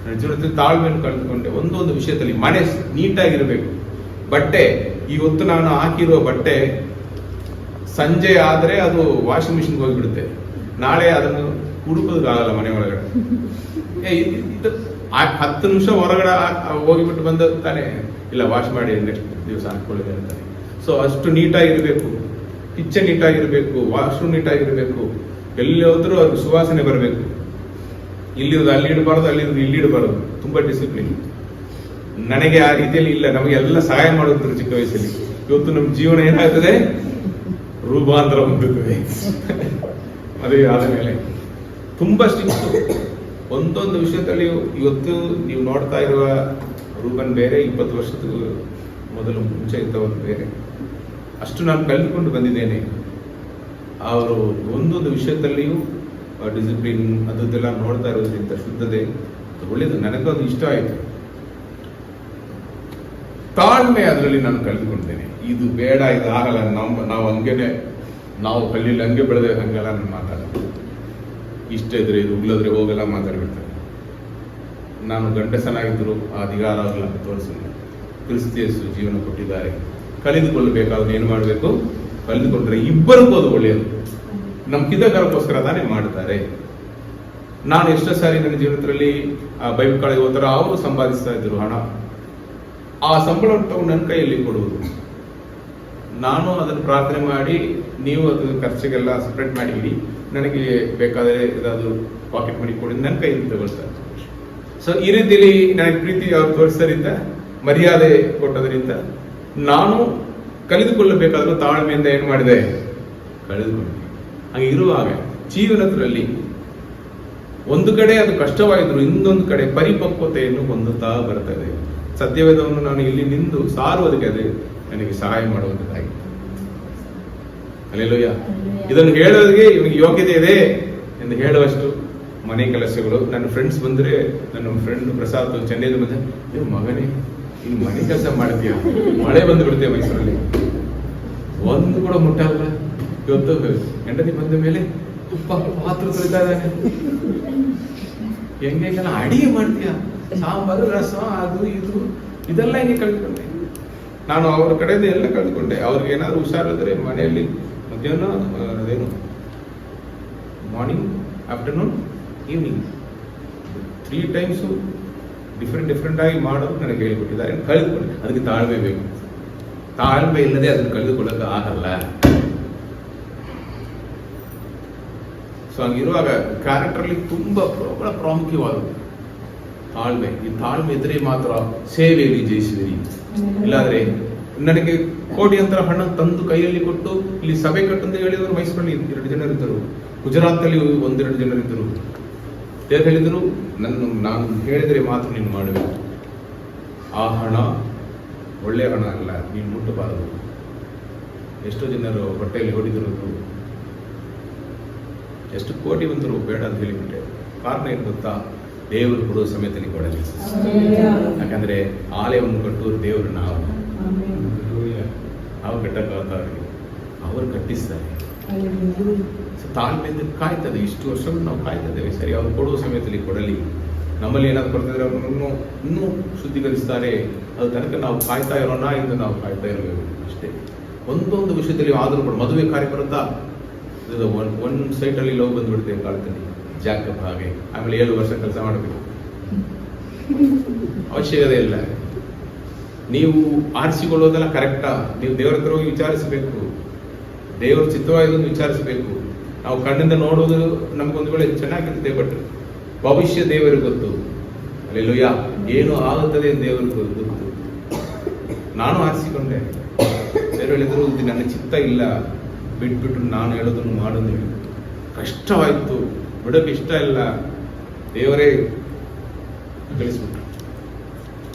ನನ್ನ ಜೀವನದಲ್ಲಿ ತಾಳ್ಮೆಯನ್ನು ಕಲ್ತ್ಕೊಂಡೆ. ಒಂದೊಂದು ವಿಷಯದಲ್ಲಿ ಮನೆ ನೀಟಾಗಿರಬೇಕು. ಬಟ್ಟೆ ಇವತ್ತು ನಾನು ಹಾಕಿರುವ ಬಟ್ಟೆ ಸಂಜೆ ಆದರೆ ಅದು ವಾಷಿಂಗ್ ಮಿಷಿನ್ಗೆ ಹೋಗಿಬಿಡುತ್ತೆ, ನಾಳೆ ಅದನ್ನು ಹುಡುಕೋದಕ್ಕಾಗಲ್ಲ ಮನೆ ಒಳಗಡೆ. 10 ನಿಮಿಷ ಹೊರಗಡೆ ಹೋಗಿಬಿಟ್ಟು ಬಂದ ತಾನೆ, ಇಲ್ಲ ವಾಶ್ ಮಾಡಿ ನೆಕ್ಸ್ಟ್ ದಿವಸ ಹಾಕೊಳ್ಳಿ ಅಂತಾನೆ. ಸೊ ಅಷ್ಟು ನೀಟಾಗಿರಬೇಕು. Kitchen ನೀಟಾಗಿರಬೇಕು, washroom ನೀಟಾಗಿರಬೇಕು. ಎಲ್ಲಿ ಹೋದ್ರೂ ಅವ್ರಿಗೆ ಸುವಾಸನೆ ಬರಬೇಕು. ಇಲ್ಲಿರೋದು ಅಲ್ಲಿ ಇಡಬಾರ್ದು, ಅಲ್ಲಿರೋದು ಇಲ್ಲಿ ಇಡಬಾರ್ದು. ತುಂಬಾ ಡಿಸಿಪ್ಲಿನ್. ನನಗೆ ಆ ರೀತಿಯಲ್ಲಿ ಇಲ್ಲ. ನಮಗೆಲ್ಲ ಸಹಾಯ ಮಾಡುತ್ತಿದ್ರು ಚಿಕ್ಕ ವಯಸ್ಸಲ್ಲಿ. ಇವತ್ತು ನಮ್ಮ ಜೀವನ ಏನಾಗ್ತದೆ, ರೂಪಾಂತರ ಹೊಂದುತ್ತದೆ. ಮದುವೆ ಆದ ಮೇಲೆ ತುಂಬಾ ಸ್ಟ್ರಿಕ್ಟು. ಒಂದೊಂದು ವಿಷಯದಲ್ಲಿ ಇವತ್ತು ನೀವು ನೋಡ್ತಾ ಇರುವ ರೂಪನ್ ಬೇರೆ, 20 ವರ್ಷದ ಮೊದಲು ಮುಂಚೆ ಇದ್ದವರು ಬೇರೆ. ಅಷ್ಟು ನಾನು ಕಲಿತುಕೊಂಡು ಬಂದಿದ್ದೇನೆ. ಅವರು ಒಂದೊಂದು ವಿಷಯದಲ್ಲಿಯೂ ಡಿಸಿಪ್ಲಿನ್ ಅದೆಲ್ಲ ನೋಡ್ತಾ ಇರೋದ್ರಿಂದ ಶುದ್ಧತೆ ಒಳ್ಳೇದು. ನನಗೂ ಅದು ಇಷ್ಟ ಆಯಿತು. ತಾಳ್ಮೆ ಅದರಲ್ಲಿ ನಾನು ಕಲಿತುಕೊಂಡಿದ್ದೇನೆ. ಇದು ಬೇಡ, ಇದು ಆಗಲ್ಲ, ನಾವು ಹಂಗೇನೆ, ನಾವು ಕಲ್ಲಿಲ್ಲಿ ಹಂಗೆ ಬೆಳೆದ ಹಂಗೆಲ್ಲ ನಾನು ಮಾತಾಡೋದು. ಇಷ್ಟ ಇದ್ರೆ ಇದು ಉಗ್ಲದ್ರೆ ಹೋಗಲ್ಲ ಮಾತಾಡ್ಬಿಡ್ತಾರೆ. ನಾನು ಗಂಡಸನಾಗಿದ್ದರು ಆ ಅಧಿಕಾರ ಆಗಲ್ಲ ತೋರಿಸಿಲ್ಲ. ಕ್ರಿಸ್ತಿಯಸ್ ಜೀವನ ಕೊಟ್ಟಿದ್ದಾರೆ. ಕಲಿದುಕೊಳ್ಳಬೇಕಾದ್ರೆ ಏನು ಮಾಡಬೇಕು, ಕಲಿದುಕೊಂಡ್ರೆ ಇಬ್ಬರಿಗೂ ಅದು ಒಳ್ಳೆಯದು. ನಮ್ಮ ಕಿದಕರಕ್ಕೋಸ್ಕರ ತಾನೇ ಮಾಡ್ತಾರೆ. ನಾನು ಎಷ್ಟೋ ಸಾರಿ ನನ್ನ ಜೀವನದಲ್ಲಿ ಬೈಬಲ್ ಕಾಲೇಜ್ ಹೋಗ್ತಾರೆ, ಅವರು ಸಂಪಾದಿಸ್ತಾ ಇದ್ರು ಹಣ. ಆ ಸಂಬಳವನ್ನು ತಗೊಂಡು ನನ್ನ ಕೈಯಲ್ಲಿ ಕೊಡುವುದು. ನಾನು ಅದನ್ನು ಪ್ರಾರ್ಥನೆ ಮಾಡಿ, ನೀವು ಅದು ಖರ್ಚಿಗೆಲ್ಲ ಸಪ್ರೇಟ್ ಮಾಡಿ ಇಡಿ, ನನಗೆ ಬೇಕಾದರೆ ಇದಾದ್ರು ಪಾಕೆಟ್ ಮನಿ ಕೊಡಿ, ನನ್ನ ಕೈಯಲ್ಲಿ ತಗೊಳ್ತಾರೆ. ಸೊ ಈ ರೀತಿಯಲ್ಲಿ ನನಗೆ ಪ್ರೀತಿ ಅವ್ರು ತೋರಿಸೋದ್ರಿಂದ, ಮರ್ಯಾದೆ ಕೊಟ್ಟೋದ್ರಿಂದ ನಾನು ಕಲಿದುಕೊಳ್ಳಬೇಕಾದ್ರೂ ತಾಳ್ಮೆಯಿಂದ ಏನು ಮಾಡಿದೆ, ಕಳೆದುಕೊಂಡೆ. ಹಾಗೆ ಇರುವಾಗ ಜೀವನದಲ್ಲಿ ಒಂದು ಕಡೆ ಅದು ಕಷ್ಟವಾಗಿದ್ರು, ಇನ್ನೊಂದು ಕಡೆ ಪರಿಪಕ್ವತೆಯನ್ನು ಹೊಂದುತ್ತಾ ಬರ್ತದೆ. ಸತ್ಯವೇದವನ್ನು ನಾನು ಇಲ್ಲಿ ನಿಂದು ಸಾರುವುದಕ್ಕೆ ಅದೇ ನನಗೆ ಸಹಾಯ ಮಾಡುವಂಥದ್ದಾಗಿತ್ತು. ಹಲ್ಲೆಲೂಯಾ. ಇದನ್ನು ಹೇಳೋದಕ್ಕೆ ಇವನಿಗೆ ಯೋಗ್ಯತೆ ಇದೆ ಎಂದು ಹೇಳುವಷ್ಟು ಮನೆ ಕೆಲಸಗಳು. ನನ್ನ ಫ್ರೆಂಡ್ಸ್ ಬಂದರೆ, ನನ್ನ ಫ್ರೆಂಡ್ ಪ್ರಸಾದ್ ಚೆನ್ನೈದ ಬಂದ, ನೀವು ಮಗನೇ ಇನ್ನು ಮನೆ ಕೆಲಸ ಮಾಡ್ತೀಯ, ಮಳೆ ಬಂದು ಬಿಡುತ್ತೆ ಮೈಸೂರಲ್ಲಿ, ಒಂದು ಕೂಡ ಮುಟ್ಟಲ್ಲ. ಇವತ್ತು ಹೆಂಡತಿ ಬಂದ ಮೇಲೆ ಪಾತ್ರ ತೊಳಿತಾ ಇದ್ದಾನೆ, ಹೆಂಗೆಲ್ಲ ಅಡಿಗೆ ಮಾಡ್ತೀಯ, ಸಾಂಬಾರು ರಸ ಅದು ಇದು ಇದೆಲ್ಲ ಹೆಂಗೆ ಕಳ್ಕೊಂಡೆ. ನಾನು ಅವ್ರ ಕಡೆಯಿಂದ ಎಲ್ಲ ಕಳ್ಕೊಂಡೆ. ಅವ್ರಿಗೆ ಏನಾದ್ರು ಹುಷಾರಿದ್ರೆ ಮನೆಯಲ್ಲಿ ಮಧ್ಯಾಹ್ನ ಅದೇನು morning, afternoon, evening 3 times different ಆಗಿ ಮಾಡೋದು ನನಗೆ ಹೇಳಿಕೊಟ್ಟಿದ್ದಾರೆ. ಕಳೆದುಕೊಂಡೆ. ಅದಕ್ಕೆ ತಾಳ್ಮೆ ಬೇಕು. ತಾಳ್ಮೆ ಇಲ್ಲದೆ ಅದನ್ನು ಕಳೆದುಕೊಳ್ಳೋಕೆ ಆಗಲ್ಲ. ಸೊ ಹಂಗಿರುವಾಗ ಕ್ಯಾರೆಕ್ಟರ್ಲಿ ತುಂಬಾ ಬಹಳ ಪ್ರಾಮುಖ್ಯವಾದದ್ದು ತಾಳ್ಮೆ. ಈ ತಾಳ್ಮೆ ಇದ್ರೆ ಮಾತ್ರ ಸೇವೆಯಲ್ಲಿ ಜಯಿಸುವಿರಿ. ಇಲ್ಲಾದ್ರೆ ನನಗೆ ಕೋಟಿಯಂತರ ಹಣ ತಂದು ಕೈಯಲ್ಲಿ ಕೊಟ್ಟು ಇಲ್ಲಿ ಸಭೆ ಕಟ್ಟಂತ ಹೇಳಿದ್ರು. ಮೈಸೂರಲ್ಲಿ 2 ಜನರಿದ್ದರು, ಗುಜರಾತಲ್ಲಿ 1-2 ಜನರಿದ್ದರು. ದೇವರು ಹೇಳಿದರು, ನಾನು ಹೇಳಿದರೆ ಮಾತ್ರ ನೀನು ಮಾಡಬೇಕು. ಆ ಹಣ ಒಳ್ಳೆಯ ಹಣ ಅಲ್ಲ, ನೀನು ಮುಟ್ಟಬಾರದು. ಎಷ್ಟೋ ಜನರು ಹೊಟ್ಟೆಯಲ್ಲಿ ಹೊಡಿದ್ರು, ಎಷ್ಟು ಕೋಟಿವಂತರು ಬೇಡ ಅಂತ ಹೇಳಿಬಿಟ್ಟೆ. ಕಾರಣ ಏನು ಗೊತ್ತಾ, ದೇವರು ಕೊಡುವ ಸಮೇತಲ್ಲಿ ಕೊಡಲಿ. ಯಾಕಂದ್ರೆ ಆಲಯವನ್ನು ಕಟ್ಟುವ ದೇವರು ನಾವು. ನಾವು ಕಟ್ಟಕ್ಕಾಗತ್ತ ಅವರಿಗೆ, ಅವರು ಕಟ್ಟಿಸ್ತಾರೆ. ತಾಳ್ಮೆಯಿಂದ ಕಾಯ್ತದೆ. ಇಷ್ಟು ವರ್ಷ ನಾವು ಕಾಯ್ತಿದ್ದೇವೆ, ಸರಿ ಅವ್ರು ಕೊಡುವ ಸಮಯದಲ್ಲಿ ಕೊಡಲಿ. ನಮ್ಮಲ್ಲಿ ಏನಾದ್ರು ಕೊಡ್ತಿದ್ರೆ ಅವ್ರನ್ನು ಇನ್ನೂ ಶುದ್ಧೀಕರಿಸ್ತಾರೆ, ಅದು ತನಕ ನಾವು ಕಾಯ್ತಾ ಇರೋಣ ಎಂದು ನಾವು ಕಾಯ್ತಾ ಇರಬೇಕು ಅಷ್ಟೇ. ಒಂದೊಂದು ವಿಷಯದಲ್ಲಿ ಆದರೂ ಕೂಡ ಮದುವೆ ಕಾರ್ಯ ಬರುತ್ತಾ, ಒಂದು ಸೈಟಲ್ಲಿ ಲವ್ ಬಂದ್ಬಿಡ್ತೇವೆ ಕಾಳ್ತೀನಿ ಜಾಕಪ್ ಹಾಗೆ. ಆಮೇಲೆ 7 ವರ್ಷ ಕೆಲಸ ಮಾಡಬೇಕು, ಅವಶ್ಯಕತೆ ಇಲ್ಲ. ನೀವು ಆರಿಸಿಕೊಳ್ಳೋದೆಲ್ಲ ಕರೆಕ್ಟಾ? ನೀವು ದೇವರ ಹತ್ರ ಹೋಗಿ ವಿಚಾರಿಸಬೇಕು, ದೇವರ ಚಿತ್ತವಾದನ್ನು ವಿಚಾರಿಸಬೇಕು. ನಾವು ಕಣ್ಣಿಂದ ನೋಡೋದು ನಮಗೊಂದು ವೇಳೆ ಚೆನ್ನಾಗಿರುತ್ತೆ, ಬಟ್ ಭವಿಷ್ಯ ದೇವರಿಗೆ ಗೊತ್ತು. ಅಲ್ಲೆಲ್ಲೂಯ್ಯ, ಏನು ಆಗುತ್ತದೆ ದೇವರಿಗೆ ಗೊತ್ತು. ನಾನು ಆರಿಸಿಕೊಂಡೆ, ಬೇರೆ ಹೇಳಿದ್ರು ನನ್ನ ಚಿತ್ತ ಇಲ್ಲ, ಬಿಟ್ಬಿಟ್ಟು ನಾನು ಹೇಳೋದನ್ನು ಮಾಡೋದು ಕಷ್ಟವಾಯಿತು, ಬಿಡೋಕೆ ಇಷ್ಟ ಇಲ್ಲ, ದೇವರೇ ಕಳಿಸ್ಬಿಟ್ರು.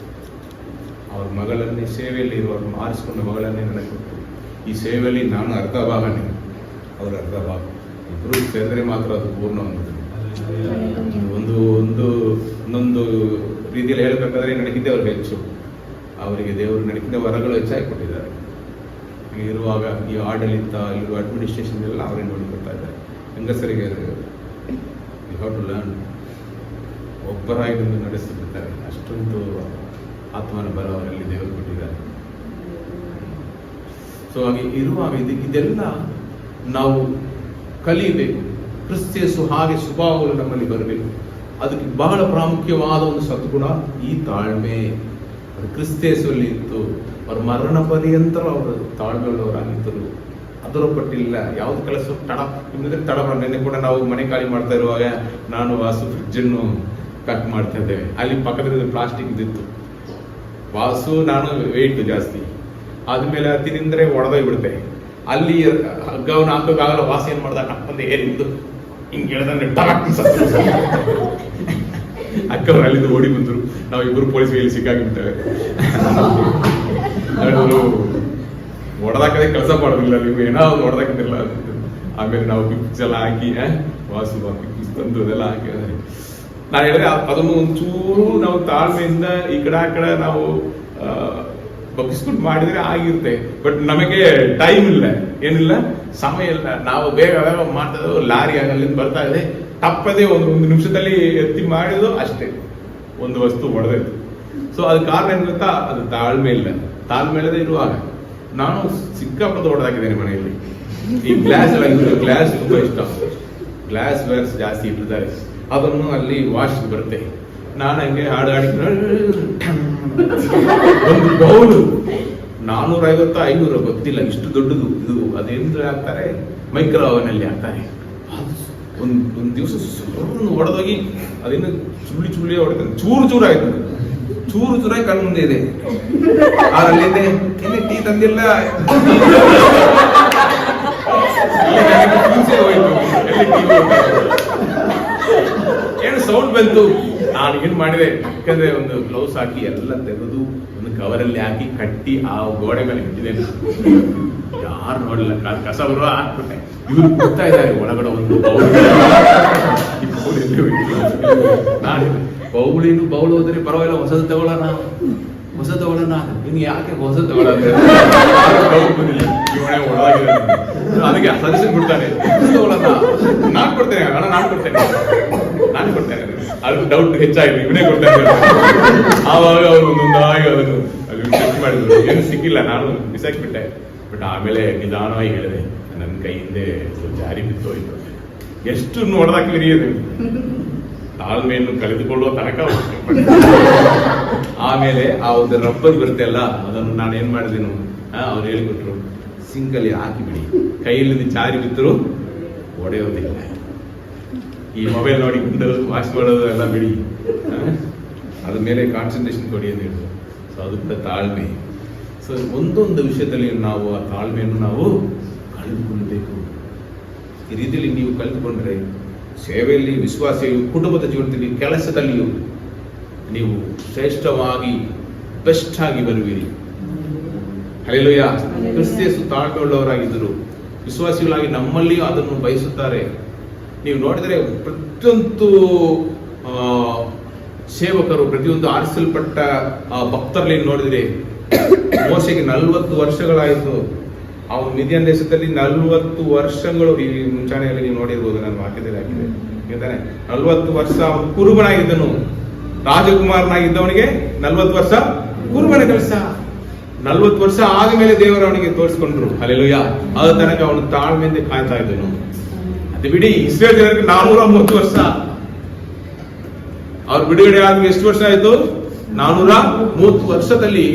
ಅವ್ರ ಮಗಳನ್ನೇ ಸೇವೆಯಲ್ಲಿ ಇರುವಾಗ ಆರಿಸಿಕೊಂಡ ಮಗಳನ್ನೇ ನನಗೆ ಕೊಟ್ಟು, ಈ ಸೇವೆಯಲ್ಲಿ ನಾನು ಅರ್ಧ ಭಾಗನೇ, ಅವರ ಅರ್ಧ ಭಾಗ, ಇಬ್ಬರು ಸೇರಿದ್ರೆ ಮಾತ್ರ ಅದು ಪೂರ್ಣ ಅನ್ನೋದು. ಒಂದೊಂದು ರೀತಿಯಲ್ಲಿ ಹೇಳಬೇಕಾದ್ರೆ ನನಗಿದ್ದೆ ಅವ್ರಿಗೆ ಹೆಚ್ಚು, ಅವರಿಗೆ ದೇವರು ನನಗಿದ್ದ ವರಗಳು ಹೆಚ್ಚಾಗಿ ಕೊಟ್ಟಿದ್ದಾರೆ. ಇರುವಾಗ ಈ ಆಡಳಿತ, ಇರುವ ಅಡ್ಮಿನಿಸ್ಟ್ರೇಷನ್ ಎಲ್ಲ ಅವರೇ ನೋಡಿಕೊಡ್ತಾ ಇದ್ದಾರೆ. ಹೆಂಗಸರಿಗೆ ಯು ಹ್ಯಾವ್ ಟು ಲರ್ನ್, ಒಬ್ಬರಾಗಿ ನಡೆಸುತ್ತಿದ್ದಾರೆ. ಅಷ್ಟೊಂದು ಆತ್ಮನ ಬರ ಅವರಲ್ಲಿ ದೇವರು ಕೊಟ್ಟಿದ್ದಾರೆ. ಸೊ ಹಾಗೆ ಇರುವಾಗ ಇದೆಲ್ಲ ನಾವು ಕಲಿಯಬೇಕು. ಕ್ರಿಸ್ತೇಸು ಹಾಗೆ ಸ್ವಭಾವಗಳು ನಮ್ಮಲ್ಲಿ ಬರಬೇಕು. ಅದಕ್ಕೆ ಬಹಳ ಪ್ರಾಮುಖ್ಯವಾದ ಒಂದು ಸದ್ಗುಣ ಈ ತಾಳ್ಮೆ. ಅದು ಕ್ರಿಸ್ತೇಸುವಲ್ಲಿ ಇತ್ತು. ಅವರ ಮರಣ ಪರ್ಯಂತರ ಅವರು ತಾಳ್ಮೆಯುಳ್ಳವರಾಗಿದ್ದರು. ಅದರ ಪಟ್ಟಿಲ್ಲ ಯಾವ್ದು ಕೆಲಸ ತಡ ನಿಮ್ಮಿದ್ರೆ ತಡ. ನೆನ್ನೆ ಕೂಡ ನಾವು ಮನೆ ಖಾಲಿ ಮಾಡ್ತಾ ಇರುವಾಗ ನಾನು ವಾಸು ಫ್ರಿಡ್ಜನ್ನು ಕಟ್ ಮಾಡ್ತಾ ಇದ್ದೇವೆ. ಅಲ್ಲಿ ಪಕ್ಕದಲ್ಲಿ ಪ್ಲಾಸ್ಟಿಕ್ ಇದ್ದಿತ್ತು. ವಾಸು ನಾನು ವೆಯ್ಟ್ ಜಾಸ್ತಿ ಆದ್ಮೇಲೆ ಹತ್ತಿ ನಿಂದ್ರೆ ಒಡೆದೋಗ್ಬಿಡುತ್ತೆ. ಅಲ್ಲಿ ಹಗ್ಗವನ್ನು ಹಾಕೋಕ್ಕಾಗಲ್ಲ. ವಾಸ ಏನ್ ಮಾಡ್ದ, ಕಪ್ಪಂದು ಏರಿದ್ದು ಹಿಂಗೆ ಹೇಳ್ದಂದ್ರೆ ಅಕ್ಕವ್ರು ಅಲ್ಲಿಂದ ಓಡಿ ಬಂದ್ರು. ನಾವು ಇಬ್ಬರು ಪೊಲೀಸ್ ಕೈಯಲ್ಲಿ ಸಿಕ್ಕಾಗಿಬಿಟ್ಟೇವೆ. ಹೊಡೆದಾಕದೆ ಕೆಲಸ ಮಾಡೋದಿಲ್ಲ, ನೀವು ಏನೋ ಹೊಡೆದಾಕಿದ್ದಿಲ್ಲ. ಆಮೇಲೆ ನಾವು ಪಿಕ್ಸ್ ಎಲ್ಲ ಹಾಕಿ ವಾಸು ಪಿಕ್ಸ್ ತಂದು ಅದೆಲ್ಲ ಹಾಕಿ ನಾನು ಹೇಳಿದ್ರೆ ಅದನ್ನು ಒಂಚೂರು ನಾವು ತಾಳ್ಮೆಯಿಂದ ಈ ಕಡೆ ಆ ಕಡೆ ನಾವು ಬಗ್ಗಿಸ್ಕೊಂಡು ಮಾಡಿದ್ರೆ ಆಗಿರುತ್ತೆ. ಬಟ್ ನಮಗೆ ಟೈಮ್ ಇಲ್ಲ, ಏನಿಲ್ಲ, ಸಮಯ ಇಲ್ಲ. ನಾವು ಬೇಗ ಮಾಡ್ತಾ ಇದ್ದೇವೆ. ಲಾರಿ ಅಲ್ಲಿಂದ ಬರ್ತಾ ಇದೆ, ತಪ್ಪದೇ ಒಂದು ನಿಮಿಷದಲ್ಲಿ ಎತ್ತಿ ಮಾಡಿದ್ದು ಅಷ್ಟೇ, ಒಂದು ವಸ್ತು ಹೊಡೆದಿತ್ತು. ಸೊ ಅದು ಕಾರಣ ಏನ್ ಗೊತ್ತಾ, ಅದು ತಾಳ್ಮೆ ಇಲ್ಲ. ತಾಳ್ಮೆ ಇಲ್ಲದೆ ಇರುವಾಗ ನಾನು ಸಿಕ್ಕಾಪಟ್ಟೆ ಹೊಡೆದಾಕಿದ್ದೇನೆ ಮನೆಯಲ್ಲಿ. ಈ ಗ್ಲಾಸ್ ಎಲ್ಲ ಗ್ಲಾಸ್ ತುಂಬಾ ಇಷ್ಟ, ಗ್ಲಾಸ್ ವ್ಯಾರ್ಸ್ ಜಾಸ್ತಿ ಇಟ್ಟಿದ್ದಾರೆ. ಅದನ್ನು ಅಲ್ಲಿ ವಾಶ್ ಬರುತ್ತೆ. ನಾನು ಹಂಗೆ ಹಾಡಿ ಒಂದು ಬೌಲು 450-500 ಗೊತ್ತಿಲ್ಲ, ಇಷ್ಟು ದೊಡ್ಡದು ಇದು. ಅದೇಂದ್ರೆ ಹಾಕ್ತಾರೆ, ಮೈಕ್ರೋ ಓವನಲ್ಲಿ ಹಾಕ್ತಾರೆ. ಒಂದು ದಿವಸ ಹೊಡೆದೋಗಿ ಅದೇನು ಚುಳ್ಳಿ ಹೊಡೆದ ಚೂರು ಆಯ್ತು. ಚೂರಾಗಿ ಕಣ್ಣು ಮುಂದೆ ಇದೆ. ಅಲ್ಲಿಂದೆ ಟೀ ತಂದಿಲ್ಲ, ಏನು ಸೌಂಡ್ ಬಂತು. ನಾನು ಏನ್ ಮಾಡಿದೆ, ಯಾಕಂದ್ರೆ ಒಂದು ಗ್ಲೌಸ್ ಹಾಕಿ ಎಲ್ಲ ತೆಗೆದು ಒಂದು ಕವರಲ್ಲಿ ಹಾಕಿ ಕಟ್ಟಿ ಆ ಗೋಡೆ ಮೇಲೆ ಇಟ್ಟಿದ್ದೇನೆ. ಯಾರು ನೋಡಿಲ್ಲ, ಕಸ ಬರುವ ಹಾಕ್ಬಿಟ್ಟೆ. ಇವ್ರು ಗೊತ್ತಾ ಇದ್ದಾರೆ ಒಳಗಡೆ ಒಂದು ನಾನು ಬೌಳು ಹೋದ್ರೆ ಪರವಾಗಿಲ್ಲ, ಹೊಸದು ತಗೊಳ್ಳೋಣ ಇನ್ನು ಯಾಕೆ ಹೊಸದು ತಗೊಳ್ಳೋದು, ಅದಕ್ಕೆ ಸಜೆಷನ್ ಕೊಡ್ತಾನೆ, ತಗೊಳ್ಳೋಣ, ನಾನು ಕೊಡ್ತೇನೆ ಹಣ, ನಾನು ಕೊಡ್ತೇನೆ. ಅದು ಡೌಟ್ ಹೆಚ್ಚಾಗಿದೆ, ಇವನೇ ಕೊಡ್ತೇನೆ. ಆವಾಗ ಅವರು ಒಂದೊಂದಾಗಿ ಅದನ್ನು ಅಲ್ಲಿ ಚೆಕ್ ಮಾಡಿದ್ರು, ಏನು ಸಿಕ್ಕಿಲ್ಲ, ನಾನು ಬಿಸಾಕಿಬಿಟ್ಟೆ. ಬಟ್ ಆಮೇಲೆ ನಿಧಾನವಾಗಿ ಹೇಳಿದೆ, ನನ್ನ ಕೈಯಿಂದೆ ಜಾರಿ ಬಿದ್ದೋಯ್ತು. ಎಷ್ಟು ನೋಡ್ದಾಕಿದ್ರಿ ಅದು, ತಾಳ್ಮೆಯನ್ನು ಕಳೆದುಕೊಳ್ಳುವ ತನಕ. ಆಮೇಲೆ ಆ ಒಂದು ರಬ್ಬರ್ ಬರುತ್ತೆ ಅಲ್ಲ, ಅದನ್ನು ನಾನು ಏನ್ ಮಾಡಿದೆನು, ಅವ್ರು ಹೇಳಿಕೊಟ್ರು, ಸಿಂಕಲ್ಲಿ ಹಾಕಿಬಿಡಿ, ಕೈಯಲ್ಲಿ ಜಾರಿ ಬಿದ್ದರು ಒಡೆಯೋದಿಲ್ಲ. ಈ ಮೊಬೈಲ್ ನೋಡಿಕೊಂಡು ವಾಶ್ ಮಾಡೋದು ಎಲ್ಲ ಬಿಡಿ, ಅದ್ರ ಮೇಲೆ ಕಾನ್ಸಂಟ್ರೇಷನ್ ಕೊಡಿ ಅಂತ ಹೇಳಿದ್ರು. ಸೊ ಅದು ಕೂಡ ತಾಳ್ಮೆ. ಸೊ ಒಂದೊಂದು ವಿಷಯದಲ್ಲಿ ನಾವು ಆ ತಾಳ್ಮೆಯನ್ನು ನಾವು ಕಳೆದುಕೊಳ್ಳಬೇಕು. ಈ ರೀತಿಯಲ್ಲಿ ನೀವು ಕಲಿತುಕೊಂಡ್ರೆ ಸೇವೆಯಲ್ಲಿ, ವಿಶ್ವಾಸಿಯು, ಕುಟುಂಬದ ಜೀವನದಲ್ಲಿ, ಕೆಲಸದಲ್ಲಿಯೂ ನೀವು ಶ್ರೇಷ್ಠವಾಗಿ ಬೆಸ್ಟ್ ಆಗಿ ಬರುವಿರಿ. ಹಲ್ಲೆಲೂಯಾ. ಕ್ರಿಸ್ತೇಸು ತಾಳ್ಮೆಯುಳ್ಳವರಾಗಿದ್ದರು, ವಿಶ್ವಾಸಿಗಳಾಗಿ ನಮ್ಮಲ್ಲಿಯೂ ಅದನ್ನು ಬಯಸುತ್ತಾರೆ. ನೀವು ನೋಡಿದರೆ ಪ್ರತಿಯೊಂದು ಸೇವಕರು, ಪ್ರತಿಯೊಂದು ಆರಿಸಲ್ಪಟ್ಟ ಭಕ್ತರಲ್ಲಿ ನೋಡಿದರೆ ಮೋಶೆಗೆ 40 ವರ್ಷಗಳಾಯಿತು. ಅವನು ಮಿದ್ಯಾನ್ ದೇಶದಲ್ಲಿ 40 ವರ್ಷಗಳು, ಈ ಮುಂಚಾಣೆಯಲ್ಲಿ ನೀವು ನೋಡಿರ್ಬೋದು, ನಾನು ವಾಕ್ಯದಲ್ಲಿ ಹಾಕಿದೆ. ಹೇಳ್ತಾನೆ 40 ವರ್ಷ ಅವನು ಕುರುಬನಾಗಿದ್ದನು. ರಾಜಕುಮಾರನಾಗಿದ್ದವನಿಗೆ 40 ವರ್ಷ ಕುರುಬನ ಕೆಲಸ. 40 ವರ್ಷ ಆದ್ಮೇಲೆ ದೇವರು ಅವನಿಗೆ ತೋರಿಸ್ಕೊಂಡ್ರು. ಹಲ್ಲೆಲೂಯಾ. ಆದ ತನಕ ಅವನು ತಾಳ್ಮೆಯಿಂದ ಕಾಯ್ತಾ ಇದ್ದನು. ಅದು ಬಿಡಿ, ಇಸ್ರೇಲ್ ಜನರಿಗೆ 430 ವರ್ಷ. ಅವ್ರು ಬಿಡುಗಡೆ ಆದ್ಮೇಲೆ ಎಷ್ಟು ವರ್ಷ ಆಯ್ತು? 430 ವರ್ಷದಲ್ಲಿ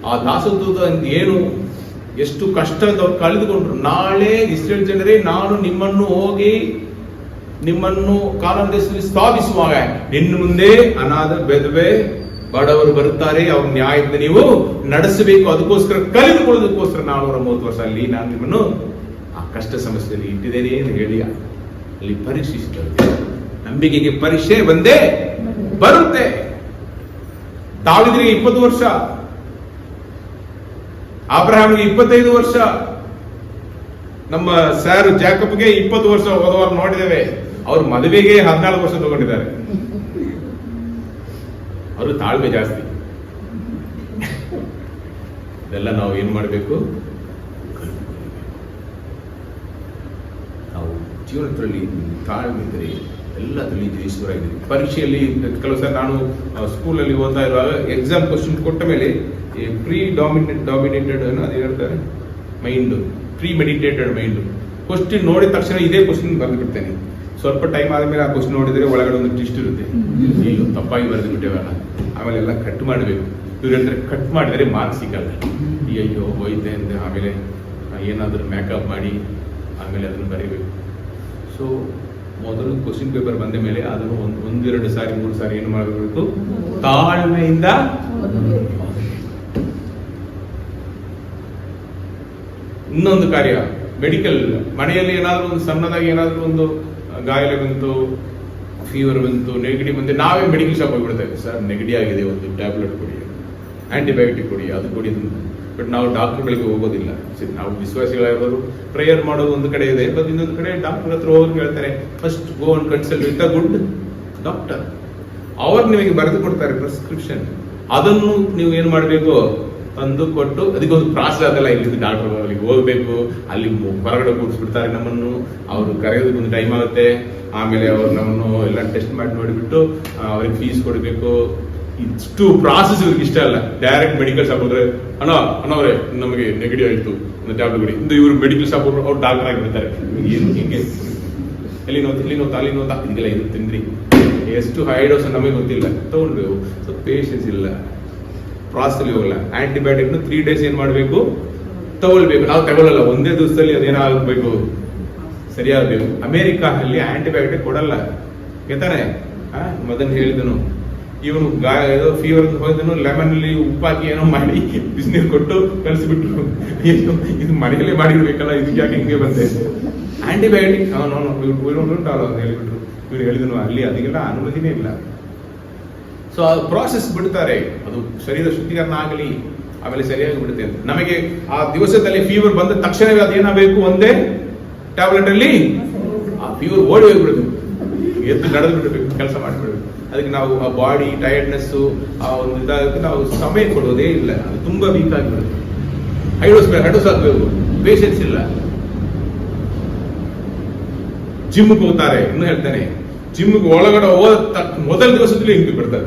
ಆ ದಾಸತ್ವದ ಏನು ಎಷ್ಟು ಕಷ್ಟ ಅವ್ರು ಕಳೆದುಕೊಂಡ್ರು. ನಾಳೆ ಇಸ್ರೇಲ್ ಜನರೇ, ನಾನು ನಿಮ್ಮನ್ನು ಹೋಗಿ ನಿಮ್ಮನ್ನು ಕಾನಾನ್ ದೇಶದಲ್ಲಿ ಸ್ಥಾಪಿಸುವಾಗ ನಿನ್ನ ಮುಂದೆ ಅನಾಥ, ಬೆದವೆ, ಬಡವರು ಬರುತ್ತಾರೆ, ಅವ್ರ ನ್ಯಾಯದಿಂದ ನೀವು ನಡೆಸಬೇಕು. ಅದಕ್ಕೋಸ್ಕರ ಕಲಿತುಕೊಳ್ಳೋದಕ್ಕೋಸ್ಕರ 430 ವರ್ಷ ಅಲ್ಲಿ ನಾನು ನಿಮ್ಮನ್ನು ಆ ಕಷ್ಟ ಸಮಸ್ಯೆಯಲ್ಲಿ ಇಟ್ಟಿದ್ದೇನೆ ಎಂದು ಹೇಳಿ ಅಲ್ಲಿ ಪರೀಕ್ಷಿಸಿದರು. ನಂಬಿಕೆಗೆ ಪರೀಕ್ಷೆ ಬಂದೇ ಬರುತ್ತೆ. ದಾವೀದನಿಗೆ 20 ವರ್ಷ, ಅಬ್ರಹಾಮಿಗೆ 25 ವರ್ಷ, ನಮ್ಮ ಸರ್ ಜಾಕಬ್ಗೆ 20 ವರ್ಷ ಹೋದವಾರ ನೋಡಿದ್ದೇವೆ. ಅವ್ರ ಮದುವೆಗೆ 14 ವರ್ಷ ತಗೊಂಡಿದ್ದಾರೆ. ಅವರು ತಾಳ್ಮೆ ಜಾಸ್ತಿ. ಇದೆಲ್ಲ ನಾವು ಏನ್ ಮಾಡಬೇಕು? ನಾವು ಜೀವನದಲ್ಲಿ ತಾಳ್ಮೆ ಇದ್ದರೆ ಎಲ್ಲದರಲ್ಲಿ ಜಯಿಸುವರ ಇದ್ದೀವಿ. ಪರೀಕ್ಷೆಯಲ್ಲಿ ಕೆಲವು ಸಲ ನಾನು ಸ್ಕೂಲಲ್ಲಿ ಓದ್ತಾ ಇರುವಾಗ ಎಕ್ಸಾಮ್ ಕ್ವಶನ್ ಕೊಟ್ಟ ಮೇಲೆ ಡಾಮಿನೇಟೆಡ್ ಅದು ಹೇಳ್ತಾರೆ mind, premeditated mind. Question ನೋಡಿದ ತಕ್ಷಣ ಇದೇ ಕ್ವಶನ್ ಬರೆದು ಬಿಡ್ತೇನೆ. ಸ್ವಲ್ಪ ಟೈಮ್ ಆದ್ಮೇಲೆ ಆ ಕ್ವಶನ್ ನೋಡಿದ್ರೆ ಒಳಗಡೆ ಒಂದು ಟ್ವಿಸ್ಟ್ ಇರುತ್ತೆ. ಈಗ ತಪ್ಪಾಗಿ ಬರೆದು ಬಿಟ್ಟೇವಲ್ಲ, ಆಮೇಲೆ ಎಲ್ಲ ಕಟ್ ಮಾಡಬೇಕು. ಇವ್ರು ಹೇಳಿದ್ರೆ ಕಟ್ ಮಾಡಿದರೆ ಮಾರ್ಕ್ಸ್ ಸಿಗಲ್ಲ. ಅಯ್ಯೋ ಹೋಯ್ತೆ ಅಂತ ಆಮೇಲೆ ಏನಾದರೂ ಮೇಕಪ್ ಮಾಡಿ ಆಮೇಲೆ ಅದನ್ನು ಬರೀಬೇಕು. ಸೊ ಮೊದಲು ಕ್ವಶನ್ ಪೇಪರ್ ಬಂದ ಮೇಲೆ ಅದನ್ನು ಒಂದೆರಡು ಸಾರಿ 3 ಸಾರಿ ಏನು ಮಾಡಬೇಕು? ತಾಳ್ಮೆಯಿಂದ. ಇನ್ನೊಂದು ಕಾರ್ಯ, ಮೆಡಿಕಲ್, ಮನೆಯಲ್ಲಿ ಏನಾದರೂ ಒಂದು ಸಣ್ಣದಾಗಿ ಏನಾದರೂ ಒಂದು ಗಾಯಲೆ ಬಂತು, ಫೀವರ್ ಬಂತು, ನೆಗಡಿ ಬಂತು, ನಾವೇ ಮೆಡಿಕಲ್ ಶಾಪ್ ಹೋಗ್ಬಿಡ್ತೇವೆ. ಸರ್ ನೆಗಡಿ ಆಗಿದೆ, ಒಂದು ಟ್ಯಾಬ್ಲೆಟ್ ಕೊಡಿ, ಆಂಟಿಬಯೋಟಿಕ್ ಕೊಡಿ, ಅದು ಕೊಡಿ. ಬಟ್ ನಾವು ಡಾಕ್ಟರ್ಗಳಿಗೆ ಹೋಗೋದಿಲ್ಲ. ನಾವು ವಿಶ್ವಾಸಿಗಳಾಗಿರೋರು ಪ್ರೇಯರ್ ಮಾಡೋದು ಒಂದು ಕಡೆ ಇದೆ, ಬಟ್ ಇನ್ನೊಂದು ಕಡೆ ಡಾಕ್ಟರ್ ಹತ್ರ ಹೋಗಿ ಹೇಳ್ತಾರೆ, first go and consult with a good doctor. ಅವರು ನಿಮಗೆ ಬರೆದು ಕೊಡ್ತಾರೆ ಪ್ರಿಸ್ಕ್ರಿಪ್ಷನ್. ಅದನ್ನು ನೀವು ಏನ್ ಮಾಡಬೇಕು? ತಂದು ಕೊಟ್ಟು, ಅದಕ್ಕೊಂದು ಪ್ರಾಸೆಸ್ ಅದಲ್ಲ. ಇಲ್ಲಿ ಡಾಕ್ಟರ್ ಅಲ್ಲಿಗೆ ಹೋಗ್ಬೇಕು, ಅಲ್ಲಿ ಹೊರಗಡೆ ಕೂರಿಸ್ಬಿಡ್ತಾರೆ ನಮ್ಮನ್ನು, ಅವರು ಕರೆಯೋದಕ್ಕೊಂದು ಟೈಮ್ ಆಗುತ್ತೆ. ಆಮೇಲೆ ಅವ್ರು ನಮ್ಮನ್ನು ಎಲ್ಲ ಟೆಸ್ಟ್ ಮಾಡಿ ನೋಡಿಬಿಟ್ಟು ಅವ್ರಿಗೆ ಫೀಸ್ ಕೊಡಬೇಕು. ಇಷ್ಟು ಪ್ರಾಸೆಸ್ ಇವ್ರಿಗೆ ಇಷ್ಟ ಅಲ್ಲ. ಡೈರೆಕ್ಟ್ ಮೆಡಿಕಲ್ ಶಾಪ್ ಹೋದ್ರೆ, ಅಣ್ಣವ್ರೆ ನಮಗೆ ನೆಗಡಿ ಆಯ್ತು, ಒಂದು ಟ್ಯಾಬ್ಲೆಟ್ ಕೊಡಿ. ಇವರು ಮೆಡಿಕಲ್ ಶಾಪ್ ಹೋದ್ರೆ ಅವ್ರು ಡಾಕ್ಟರ್ ಆಗಿರ್ತಾರೆ. ಏನು ಹಿಂಗೆ ಎಲ್ಲಿ ನೋತಾ ಹಿಂಗೆಲ್ಲ ಇದು ತಿಂದ್ರಿ, ಎಷ್ಟು ಹೈ ಡೋಸ್ ನಮಗೆ ಗೊತ್ತಿಲ್ಲ, ತಗೊಂಡ್ಬೇಕು. ಸೊ ಪೇಷನ್ಸ್ ಇಲ್ಲ, ಪ್ರಾಸೆಸ್ ಹೋಗಲ್ಲ. ಆಂಟಿಬಯೋಟಿಕ್ 3 days ಏನ್ ಮಾಡಬೇಕು? ತಗೊಳ್ಬೇಕು. ನಾವು ತಗೊಳ್ಳಲ್ಲ, ಒಂದೇ ದಿವಸದಲ್ಲಿ ಅದೇನಾಗಬೇಕು, ಸರಿಯಾಗಬೇಕು. ಅಮೆರಿಕಾದಲ್ಲಿ ಆಂಟಿಬಯೋಟಿಕ್ ಕೊಡಲ್ಲ, ಗೊತ್ತಾನೆ? ಮೊದಲು ಹೇಳಿದನು, ಇವನು ಏದೋ ಫೀವರ್ ಹೋದನು, ಲೆಮನ್ ಅಲ್ಲಿ ಉಪ್ಪಾಕಿ ಏನೋ ಮಾಡಿ ಬಿಸಿನೀರು ಕೊಟ್ಟು ಕಲಿಸ್ಬಿಟ್ರು. ಇದು ಮನೆಯಲ್ಲೇ ಮಾಡಿರ್ಬೇಕಲ್ಲ, ಇದಕ್ಕೆ ಯಾಕೆ ಹಿಂಗೆ ಬಂದೆ? ಆಂಟಿಬಯೋಟಿಕ್ ಹೇಳಿಬಿಟ್ರು. ಇವ್ರು ಹೇಳಿದನು, ಅಲ್ಲಿ ಅದಕ್ಕೆಲ್ಲ ಅನುಮತಿನೇ ಇಲ್ಲ. ಸೊ ಆ ಪ್ರಾಸೆಸ್ ಬಿಡ್ತಾರೆ. ಅದು ಶರೀರ ಶುದ್ಧೀಕರಣ ಆಗಲಿ, ಆಮೇಲೆ ಸರಿಯಾಗಿ ಬಿಡುತ್ತೆ ಅಂತ. ನಮಗೆ ಆ ದಿವಸದಲ್ಲಿ ಫೀವರ್ ಬಂದ ತಕ್ಷಣವೇ ಅದೇನಾಗಬೇಕು? ಒಂದೇ ಟ್ಯಾಬ್ಲೆಟ್ ಅಲ್ಲಿ ಆ ಫೀವರ್ ಓಡಿ ಹೋಗ್ಬಿಡುತ್ತೆ, ಎದ್ದು ನಡೆದು ಬಿಡಬೇಕು, ಕೆಲಸ ಮಾಡಿಬಿಡ್ಬೇಕು. ಅದಕ್ಕೆ ನಾವು ಆ ಬಾಡಿ ಟೈರ್ಡ್ನೆಸ್ ಆ ಒಂದು ಇದಕ್ಕೆ ನಾವು ಸಮಯ ಕೊಡೋದೇ ಇಲ್ಲ. ಅದು ತುಂಬಾ ವೀಕ್ ಆಗಿಬಿಡುತ್ತೆ. ಹೈಡೋಸ್ ಆಗಬೇಕು, ಪೇಷನ್ಸ್ ಇಲ್ಲ. ಜಿಮ್ಗೆ ಹೋಗ್ತಾರೆ, ಇನ್ನು ಹೇಳ್ತಾನೆ, ಜಿಮ್ಗೆ ಒಳಗಡೆ ಹೋದ ಮೊದಲ ದಿವಸದಲ್ಲಿ ಹಿಂಗೆ ಬಿಡ್ತಾರೆ.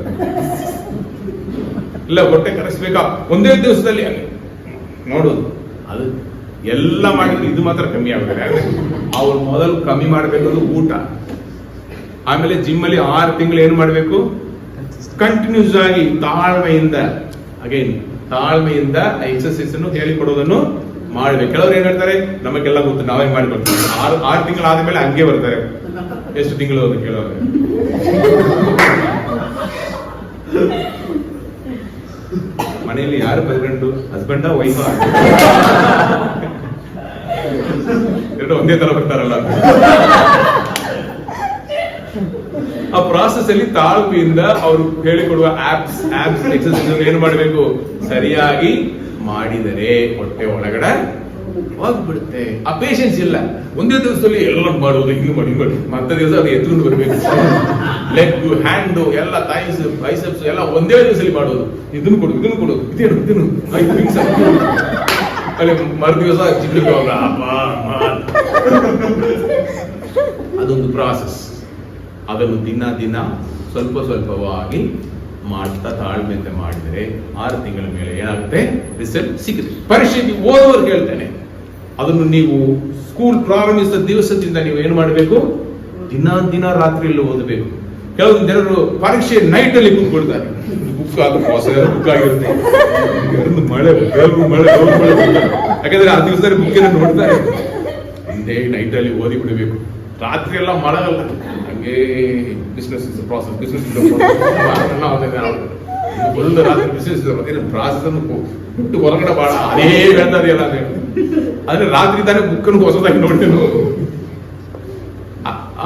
ಇಲ್ಲ ಹೊಟ್ಟೆ ಕರೆಸ್ಬೇಕಾ ಒಂದೇ ದಿವಸದಲ್ಲಿ ನೋಡೋದು. ಅದು ಎಲ್ಲ ಮಾಡಿದ್ರು ಇದು ಮಾತ್ರ ಕಮ್ಮಿ ಆಗ್ತಾರೆ. ಅವ್ರು ಮೊದಲು ಕಮ್ಮಿ ಮಾಡಬೇಕಾದ್ರು ಊಟ. ಆಮೇಲೆ ಜಿಮ್ ಅಲ್ಲಿ 6 ತಿಂಗಳು ಏನ್ ಮಾಡಬೇಕು? ಕಂಟಿನ್ಯೂಸ್ ಆಗಿ ತಾಳ್ಮೆಯಿಂದ ಎಕ್ಸರ್ಸೈಸ್ ಅನ್ನು ಹೇಳಿಕೊಡೋದನ್ನು ಮಾಡ್ಬೇಕು. ಕೆಲವರು ಏನ್ ಹೇಳ್ತಾರೆ, ನಮಗೆಲ್ಲ ಗೊತ್ತು, ನಾವೇ ಮಾಡಿಕೊಡ್ತೀವಿ. 6 ತಿಂಗಳು ಆದ್ಮೇಲೆ ಹಂಗೆ ಬರ್ತಾರೆ. ಎಷ್ಟು ತಿಂಗಳು ಕೇಳೋರು? ಮನೆಯಲ್ಲಿ ಯಾರು ಪ್ರೆಸಿಡೆಂಟ್? ಹಸ್ಬೆಂಡ, ವೈಫ? ಎರಡು ಒಂದೇ ತರ ಬರ್ತಾರಲ್ಲ. ಆ ಪ್ರಾಸೆಸ್ ಅಲ್ಲಿ ತಾಳ್ಮೆಯಿಂದ ಅವರು ಹೇಳಿಕೊಡುವ ಆಪ್ಸ್ ಎಕ್ಸರ್ಸೈಸ್ ಏನು ಮಾಡಬೇಕು? ಸರಿಯಾಗಿ ಮಾಡಿದರೆ ಹೊಟ್ಟೆ ಒಳಗಡೆ ಹೋಗ್ಬಿಡುತ್ತೆ. ಆ ಪೇಷನ್ಸ್ ಇಲ್ಲ. ಒಂದೇ ದಿವಸದಲ್ಲಿ ಎಲ್ಲ ಮಾಡೋದು, ಹಿಂಗೆ ಮಾಡಿ ಮತ್ತೆ ದಿವಸ ಅದು ಎತ್ಕೊಂಡು ಬರ್ಬೇಕು. ಲೆಗ್, ಹ್ಯಾಂಡ್ ಎಲ್ಲ, ಥೈಸ್, ಬೈಸೆಪ್ಸ್ ಎಲ್ಲ ಒಂದೇ ದಿವಸದಲ್ಲಿ ಮಾಡೋದು. ಇದನ್ನು ಕೊಡು, ಇದೇನು 5 ನಿಮಿಷ ಅಲ್ಲಿ ಮರು ದಿವಸ ಚಿಕ್ಕ ಅದೊಂದು ಪ್ರಾಸೆಸ್. ಅದನ್ನು ದಿನ ಸ್ವಲ್ಪವಾಗಿ ಮಾಡ್ತಾ ತಾಳ್ಮೆಯಿಂದ ಮಾಡಿದರೆ 6 ತಿಂಗಳ ಮೇಲೆ ಏನಾಗುತ್ತೆ, ರಿಸಲ್ಟ್ ಸಿಗುತ್ತೆ. ಪರೀಕ್ಷೆಗೆ ಓದುವವರು ಹೇಳ್ತೇನೆ, ಅದನ್ನು ನೀವು ಸ್ಕೂಲ್ ಪ್ರಾರಂಭಿಸಿದ ದಿವಸದಿಂದ ನೀವು ಏನು ಮಾಡಬೇಕು, ದಿನ ರಾತ್ರಿಯಲ್ಲಿ ಓದಬೇಕು. ಕೆಲವೊಂದು ಜನರು ಪರೀಕ್ಷೆ ನೈಟ್ ಅಲ್ಲಿ ಕೂತ್ಕೊಳ್ತಾರೆ. ಬುಕ್ ಆಗಿರುತ್ತೆ, ಮಳೆ ಯಾಕಂದ್ರೆ ಆ ದಿವಸದಲ್ಲಿ ಬುಕ್ಕಿನ ನೋಡ್ತಾರೆ. ಒಂದೇ ನೈಟ್ ಅಲ್ಲಿ ಓದಿ ಬಿಡಬೇಕು. ರಾತ್ರಿ ಎಲ್ಲ ಮಳಗಲ್ಲ, ಹಂಗೆ ಬಿಸ್ನೆಸ್ ಪ್ರಾಸೆಸ್ ಫುಲ್ ರಾತ್ರಿ ಬಿಸ್ನೆಸ್ ಪ್ರಾಸೆಸ್ ಅನ್ನು ಬಿಟ್ಟು ಹೊರಗಡೆ ಬಾಳ ಅದೇ ಹೇಳ್ತಾರಿಯಲ್ಲ ಅಂದ್ರೆ ರಾತ್ರಿ ತಾನೇ ಬುಕ್ಕನ್ನು ಹೊಸದಾಗಿ ನೋಡ್ತೇನೆ.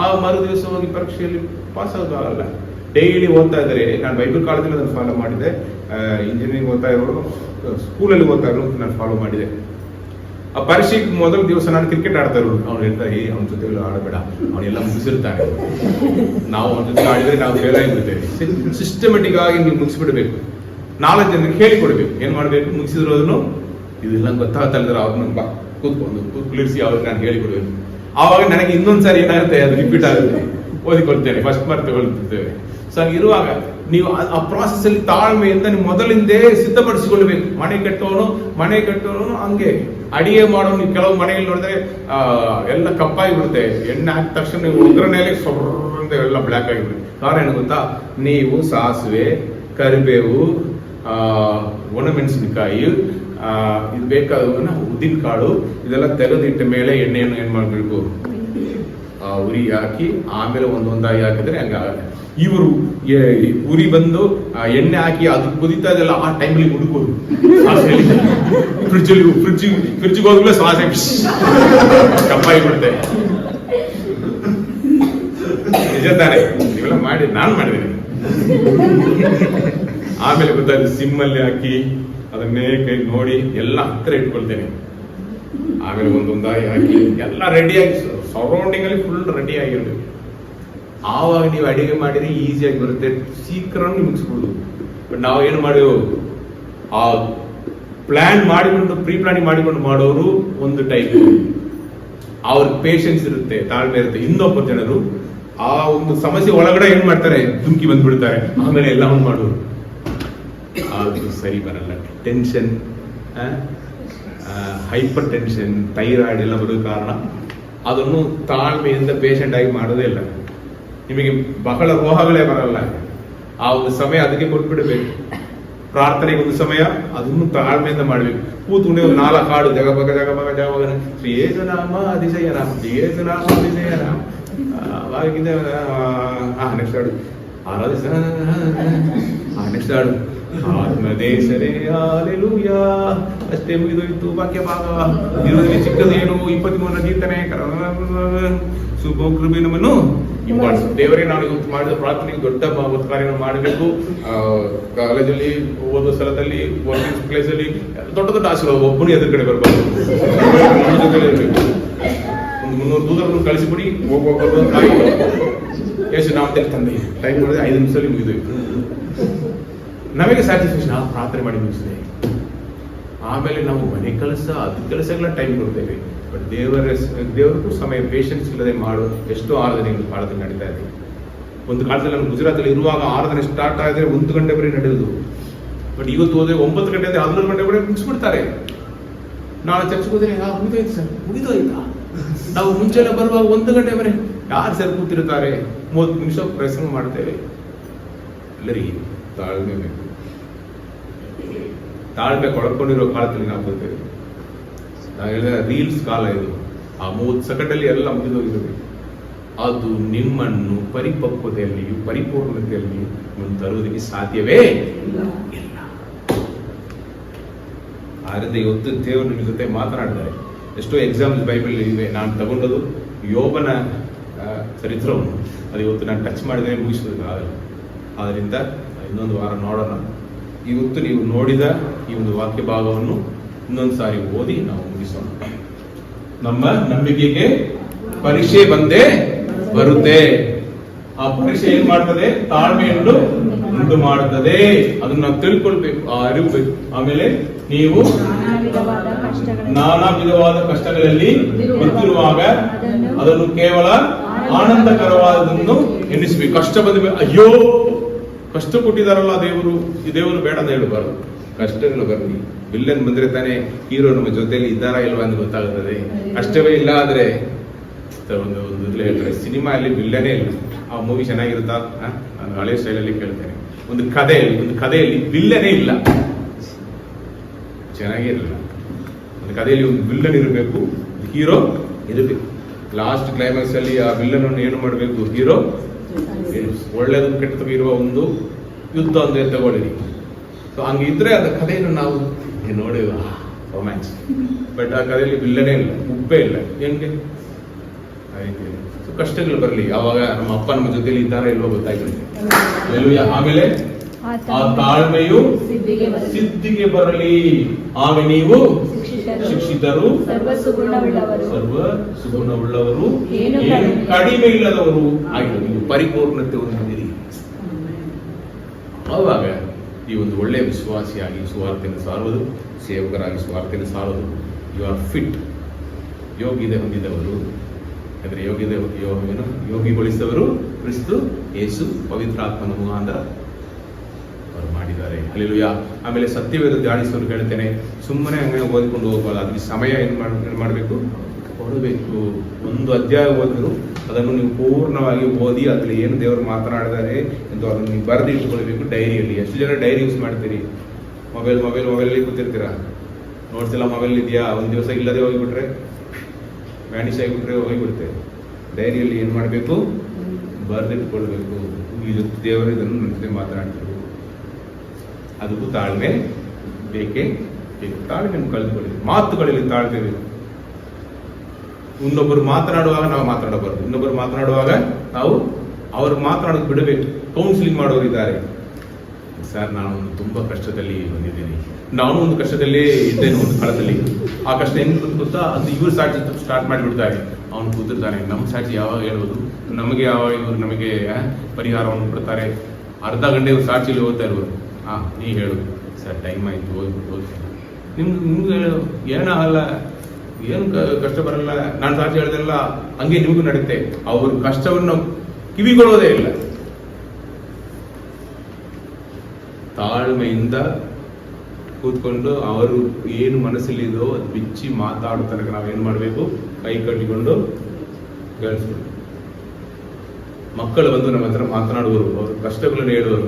ಆ ಮರು ದಿವಸ ಹೋಗಿ ಪರೀಕ್ಷೆಯಲ್ಲಿ ಪಾಸ್ ಆಗೋದಾಗಲ್ಲ. ಡೈಲಿ ಓದ್ತಾ ಇದ್ದಾರೆ. ನಾನು ಬೈಬಲ್ ಕಾಲೇಜಲ್ಲಿ ಅದನ್ನು ಫಾಲೋ ಮಾಡಿದೆ. ಇಂಜಿನಿಯರಿಂಗ್ ಓದ್ತಾ ಇರೋರು, ಸ್ಕೂಲಲ್ಲಿ ಓದ್ತಾ ಇರೋರು ನಾನು ಫಾಲೋ ಮಾಡಿದೆ. ಆ ಪರೀಕ್ಷೆಗೆ ಮೊದಲ ದಿವಸ ನಾನು ಕ್ರಿಕೆಟ್ ಆಡ್ತಾ ಇರೋದು. ಅವ್ನು ಹೇಳ್ತಾರೆ, ಅವನ ಜೊತೆ ಆಡಬೇಡ, ಅವನೆಲ್ಲ ಮುಗಿಸಿರ್ತಾನೆ, ನಾವು ಅವನ ಜೊತೆ ಆಡಿದ್ರೆ ನಾವು ಫೇಲ್ ಆಗಿಬಿಡ್ತೇವೆ. ಸಿಸ್ಟಮೆಟಿಕ್ ಆಗಿ ನೀವು ಮುಗಿಸ್ಬಿಡ್ಬೇಕು. 4 ಜನರಿಗೆ ಹೇಳಿಕೊಡ್ಬೇಕು. ಏನ್ ಮಾಡ್ಬೇಕು, ಮುಗಿಸಿದ್ರು ಇದೆಲ್ಲ ಗೊತ್ತಾಗ್ತಲ್ಲ, ಅವ್ರನ್ನ ಕೂತ್ಕೊಂಡು ಕುಳಿಸಿ ಅವ್ರಿಗೆ ನಾನು ಹೇಳಿಕೊಡ್ಬೇಕು. ಆವಾಗ ನನಗೆ ಇನ್ನೊಂದ್ಸಾರಿ ಏನಾಗುತ್ತೆ, ಅದು ರಿಪೀಟ್ ಆಗುತ್ತೆ. ಓದಿಕೊಳ್ತೇನೆ, ಫಸ್ಟ್ ಮಾರ್ಕ್ ತಗೊಳ್ತಿರ್ತೇವೆ. ಸೊ ಇರುವಾಗ ನೀವು ಆ ಪ್ರಾಸೆಸ್ ಅಲ್ಲಿ ತಾಳ್ಮೆಯಿಂದ ನೀವು ಮೊದಲಿಂದೇ ಸಿದ್ಧಪಡಿಸಿಕೊಳ್ಬೇಕು. ಮನೆ ಕಟ್ಟೋನು ಹಂಗೆ, ಅಡಿಗೆ ಮಾಡೋನು. ನೀವು ಕೆಲವು ಮನೆಯಲ್ಲಿ ನೋಡಿದ್ರೆ ಎಲ್ಲ ಕಪ್ಪಾಗಿ ಬಿಡುತ್ತೆ. ಎಣ್ಣೆ ಹಾಕಿದ ತಕ್ಷಣ ನೀವು ಒಗ್ಗರಣೆಯಲ್ಲಿ ಅಂತ ಎಲ್ಲ ಬ್ಲ್ಯಾಕ್ ಆಗಿಬಿಡುತ್ತೆ. ಕಾರಣ ಏನು ಗೊತ್ತಾ, ನೀವು ಸಾಸಿವೆ, ಕರಿಬೇವು, ಒಣಮೆಣಸಿನಕಾಯಿ, ಇದು ಬೇಕಾದ ಉದ್ದಿನ ಕಾಳು ಇದೆಲ್ಲ ತೆಗೆದಿಟ್ಟ ಮೇಲೆ ಎಣ್ಣೆಯನ್ನು ಏನ್ ಮಾಡ್ಬೇಕು, ಉರಿ ಹಾಕಿ ಆಮೇಲೆ ಒಂದೊಂದಾಗಿ ಹಾಕಿದ್ರೆ ಹಂಗಾಗತ್ತೆ. ಇವರು ಉರಿ ಬಂದು ಎಣ್ಣೆ ಹಾಕಿ ಅದು ಕುದಿತಾ ಇದೆಲ್ಲ ಆ ಟೈಮಲ್ಲಿ ಹುಡುಕೋದು. ಫ್ರಿಡ್ಜಿಗೆ ಹೋದ್ಮೇಲೆ ಸಾಸೆ ಕಪ್ಪಾಗಿ ಬಿಡುತ್ತೆ. ನಿಜ ತಾನೆ, ಇವೆಲ್ಲ ಮಾಡಿ ನಾನು ಮಾಡಿದ್ದೇನೆ. ಆಮೇಲೆ ಗೊತ್ತಾಯ್ತು, ಸಿಮ್ಮಲ್ಲಿ ಹಾಕಿ ಅದನ್ನೇ ಕೈ ನೋಡಿ ಎಲ್ಲ ಹತ್ತಿರ ಇಟ್ಕೊಳ್ತೇನೆ. ಆಮೇಲೆ ಒಂದೊಂದಾಗಿ ಹಾಕಿ ಎಲ್ಲ ರೆಡಿಯಾಗಿ, ಸರೌಂಡಿಂಗ್ ಅಲ್ಲಿ ಫುಲ್ ರೆಡಿ ಆಗಿರ್ಬೇಕು. ಆವಾಗ ನೀವು ಅಡಿಗೆ ಮಾಡಿದ್ರೆ ಈಸಿಯಾಗಿ ಬರುತ್ತೆ, ಶೀಘ್ರ ಮುಗಿಸ್ಬೋದು. ಬಟ್ ನಾವು ಏನು ಮಾಡಿವು, ಆ ಪ್ಲಾನ್ ಮಾಡಿಕೊಂಡು ಪ್ರೀ ಪ್ಲಾನಿಂಗ್ ಮಾಡಿಕೊಂಡು ಮಾಡೋರು ಒಂದು ಟೈಪ್, ಅವ್ರ ಪೇಷನ್ಸ್ ಇರುತ್ತೆ, ತಾಳ್ಮೆ ಇರುತ್ತೆ. ಇನ್ನೊಬ್ಬ ಜನರು ಆ ಒಂದು ಸಮಸ್ಯೆ ಒಳಗಡೆ ಏನ್ ಮಾಡ್ತಾರೆ, ಧುಮುಕಿ ಬಂದ್ಬಿಡ್ತಾರೆ, ಆಮೇಲೆ ಎಲ್ಲ ಒಂದು ಮಾಡೋರು. ಅದು ಸರಿ ಬರಲ್ಲ. ಟೆನ್ಷನ್, ಹೈಪರ್ ಟೆನ್ಷನ್, ಥೈರಾಯ್ಡ್ ಎಲ್ಲ ಬರೋ ಕಾರಣ ಅದನ್ನು ತಾಳ್ಮೆಯಿಂದ ಪೇಷಂಟ್ ಆಗಿ ಮಾಡೋದೇ ಇಲ್ಲ. ನಿಮಗೆ ಬಹಳ ರೋಗಗಳೇ ಬರಲ್ಲ. ಆ ಒಂದು ಸಮಯ ಅದಕ್ಕೆ ಕೊಟ್ಬಿಡ್ಬೇಕು. ಪ್ರಾರ್ಥನೆಗೆ ಒಂದು ಸಮಯ, ಅದನ್ನು ತಾಳ್ಮೆಯಿಂದ ಮಾಡ್ಬೇಕು. ಕೂತ್ಕೊಂಡೆ ಒಂದು 4 ಹಾಡು, ಜಗಭಗ ಶ್ರೀಯೇಸುನಾಮ ಅತಿಶಯನಾಮ, ಶ್ರೀಯೇಸುನಾಮ ಅತಿಶಯನಾಮ, ನೆಕ್ಸ್ಟ್ ಹಾಡು ಆರಾಧಿಸ, ನೆಕ್ಸ್ಟ್ ಹಾಡು ಆತ್ಮದೇಶರೇ ಹಾಲೆಲೂಯಾ, ಅಷ್ಟೇ ಮುಗಿದೋಯ್ತು ವಾಕ್ಯ ಭಾಗ. ಇರೋದಕ್ಕೆ ಚಿಕ್ಕದೇನು 23ನೇ ಕೀರ್ತನೆ, ಸುಭೋಕೃಪೆ ನಮ್ಮನ್ನು ಇಂಪಾರ್ಟೆಂಟ್. ದೇವರೇ ನಾವು ಇವತ್ತು ಮಾಡಿದ ಪ್ರಾರ್ಥನೆಗೆ ದೊಡ್ಡ ಕಾರ್ಯವನ್ನು ಮಾಡಬೇಕು. ಕಾಲೇಜಲ್ಲಿ, ಓದೋ ಸ್ಥಳದಲ್ಲಿ, ವರ್ಕಿಂಗ್ ಪ್ಲೇಸ್ ಅಲ್ಲಿ ದೊಡ್ಡ ಆಶೀರ್ವಾದ. ಒಬ್ಬನು ಎದುರು ಕಡೆ ಬರ್ಬಾರ್ದು, ಒಂದು 300 ದೂರನ್ನು ಕಳಿಸಿಬಿಡಿ, ಹೋಗ್ಬೋದು. ಯೇಸು ನಾಮದಲ್ಲಿ ತಂದೆ ಟೈಮ್ ಮಾಡಿದ್ರೆ 5 ನಿಮಿಷದಲ್ಲಿ ಮುಗಿದೋಯ್ತು. ನಮಗೆ ಸ್ಯಾಟಿಸ್ಫ್ಯಾಕ್ಷನ್, ನಾವು ಪ್ರಾರ್ಥನೆ ಮಾಡಿ ಮುಗಿಸಿದೆ. ಆಮೇಲೆ ನಾವು ಮನೆ ಕೆಲಸಗಳ ಟೈಮ್ ಕೊಡ್ತೇವೆ. ಬಟ್ ದೇವರಿಗೂ ಸಮಯ, ಪೇಷನ್ಸ್ ಇಲ್ಲದೆ ಮಾಡೋ ಎಷ್ಟೋ ಆರಾಧನೆಗಳು ಭಾರತದಲ್ಲಿ ನಡೀತಾ ಇದೆ. ಒಂದು ಕಾಲದಲ್ಲಿ ನಾನು ಗುಜರಾತಲ್ಲಿ ಇರುವಾಗ ಆರಾಧನೆ ಸ್ಟಾರ್ಟ್ ಆಗಿದ್ರೆ 1 ಗಂಟೆ ಬರೀ ನಡೆಯೋದು. ಬಟ್ ಇವತ್ತು ಹೋದ್ರೆ 9 ಗಂಟೆ 11 ಗಂಟೆ ಬರೀ ಮುಗಿಸ್ಬಿಡ್ತಾರೆ. ನಾಳೆ ಚರ್ಚೆಗೆ ಹೋದ್ರೆ ಮುಗಿದೋಯ್ತು ಸರ್, ಮುಗಿದೋಯ್ತಾ. ನಾವು ಮುಂಚೆಲ್ಲ ಬರುವಾಗ 1 ಗಂಟೆ ಬರೀ ಯಾರು ಸರ್ ಕೂತಿರ್ತಾರೆ, 30 ನಿಮಿಷ ಪ್ರಯತ್ನ ಮಾಡ್ತೇವೆ. ಎಲ್ಲರಿ ತಾಳ್ಮೆ ಬೇಕು. ತಾಳ್ಮೆ ಕೊಡ್ಕೊಂಡಿರೋ ಕಾಲದಲ್ಲಿ ನಾವು ಬರ್ತೇವೆ. ನಾವು ಹೇಳಿದ ರೀಲ್ಸ್ ಕಾಲ ಇದು. ಆ 30 ಸೆಕೆಂಡಲ್ಲಿ ಎಲ್ಲ ಮುಗಿದೋಗಿರುತ್ತೆ. ಅದು ನಿಮ್ಮನ್ನು ಪರಿಪಕ್ವತೆಯಲ್ಲಿಯೂ ಪರಿಪೂರ್ಣತೆಯಲ್ಲಿಯೂ ತರುವುದಕ್ಕೆ ಸಾಧ್ಯವೇ ಇಲ್ಲ. ಆದರೆ ಇವತ್ತು ದೇವರು ನಿಮ್ಮ ಜೊತೆ ಮಾತನಾಡಿದ್ದಾರೆ. ಎಷ್ಟೋ ಎಕ್ಸಾಂಪಲ್ಸ್ ಬೈಬಲ್ ಇವೆ. ನಾನು ತಗೊಂಡದು ಯೋಬನ ಚರಿತ್ರವನ್ನು, ಅದು ಇವತ್ತು ನಾನು ಟಚ್ ಮಾಡಿದ್ರೆ ಮುಗಿಸೋದಕ್ಕಾಗಲ್ಲ. ಆದ್ದರಿಂದ ಇನ್ನೊಂದು ವಾರ ನೋಡೋಣ. ಇವತ್ತು ನೀವು ನೋಡಿದ ಈ ಒಂದು ವಾಕ್ಯ ಭಾಗವನ್ನು ಇನ್ನೊಂದು ಸಾರಿ ಓದಿ ನಾವು ಮುಗಿಸೋಣ. ನಮ್ಮ ನಂಬಿಕೆಗೆ ಪರೀಕ್ಷೆ ಬಂದೇ ಬರುತ್ತೆ. ಆ ಪರೀಕ್ಷೆ ಏನ್ ಮಾಡ್ತದೆ? ತಾಳ್ಮೆಯನ್ನು ಉಂಟು ಮಾಡುತ್ತದೆ. ಅದನ್ನ ನಾವು ತಿಳ್ಕೊಳ್ಬೇಕು, ಆ ಅರಿವು ಬೇಕು. ಆಮೇಲೆ ನೀವು ನಾನಾ ವಿಧವಾದ ಕಷ್ಟಗಳಲ್ಲಿ ಬಿದ್ದಿರುವಾಗ ಅದನ್ನು ಕೇವಲ ಆನಂದಕರವಾದನ್ನು ಎನ್ನಿಸಬೇಕು. ಕಷ್ಟ ಬಂದ ಅಯ್ಯೋ ಕಷ್ಟ ಕೊಟ್ಟಿದಾರಲ್ಲ ದೇವರು, ಈ ದೇವರು ಬೇಡ ಅಂತ ಹೇಳಬಾರ್ದು. ಕಷ್ಟಗಳು ಬರಲಿ, ವಿಲ್ಲನ್ ಬಂದ್ರೆ ತಾನೇ ಹೀರೋ ನಮ್ಮ ಜೊತೆಯಲ್ಲಿ ಇದ್ದಾರಾ ಇಲ್ವಾ ಅಂತ ಗೊತ್ತಾಗುತ್ತದೆ. ಕಷ್ಟವೇ ಇಲ್ಲ ಆದ್ರೆ ಒಂದು ಹೇಳ್ತಾರೆ, ಸಿನಿಮಾ ಅಲ್ಲಿ ವಿಲ್ಲನೇ ಇಲ್ಲ, ಆ ಮೂವಿ ಚೆನ್ನಾಗಿರುತ್ತಾ? ನಾನು ಹಳೆ ಸ್ಟೈಲಲ್ಲಿ ಕೇಳ್ತೇನೆ. ಒಂದು ಕಥೆಯಲ್ಲಿ ವಿಲ್ಲನೇ ಇಲ್ಲ, ಚೆನ್ನಾಗಿರಲ್ಲ. ಒಂದು ಕಥೆಯಲ್ಲಿ ಒಂದು ವಿಲ್ಲನ್ ಇರಬೇಕು, ಹೀರೋ ಇರಬೇಕು. ಲಾಸ್ಟ್ ಕ್ಲೈಮ್ಯಾಕ್ಸ್ ಅಲ್ಲಿ ಆ ವಿಲ್ಲನ್ ಅನ್ನು ಏನು ಮಾಡಬೇಕು? ಹೀರೋ ಒಳ್ಳೆದು ಕೆಟ್ಟದ್ದು ಇರುವ ಒಂದು ಯುದ್ಧ ಒಂದು ತಗೊಳ್ಳಿ. ಸೊ ಹಂಗಿದ್ರೆ ಅದ ಕಥೆಯನ್ನು ನಾವು ನೋಡಿ ರೊಮ್ಯಾನ್ಸ್. ಬಟ್ ಆ ಕಥೆಯಲ್ಲಿ ವಿಲ್ಲನೇ ಇಲ್ಲ, ಉಪ್ಪೇ ಇಲ್ಲ. ಹೆಂಗೆ? ಸೊ ಕಷ್ಟಗಳು ಬರಲಿ, ಆವಾಗ ನಮ್ಮ ಅಪ್ಪ ನಮ್ಮ ಜೊತೆಲಿ ಇದ್ದಾರಾ ಇಲ್ವೋ ಗೊತ್ತಾಗ್ತದೆ. ಆಮೇಲೆ ಆ ತಾಳ್ಮೆಯು ಸಿದ್ಧಿಗೆ ಬರಲಿ, ಆಗ ನೀವು ಶಿಕ್ಷಿತರು, ಸರ್ವ ಸುಗುಣವುಳ್ಳವರು, ಏನು ಕಡಿಮೆ ಇಲ್ಲದವರು ಆಗಿದೆ. ನೀವು ಪರಿಪೂರ್ಣತೆ ಹೊಂದಿರಿ. ಆವಾಗ ಈ ಒಂದು ಒಳ್ಳೆಯ ವಿಶ್ವಾಸಿಯಾಗಿ ಸುವಾರ್ತೆಯನ್ನು ಸಾರುವುದು, ಸೇವಕರಾಗಿ ಸುವಾರ್ತೆಯನ್ನು ಸಾರುವುದು. You are fit. ಯೋಗ್ಯತೆ ಹೊಂದಿದವರು ಅಂದ್ರೆ ಯೋಗಿಗೊಳಿಸಿದವರು ಕ್ರಿಸ್ತು ಯೇಸು ಪವಿತ್ರಾತ್ಮನ ಮುಖಾಂತರ ಅವರು ಮಾಡಿದ್ದಾರೆ. ಹಲ್ಲೆಲೂಯಾ. ಆಮೇಲೆ ಸತ್ಯವೇದ ಧ್ಯಾನಿಸೋರು ಹೇಳ್ತೇನೆ, ಸುಮ್ಮನೆ ಹಂಗೆ ಓದಿಕೊಂಡು ಹೋಗಬಾರ್ದು. ಅದಕ್ಕೆ ಸಮಯ ಏನ್ ಮಾಡಬೇಕು? ಕೊಡಬೇಕು. ಒಂದು ಅಧ್ಯಾಯ ಓದಿದ್ರು ಅದನ್ನು ನೀವು ಪೂರ್ಣವಾಗಿ ಓದಿ ಅದ್ರಲ್ಲಿ ಏನು ದೇವರು ಮಾತನಾಡಿದ್ದಾರೆ ಎಂದು ಅದನ್ನು ನೀವು ಬರೆದು ಇಟ್ಕೊಳ್ಬೇಕು ಡೈರಿಯಲ್ಲಿ. ಎಷ್ಟು ಜನ ಡೈರಿ ಯೂಸ್ ಮಾಡ್ತೀರಿ? ಮೊಬೈಲಲ್ಲಿ ಕೂತಿರ್ತೀರಾ, ನೋಟ್ಸ್ ಎಲ್ಲ ಮೊಬೈಲ್ ಇದೆಯಾ? ಒಂದು ದಿವಸ ಇಲ್ಲದೆ ಹೋಗಿಬಿಟ್ರೆ, ವ್ಯಾನಿಷ್ ಆಗಿಬಿಟ್ರೆ ಹೋಗಿಬಿಡುತ್ತೆ. ಡೈರಿಯಲ್ಲಿ ಏನು ಮಾಡಬೇಕು? ಬರೆದಿಟ್ಕೊಳ್ಬೇಕು. ಇದು ದೇವರು ಇದನ್ನು ನನ್ನ ಜೊತೆ ಮಾತನಾಡ್ತಾರೆ. ಅದಕ್ಕೂ ತಾಳ್ಮೆ ಬೇಕೇ ಬೇಕು. ತಾಳ್ಮೆಯನ್ನು ಕಳೆದುಕೊಳ್ಳಿ. ಮಾತುಗಳಲ್ಲಿ ತಾಳ್ಮೆ ಬೇಕು. ಇನ್ನೊಬ್ಬರು ಮಾತನಾಡುವಾಗ ನಾವು ಮಾತನಾಡಬಾರ್ದು. ಇನ್ನೊಬ್ಬರು ಮಾತನಾಡುವಾಗ ನಾವು ಅವ್ರು ಮಾತನಾಡೋದು ಬಿಡಬೇಕು. ಕೌನ್ಸಿಲಿಂಗ್ ಮಾಡೋರು ಇದ್ದಾರೆ. ಸರ್, ನಾನು ತುಂಬಾ ಕಷ್ಟದಲ್ಲಿ ಬಂದಿದ್ದೀನಿ, ನಾನು ಒಂದು ಕಷ್ಟದಲ್ಲೇ ಇದ್ದೇನೆ ಒಂದು ಕಾಲದಲ್ಲಿ. ಆ ಕಷ್ಟ ಹೆಂಗ್ ಗೊತ್ತಾ? ಅದು ಇವ್ರು ಸಾಕ್ಷಿ ಸ್ಟಾರ್ಟ್ ಮಾಡಿಬಿಡ್ತಾರೆ. ಅವನು ಕೂತಿರ್ತಾನೆ, ನಮ್ಮ ಸಾಕ್ಷಿ ಯಾವಾಗ ಹೇಳ್ಬೋದು, ನಮಗೆ ಯಾವಾಗ ಇವರು ನಮಗೆ ಪರಿಹಾರವನ್ನು ಕೊಡ್ತಾರೆ. ಅರ್ಧ ಗಂಟೆ ಇವ್ರು ಸಾಕ್ಷಿಲಿ ಓದ್ತಾ ಇರುವರು. ನೀ ಹೇಳು ಸರ್, ಟೈಮ್ ಆಯ್ತು, ಹೋಗ್ತೀನಿ. ನಿಮ್ಗೆ ಏನಾಗಲ್ಲ, ಏನು ಕಷ್ಟ ಬರಲ್ಲ, ನಾನು ಸಾಕ್ಷಿ ಹೇಳ್ದಲ್ಲ, ಹಂಗೆ ನಿಮಗೂ ನಡೆಯುತ್ತೆ. ಅವ್ರ ಕಷ್ಟವನ್ನು ಕಿವಿಗೊಳ್ಳೋದೇ ಇಲ್ಲ. ತಾಳ್ಮೆಯಿಂದ ಕೂತ್ಕೊಂಡು ಅವರು ಏನು ಮನಸ್ಸಲ್ಲಿದೋ ಅದು ಬಿಚ್ಚಿ ಮಾತಾಡೋ ತನಕ ನಾವೇನು ಮಾಡಬೇಕು? ಕೈ ಕಟ್ಟಿಕೊಂಡು ಕೇಳಿಸ್ಬೇಕು. ಮಕ್ಕಳು ಬಂದು ನಮ್ಮ ಹತ್ರ ಮಾತನಾಡುವರು, ಅವ್ರ ಕಷ್ಟಗಳನ್ನು ಹೇಳುವರು.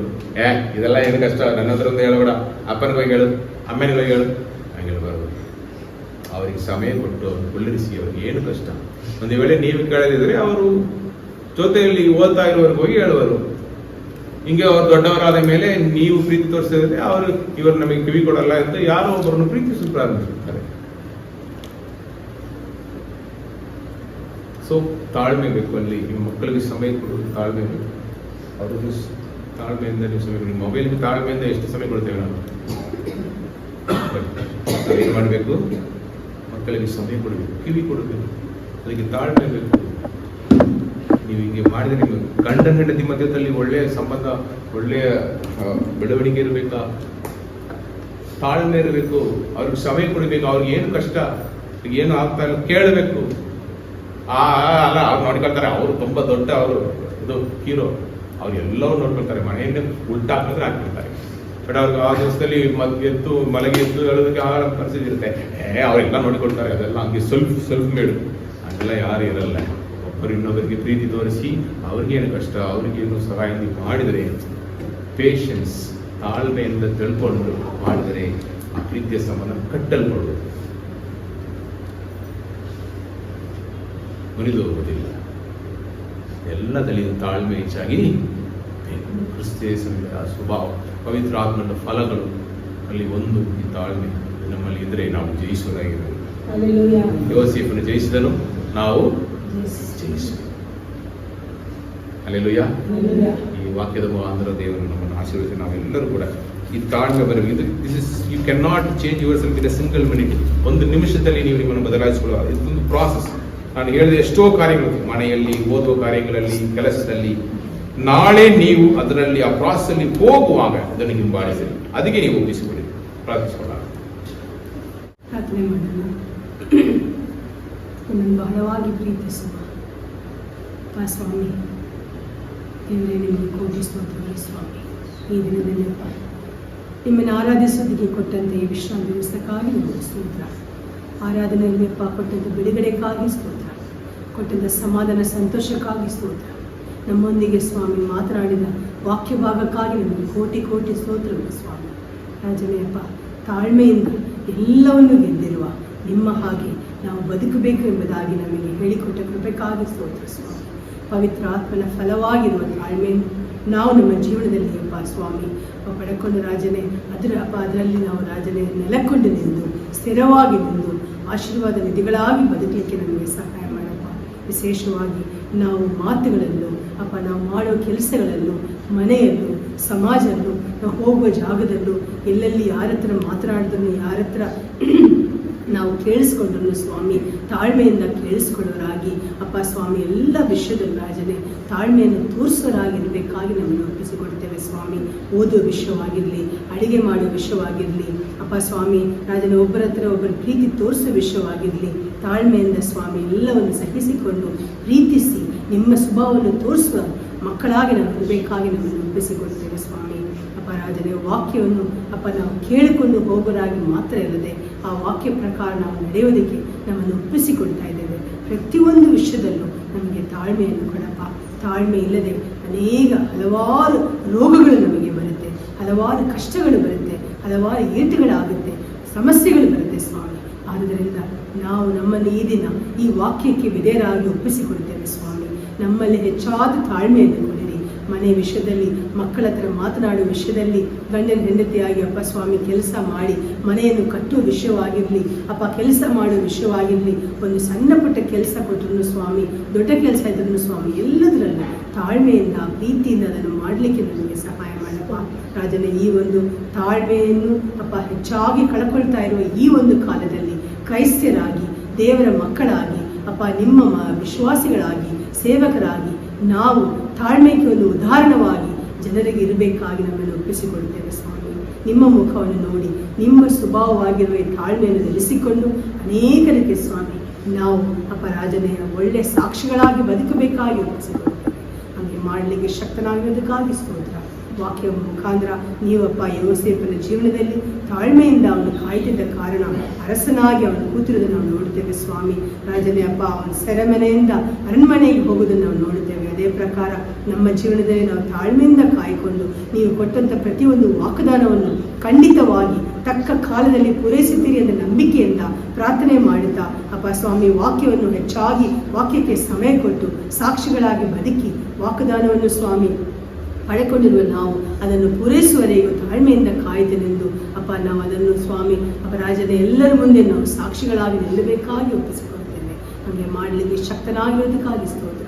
ಇದೆಲ್ಲ ಏನು ಕಷ್ಟ, ನನ್ನ ಹತ್ರ ಒಂದು ಹೇಳಬೇಡ, ಅಪ್ಪನಿಗೆ ಹೋಗಿ ಹೇಳು, ಅಮ್ಮನಿಗೆ ಹೋಗಿ ಹೇಳು, ಹಾಗೆ ಹೇಳ್ಬಾರ್ದು. ಅವರಿಗೆ ಸಮಯ ಕೊಟ್ಟು ಅವ್ರು ಕುಳ್ಳಿರಿಸಿ ಅವ್ರಿಗೆ ಏನು ಕಷ್ಟ. ಒಂದು ವೇಳೆ ನೀವು ಕೇಳದಿದ್ರೆ ಅವರು ಜೊತೆಯಲ್ಲಿ ಓದ್ತಾ ಇರುವವರೆಗೆ ಹೋಗಿ ಹೇಳುವರು. ಹಿಂಗೆ ಅವ್ರು ದೊಡ್ಡವರಾದ ಮೇಲೆ ನೀವು ಪ್ರೀತಿ ತೋರಿಸಿದ್ರೆ ಇವರು ನಮಗೆ ಕಿವಿ ಕೊಡಲ್ಲ ಅಂತ ಯಾರೋ ಒಬ್ಬರನ್ನು ಪ್ರೀತಿಸಲು ಪ್ರಾರಂಭಿಸುತ್ತಾರೆ. ಸೊ ತಾಳ್ಮೆ ಬೇಕು. ಅಲ್ಲಿ ನಿಮ್ಮ ಮಕ್ಕಳಿಗೆ ಸಮಯ ಕೊಡೋದು ತಾಳ್ಮೆ ಬೇಕು. ಅವ್ರಿಗೂ ತಾಳ್ಮೆಯಿಂದ ನೀವು ಸಮಯ ಕೊಡಿ. ಮೊಬೈಲ್ಗೆ ತಾಳ್ಮೆಯಿಂದ ಎಷ್ಟು ಸಮಯ ಕೊಡ್ತೇವೆ ನಾವು? ಏನು ಮಾಡಬೇಕು? ಮಕ್ಕಳಿಗೆ ಸಮಯ ಕೊಡಬೇಕು, ಕಿವಿ ಕೊಡಬೇಕು, ಅದಕ್ಕೆ ತಾಳ್ಮೆ ಬೇಕು. ನೀವು ಹಿಂಗೆ ಮಾಡಿದ್ರೆ ನಿಮ್ಮ ಗಂಡ ಹೆಂಡತಿ ಮಧ್ಯದಲ್ಲಿ ಒಳ್ಳೆಯ ಸಂಬಂಧ, ಒಳ್ಳೆಯ ಬೆಳವಣಿಗೆ ಇರಬೇಕಾ? ತಾಳ್ಮೆ ಇರಬೇಕು. ಅವ್ರಿಗೆ ಸಮಯ ಕೊಡಬೇಕು. ಅವ್ರಿಗೆ ಏನು ಕಷ್ಟ, ಏನು ಆಗ್ತಾ ಇಲ್ಲ ಕೇಳಬೇಕು. ಅಲ್ಲ ಅವ್ರು ನೋಡ್ಕೊಳ್ತಾರೆ, ಅವರು ತುಂಬಾ ದೊಡ್ಡ, ಅವರು ಇದು ಹೀರೋ, ಅವ್ರು ಎಲ್ಲವೂ ನೋಡ್ಕೊಳ್ತಾರೆ. ಮನೆಯನ್ನು ಉಲ್ಟಾ ಹಾಕಿದ್ರೆ ಹಾಕ್ಬಿಡ್ತಾರೆ. ಬಟ್ ಅವ್ರಿಗೆ ಆ ದಿವಸದಲ್ಲಿ ಮಲಗಿ ಎದ್ದು ಹೇಳೋದಕ್ಕೆ ಆ ಪರಿಸ್ಥಿತಿ ಇರುತ್ತೆ. ಅವರೆಲ್ಲ ನೋಡಿಕೊಳ್ತಾರೆ. ಅದೆಲ್ಲ ಹಂಗೆ ಸೆಲ್ಫ್ ಮೇಡು, ಹಂಗೆಲ್ಲ ಯಾರು ಇರಲ್ಲ. ಒಬ್ಬರು ಇನ್ನೊಬ್ಬರಿಗೆ ಪ್ರೀತಿ ತೋರಿಸಿ ಅವ್ರಿಗೇನು ಕಷ್ಟ, ಅವ್ರಿಗೇನು ಸಹಾಯ ಮಾಡಿದರೆ, ಪೇಷನ್ಸ್, ತಾಳ್ಮೆಯಿಂದ ತಿಳ್ಕೊಂಡು ಮಾಡಿದರೆ ಆ ಪ್ರೀತಿಯ ಸಂಬಂಧ ಕಟ್ಟಲ್ಪಡುವುದು, ಮುರಿದು ಹೋಗುವುದಿಲ್ಲ. ಎಲ್ಲದಲ್ಲಿ ತಾಳ್ಮೆ ಹೆಚ್ಚಾಗಿ ಕ್ರಿಸ್ತ ಸ್ವಭಾವ, ಪವಿತ್ರ ಆತ್ಮದ ಫಲಗಳು ಅಲ್ಲಿ ಒಂದು ಈ ತಾಳ್ಮೆ ನಮ್ಮಲ್ಲಿ ಇದ್ರೆ ನಾವು ಜಯಿಸುವುದಾಗಿರೋದು. ಯೋಸೇಫನು ಜಯಿಸಿದನು, ನಾವು ಜಯಿಸುವ. ಹಲ್ಲೆಲೂಯಾ. ಈ ವಾಕ್ಯದ ಮುಖಾಂತರ ದೇವರು ನಮ್ಮನ್ನು ಆಶೀರ್ವದಿಸಿ ನಾವೆಲ್ಲರೂ ಕೂಡ ಈ ತಾಳ್ಮೆ ಬರಬೇಕು. You can not change yourself in a single minute. ಒಂದು ನಿಮಿಷದಲ್ಲಿ ನೀವು ನಿಮ್ಮನ್ನು ಬದಲಾಯಿಸಿಕೊಳ್ಳುವ ಇದೊಂದು ಪ್ರಾಸೆಸ್. ನಾನು ಹೇಳಿದ ಎಷ್ಟೋ ಕಾರ್ಯಗಳು, ಮನೆಯಲ್ಲಿ, ಓದುವ ಕಾರ್ಯಗಳಲ್ಲಿ, ಕೆಲಸದಲ್ಲಿ, ನಾಳೆ ನೀವು ಅದರಲ್ಲಿ ಆ ಪ್ರಾಸೆಸ್ ಅಲ್ಲಿ ಹೋಗುವಾಗ ಅದನ್ನು ಹಿಂಬಾಲಿಸಿ, ಅದಕ್ಕೆ ನೀವು ಒಪ್ಪಿಸಿಕೊಳ್ಳಿ. ಪ್ರಾರ್ಥಿಸೋಣ. ಪ್ರಾರ್ಥನೆ ಮಾಡೋಣ. ನನ್ನನ್ನು ಬಹಳವಾಗಿ ಪ್ರೀತಿಸುವ ಸ್ವಾಮಿ ದೇವರೇ, ನಿಮಗೆ ಕೋಟಿ ಸ್ತೋತ್ರಗಳು ಸ್ವಾಮಿ. ಈ ದಿನದಲ್ಲಪ್ಪ ನಿಮ್ಮನ್ನು ಆರಾಧಿಸೋದಕ್ಕೆ ಕೊಟ್ಟಂತೆ ಈ ವಿಶ್ರಾಂತಿ ದಿವಸಕ್ಕಾಗಿ ನಿಮಗೆ ಸ್ತೋತ್ರ. ಆರಾಧನೆಯಲ್ಲಪ್ಪ ಕೊಟ್ಟಂಥ ಬಿಡುಗಡೆಗಾಗಿ ಸ್ತೋತ್ರ, ಕೊಟ್ಟಂಥ ಸಮಾಧಾನ ಸಂತೋಷಕ್ಕಾಗಿ ಸ್ತೋತ್ರ. ನಮ್ಮೊಂದಿಗೆ ಸ್ವಾಮಿ ಮಾತನಾಡಿದ ವಾಕ್ಯ ಭಾಗಕ್ಕಾಗಿ ನಿಮಗೆ ಕೋಟಿ ಕೋಟಿ ಸ್ತೋತ್ರಗಳು ಸ್ವಾಮಿ. ರಾಜನೆಯಪ್ಪ, ತಾಳ್ಮೆಯಿಂದ ಎಲ್ಲವನ್ನು ಗೆದ್ದಿರುವ ನಿಮ್ಮ ಹಾಗೆ ನಾವು ಬದುಕಬೇಕು ಎಂಬುದಾಗಿ ನಮಗೆ ಹೇಳಿಕೊಟ್ಟ ಕೃಪೆಗಾಗಿ ಸ್ತೋತ್ರ ಸ್ವಾಮಿ. ಪವಿತ್ರ ಆತ್ಮನ ಫಲವಾಗಿರುವ ತಾಳ್ಮೆಯನ್ನು ನಾವು ನಮ್ಮ ಜೀವನದಲ್ಲಿ ಅಪ್ಪ ಸ್ವಾಮಿ ಪಡ್ಕೊಂಡು ರಾಜನೇ, ಅದರಲ್ಲಿ ನಾವು ರಾಜನೇ ನೆಲೆಕೊಂಡು ನಿಂತು ಸ್ಥಿರವಾಗಿ ನಿಂತು ಆಶೀರ್ವಾದ ನಿಧಿಗಳಾಗಿ ಬದುಕಲಿಕ್ಕೆ ನಮಗೆ ಸಹಾಯ ಮಾಡಪ್ಪ. ವಿಶೇಷವಾಗಿ ನಾವು ಮಾತುಗಳಲ್ಲೂ ಅಪ್ಪ, ನಾವು ಮಾಡೋ ಕೆಲಸಗಳಲ್ಲೂ, ಮನೆಯಲ್ಲೂ, ಸಮಾಜದಲ್ಲೂ, ನಾವು ಹೋಗುವ ಜಾಗದಲ್ಲೂ, ಎಲ್ಲೆಲ್ಲಿ ಯಾರ ಹತ್ರ ಮಾತನಾಡಿದ್ರು, ಯಾರ ಹತ್ರ ನಾವು ಕೇಳಿಸ್ಕೊಂಡ್ರು ಸ್ವಾಮಿ ತಾಳ್ಮೆಯಿಂದ ಕೇಳಿಸ್ಕೊಳ್ಳೋರಾಗಿ ಅಪ್ಪ ಸ್ವಾಮಿ ಎಲ್ಲ ವಿಷಯದಲ್ಲಿ ರಾಜನೇ ತಾಳ್ಮೆಯನ್ನು ತೋರಿಸೋರಾಗಿರಬೇಕಾಗಿ ನಮ್ಮನ್ನು ಒಪ್ಪಿಸಿಕೊಡ್ತೇವೆ ಸ್ವಾಮಿ. ಓದುವ ವಿಷಯವಾಗಿರಲಿ, ಅಡುಗೆ ಮಾಡುವ ವಿಷಯವಾಗಿರಲಿ ಅಪ್ಪ ಸ್ವಾಮಿ ರಾಜನ, ಒಬ್ಬರ ಹತ್ರ ಒಬ್ಬರ ಪ್ರೀತಿ ತೋರಿಸೋ ವಿಷಯವಾಗಿರಲಿ, ತಾಳ್ಮೆಯಿಂದ ಸ್ವಾಮಿ ಎಲ್ಲವನ್ನು ಸಹಿಸಿಕೊಂಡು ಪ್ರೀತಿಸಿ ನಿಮ್ಮ ಸ್ವಭಾವವನ್ನು ತೋರಿಸುವ ಮಕ್ಕಳಾಗಿ ನಾವು ಇರಬೇಕಾಗಿ ನಮ್ಮನ್ನು ಒಪ್ಪಿಸಿಕೊಡ್ತೇವೆ ಸ್ವಾಮಿ. ಅಪ್ಪ ರಾಜನೇ, ವಾಕ್ಯವನ್ನು ಅಪ್ಪ ನಾವು ಕೇಳಿಕೊಂಡು ಹೋಗೋರಾಗಿ ಮಾತ್ರ ಇಲ್ಲದೆ ಆ ವಾಕ್ಯ ಪ್ರಕಾರ ನಾವು ನಡೆಯೋದಕ್ಕೆ ನಮ್ಮನ್ನು ಒಪ್ಪಿಸಿಕೊಡ್ತಾ ಇದ್ದೇವೆ. ಪ್ರತಿಯೊಂದು ವಿಷಯದಲ್ಲೂ ನಮಗೆ ತಾಳ್ಮೆಯನ್ನು ಕೊಡಪ್ಪ. ತಾಳ್ಮೆ ಇಲ್ಲದೆ ಹಲವಾರು ರೋಗಗಳು ನಮಗೆ ಬರುತ್ತೆ, ಹಲವಾರು ಕಷ್ಟಗಳು ಬರುತ್ತೆ, ಹಲವಾರು ಏಟುಗಳಾಗುತ್ತೆ, ಸಮಸ್ಯೆಗಳು ಬರುತ್ತೆ ಸ್ವಾಮಿ. ಆದ್ದರಿಂದ ನಾವು ನಮ್ಮನ್ನು ಈ ದಿನ ಈ ವಾಕ್ಯಕ್ಕೆ ವಿಧೇಯರಾಗಿ ಒಪ್ಪಿಸಿಕೊಡ್ತೇವೆ ಸ್ವಾಮಿ. ನಮ್ಮಲ್ಲಿ ಹೆಚ್ಚಾದ ತಾಳ್ಮೆಯನ್ನು ಕೊಡಿರಿ. ಮನೆ ವಿಷಯದಲ್ಲಿ, ಮಕ್ಕಳ ಹತ್ರ ಮಾತನಾಡುವ ವಿಷಯದಲ್ಲಿ, ಗಂಡನ ಹೆಂಡತಿಯಾಗಿ ಅಪ್ಪ ಸ್ವಾಮಿ ಕೆಲಸ ಮಾಡಿ ಮನೆಯನ್ನು ಕಟ್ಟುವ ವಿಷಯವಾಗಿರಲಿ ಅಪ್ಪ, ಕೆಲಸ ಮಾಡುವ ವಿಷಯವಾಗಿರಲಿ, ಒಂದು ಸಣ್ಣ ಪುಟ್ಟ ಕೆಲಸ ಕೊಟ್ಟರು ಸ್ವಾಮಿ, ದೊಡ್ಡ ಕೆಲಸ ಇದ್ರೂ ಸ್ವಾಮಿ, ಎಲ್ಲದರಲ್ಲೂ ತಾಳ್ಮೆಯಿಂದ ಪ್ರೀತಿಯಿಂದ ಅದನ್ನು ಮಾಡಲಿಕ್ಕೆ ನಮಗೆ ಸಹಾಯ ಮಾಡಪ್ಪ. ರಾಜನೇ, ಈ ಒಂದು ತಾಳ್ಮೆಯನ್ನು ಅಪ್ಪ ಹೆಚ್ಚಾಗಿ ಕಳ್ಕೊಳ್ತಾ ಇರುವ ಈ ಒಂದು ಕಾಲದಲ್ಲಿ ಕ್ರೈಸ್ತರಾಗಿ, ದೇವರ ಮಕ್ಕಳಾಗಿ ಅಪ್ಪ, ನಿಮ್ಮ ವಿಶ್ವಾಸಿಗಳಾಗಿ, ಸೇವಕರಾಗಿ ನಾವು ತಾಳ್ಮೆಗೆ ಒಂದು ಉದಾಹರಣವಾಗಿ ಜನರಿಗೆ ಇರಬೇಕಾಗಿ ನಮ್ಮನ್ನು ಒಪ್ಪಿಸಿಕೊಡ್ತೇವೆ ಸ್ವಾಮಿ. ನಿಮ್ಮ ಮುಖವನ್ನು ನೋಡಿ ನಿಮ್ಮ ಸ್ವಭಾವವಾಗಿರುವ ತಾಳ್ಮೆಯನ್ನು ನೆಲೆಸಿಕೊಂಡು ಅನೇಕರಿಗೆ ಸ್ವಾಮಿ ನಾವು ಅಪ್ಪ ರಾಜನೆಯ ಒಳ್ಳೆಯ ಸಾಕ್ಷಿಗಳಾಗಿ ಬದುಕಬೇಕಾಗಿ ಒಪ್ಪಿಸಿಕೊಡ್ತೇವೆ. ಹಾಗೆ ಮಾಡಲಿಕ್ಕೆ ಶಕ್ತನಾಗಿರೋದಕ್ಕಾಗಿ ಸ್ತೋತ್ರ. ವಾಕ್ಯ ಮುಖಾಂತರ ನೀವಪ್ಪ ಯೋಸೇಫನ ಜೀವನದಲ್ಲಿ ತಾಳ್ಮೆಯಿಂದ ಅವನು ಕಾಯ್ತಿದ್ದ ಕಾರಣ ಅರಸನಾಗಿ ಅವನು ಕೂತಿರೋದನ್ನು ನಾವು ನೋಡ್ತೇವೆ ಸ್ವಾಮಿ. ರಾಜನೇ ಅಪ್ಪ, ಅವನ ಸೆರೆಮನೆಯಿಂದ ಅರಣ್ಮನೆಗೆ ಹೋಗೋದನ್ನು ನಾವು ನೋಡ್ತೇವೆ. ಅದೇ ಪ್ರಕಾರ ನಮ್ಮ ಜೀವನದಲ್ಲಿ ನಾವು ತಾಳ್ಮೆಯಿಂದ ಕಾಯ್ಕೊಂಡು ನೀವು ಕೊಟ್ಟಂಥ ಪ್ರತಿಯೊಂದು ವಾಗ್ದಾನವನ್ನು ಖಂಡಿತವಾಗಿ ತಕ್ಕ ಕಾಲದಲ್ಲಿ ಪೂರೈಸುತ್ತೀರಿ ಎಂದ ನಂಬಿಕೆಯಿಂದ ಪ್ರಾರ್ಥನೆ ಮಾಡುತ್ತಾ ಅಪ್ಪ ಸ್ವಾಮಿ ವಾಕ್ಯವನ್ನು ಹೆಚ್ಚಾಗಿ ವಾಕ್ಯಕ್ಕೆ ಸಮಯ ಕೊಟ್ಟು ಸಾಕ್ಷಿಗಳಾಗಿ ಬದುಕಿ ವಾಗ್ದಾನವನ್ನು ಸ್ವಾಮಿ ಪಡೆಕೊಂಡಿರುವ ನಾವು ಅದನ್ನು ಪೂರೈಸುವವರೆಗೂ ತಾಳ್ಮೆಯಿಂದ ಕಾಯ್ದೆನೆಂದು ಅಪ್ಪ ನಾವು ಅದನ್ನು ಸ್ವಾಮಿ ಅಪ್ಪ ರಾಜನ ಎಲ್ಲರ ಮುಂದೆ ನಾವು ಸಾಕ್ಷಿಗಳಾಗಿ ನಿಲ್ಲಬೇಕಾಗಿ ಒಪ್ಪಿಸಿಕೊಳ್ತೇವೆ. ನಮಗೆ ಮಾಡಲಿಕ್ಕೆ ಶಕ್ತನಾಗಿರೋದಕ್ಕಾಗಿ ಸ್ತೋತ್ರ.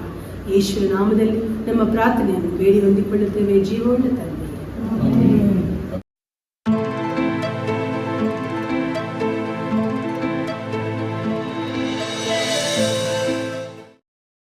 ಯೇಸುವಿನ ನಾಮದಲ್ಲಿ ನಮ್ಮ ಪ್ರಾರ್ಥನೆಯನ್ನು ಬೇಡಿ ಹೊಂದಿಕೊಳ್ಳುತ್ತೇವೆ ಜೀವವುಳ್ಳ ತಂದೆ.